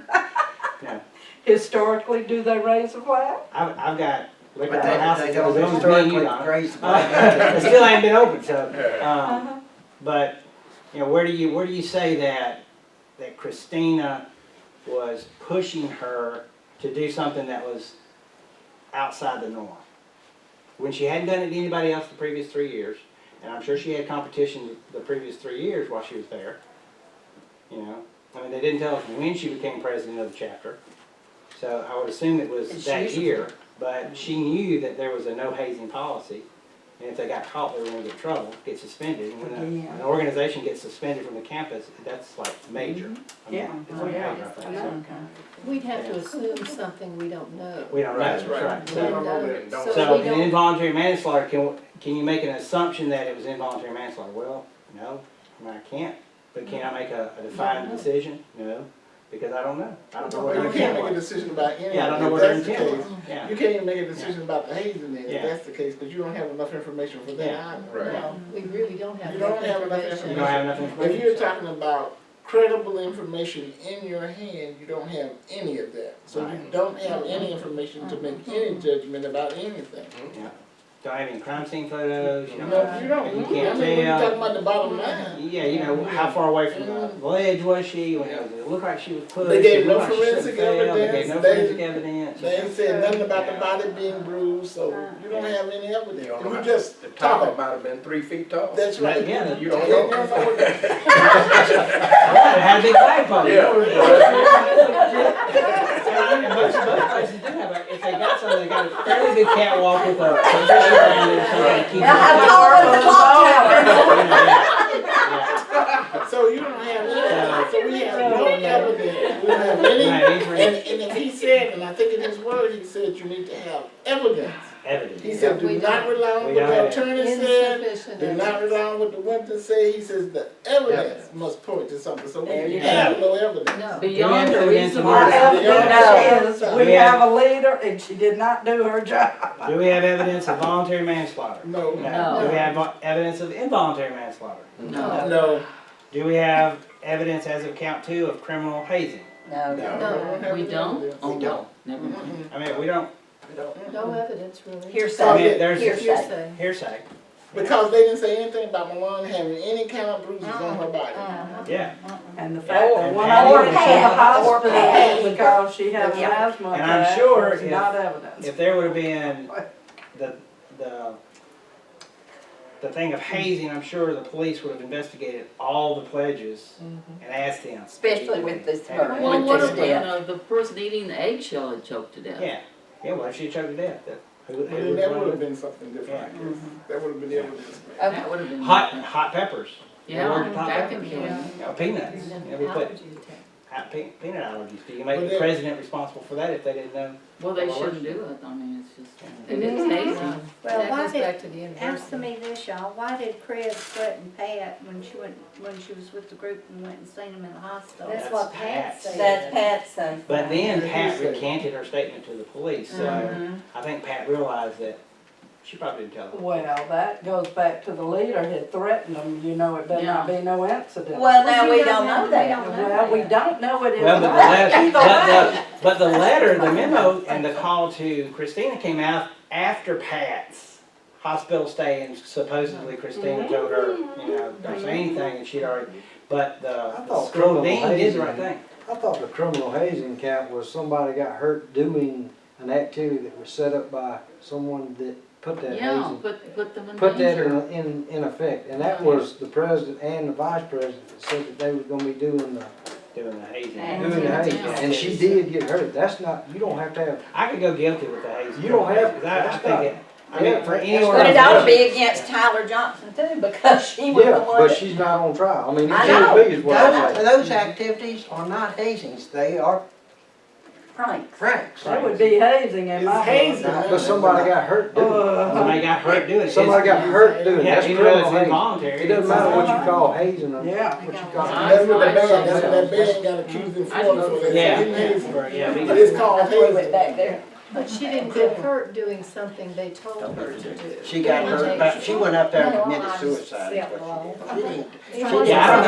S15: No.
S17: Historically, do they raise a flag?
S15: I've got liquor
S21: But
S15: at my house
S21: they
S15: that
S21: don't
S15: goes on me and
S21: historically
S15: you, Donna.
S21: raise the
S15: It still ain't been open, so.
S17: Uh-huh.
S15: But, you know, where do you say that Christina was pushing her to do something that was outside the norm? When she hadn't done it to anybody else the previous 3 years, and I'm sure she had competition the previous 3 years while she was there. You know, I mean, they didn't tell us when she became president of the chapter, so I would assume it was that year. But she knew that there was a no hazing policy, and if they got caught, they were going to get in trouble, get suspended. And when an organization gets suspended from the campus, that's like major. I mean,
S17: Yeah.
S15: it's
S17: Oh,
S15: like
S17: yeah.
S15: major, I think. So,
S18: We'd have to assume something we don't know.
S15: we don't know.
S20: Right,
S15: That's
S20: right.
S15: right.
S20: We
S15: So,
S20: don't know that. Don't-
S15: so
S18: we
S15: in
S18: don't-
S15: involuntary manslaughter, can you make an assumption that it was involuntary manslaughter? Well, no, I mean, I can't. But can I make a defined decision? No, because I don't know. I don't know what
S19: Well,
S15: their
S19: you can't
S15: intent
S19: make a
S15: was.
S19: decision about anything.
S15: Yeah, I don't know
S19: If
S15: what their
S19: that's the
S15: intent
S19: case,
S15: was. Yeah.
S19: you can't even make a decision about the hazing then,
S15: Yeah.
S19: if that's the case, because you don't have enough information for that
S15: Yeah.
S19: either.
S20: Right.
S19: No.
S18: We really don't have
S19: You don't
S18: enough
S19: have enough
S18: information.
S15: You don't have enough
S19: If
S15: information.
S19: you're talking about credible information in your hand, you don't have any of that. So you
S15: Right.
S19: don't have any information to make any judgment about anything.
S15: Yeah. Don't have any crime scene photos. You
S19: No,
S15: know,
S19: you don't.
S15: You
S19: I
S15: can't
S19: mean, we're talking
S15: tell.
S19: about the bottom line.
S15: Yeah, you know, how far away from the ledge was she? When it looked like she was pushed.
S19: They gave
S15: it
S19: no
S15: looked like she
S19: forensic
S15: should've fell. They gave
S19: evidence.
S15: no
S19: They-
S15: forensic evidence.
S19: They ain't said nothing about the
S15: Yeah.
S19: body being bruised, so you don't have any evidence.
S20: You don't know
S19: You
S20: how-
S19: just
S20: The tower
S19: talking.
S20: might have been 3 feet tall.
S19: That's right.
S15: Yeah.
S20: You don't
S19: You
S20: know.
S19: don't know what that-
S15: Yeah, it had a big flagpole.
S20: Yeah.
S15: And most places do have a, if they got something, they got a fairly big catwalk with a patricia around it or something to keep it.
S6: How tall was the clock tower?
S15: Yeah.
S19: So you don't have any, so we have no evidence. We don't have any,
S15: Right, he's right.
S19: and if he said, and I think in his word, he said you need to have evidence.
S15: Evidence.
S19: He said, do
S18: We
S19: not
S18: don't.
S19: rely on
S15: We
S19: what
S15: don't
S19: the
S15: have
S19: attorney said,
S18: Insufficient
S19: do not
S18: evidence.
S19: rely on what the witness said. He says the evidence must point to something, so
S6: There
S19: we
S6: you
S19: have no evidence.
S18: No.
S17: Beyond
S15: a
S17: a
S15: reasonable
S17: reasonable evidence is, we
S15: We have-
S17: have a leader and she did not do her job.
S15: Do we have evidence of voluntary manslaughter?
S19: No.
S15: No. Do we have evidence of involuntary manslaughter?
S18: No.
S19: No.
S15: Do we have evidence as of count 2 of criminal hazing?
S6: No.
S18: No,
S19: we don't.
S21: We don't.
S15: I mean, we don't.
S18: No evidence really.
S15: I
S6: Hearsay.
S15: mean, there's
S18: Hearsay.
S15: hearsay.
S19: Because they didn't say anything about Milan having any kind of bruises on her body.
S15: Yeah.
S17: And the fact that
S15: And
S17: one
S15: Patty
S17: of
S15: was-
S17: them to the hospital
S19: Patty.
S17: because she has an
S6: Yeah.
S17: asthma
S15: And I'm
S17: attack
S15: sure
S17: was
S15: if-
S17: not evidence.
S15: If there would have been the thing of hazing, I'm sure the police would have investigated all the pledges and asked them.
S6: Especially with this
S15: And-
S6: murder.
S18: Well, what
S6: With
S18: if,
S6: this death.
S18: the person eating the eggshell had choked to death?
S15: Yeah. Yeah, well, if she choked to death, who
S19: Well, then that would have been something different.
S15: Yeah.
S19: I guess. That would have been evidence.
S18: That would have been.
S15: Hot peppers.
S18: Yeah,
S15: Allergic to hot
S18: that
S15: peppers.
S18: can kill you.
S15: You know, peanuts. You know, we put peanut allergies. Do you make the president responsible for that if they didn't know?
S18: Well, they shouldn't do it, I mean, it's just, it is hazing.
S11: Well,
S18: That
S11: why
S18: goes
S11: did-
S18: back to the
S11: Answer
S18: university.
S11: me this, y'all, why did Chris threaten Pat when she was with the group and went and seen him in the hospital?
S6: That's
S11: what
S15: Pat
S11: said.
S6: That's Pat's son.
S15: But then Pat recanted her statement to the police, so I think Pat realized that She probably didn't tell them.
S17: Well, that goes back to the leader had threatened them, you know, it better not be no incident.
S16: Well, now we don't know that.
S17: Well, we don't know it is.
S15: Well, but the letter, but the letter, the memo and the call to Christina came out after Pat's hospital stay, and supposedly Christina told her, you know, don't say anything, and she'd already, but
S10: I
S15: the
S10: thought
S15: school
S10: criminal
S15: dean did the
S10: hazing-
S15: right thing.
S10: I thought the criminal hazing count was somebody got hurt doing an activity that was set up by someone that put that
S18: Yeah,
S10: hazing,
S18: put them in
S10: put that
S18: danger.
S10: in effect. And that was the president and the vice president that said that they were gonna be doing the
S15: hazing.
S10: doing the hazing. And she did get hurt. That's not, you don't have to have,
S15: I could go guilty with the hazing.
S10: you don't have,
S15: 'Cause I
S10: that's
S15: think
S10: not.
S15: it, I mean, for any
S16: But it ought to
S15: organization.
S16: be against Tyler Johnson too, because she was the
S10: Yeah,
S16: one
S10: but
S16: that.
S10: she's not on trial. I mean, it
S16: I
S10: can't
S16: know.
S10: be is what I'm saying.
S21: Those activities are not hazings, they are
S16: Pranks.
S21: pranks.
S17: That would be hazing in my
S19: Hazing.
S17: book.
S10: But somebody got hurt doing it.
S15: Somebody got hurt doing it.
S10: Somebody got hurt doing it.
S15: Yeah,
S10: That's
S15: even though it's
S10: criminal hazing.
S15: involuntary.
S10: It doesn't matter what you call hazing or
S17: Yeah.
S10: what you call.
S19: That's what the band, that's what that band got accused in Florida for. That
S15: Yeah,
S19: same hazing.
S15: yeah, we
S19: But it's called
S16: That's why we went
S19: hazing.
S16: back there.
S18: But she didn't get hurt doing something they told her to do.
S21: She got hurt, but she went up there and committed suicide. is what she did. She didn't.
S15: Yeah, I don't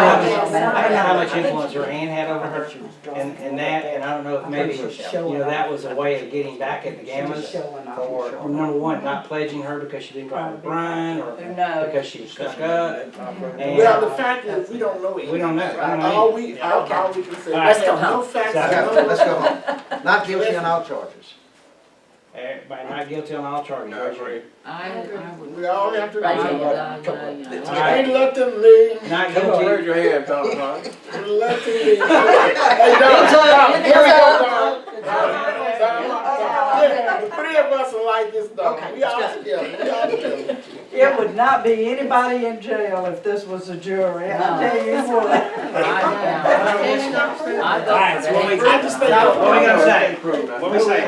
S15: know how much influence her aunt had over her and that, and I don't know if maybe, you know, that was a way of getting back at the Gammas for, number one, not pledging her because she didn't go to Brian, or
S16: Who knows?
S15: because she was stuck up. And
S19: Well, the fact is, we don't know it.
S15: we don't know. We don't know
S19: All
S15: anything.
S19: we, all we can say, we
S15: Let's
S16: go
S19: have no
S16: home.
S19: facts.
S21: Let's go home. Not guilty on all charges.
S15: Everybody not guilty on all charges.
S20: I agree.
S18: I would.
S19: We all have to.
S16: Right.
S19: Reluctantly,
S15: Not
S20: Come on,
S15: guilty.
S20: raise your hand, Tom.
S19: reluctantly. Hey, Don, here we go, Don. Yeah, the three of us are like this, Don. We all together, we all together.
S17: It would not be anybody in jail if this was a jury, I'll tell you what.
S19: I just think.
S15: What are we gonna say? What we say?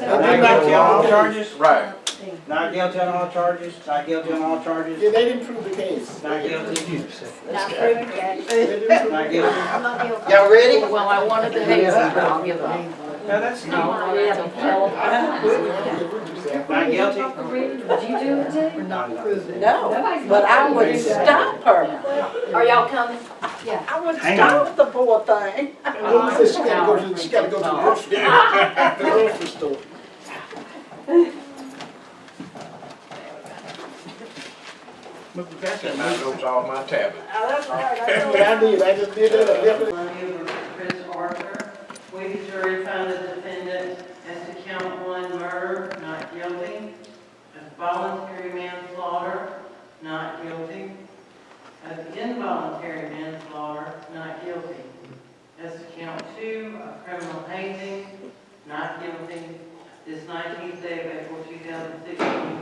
S15: Not guilty on all charges?
S20: Right.
S15: Not guilty on all charges? Not guilty on all charges?
S19: Yeah, they didn't prove the case.
S15: Not guilty?
S5: Not proven yet.
S19: They didn't prove
S15: Not
S19: the
S15: guilty?
S5: I'm not guilty.
S21: Y'all ready?
S18: Well, I wanted the hazing, but I'll give up.
S15: No, that's
S18: No,
S15: not.
S18: that's okay.
S15: Not guilty?
S18: Did you do it too?
S15: Not
S18: proven.
S17: No, but I would stop her.
S5: Are y'all coming?
S17: I would
S15: Hang
S17: stop the poor thing.
S19: Lily said she gotta go to the grocery store. The grocery store.
S20: That's my notes off my tablet.
S17: That's right.
S19: That's what I did, I just did that. I definitely-
S12: Money over Chris Arthur. We, the jury, found the defendant as to count one murder, not guilty. As voluntary manslaughter, not guilty. As involuntary manslaughter, not guilty. As to count two, of criminal hazing, not guilty. This 19th day of April 2016,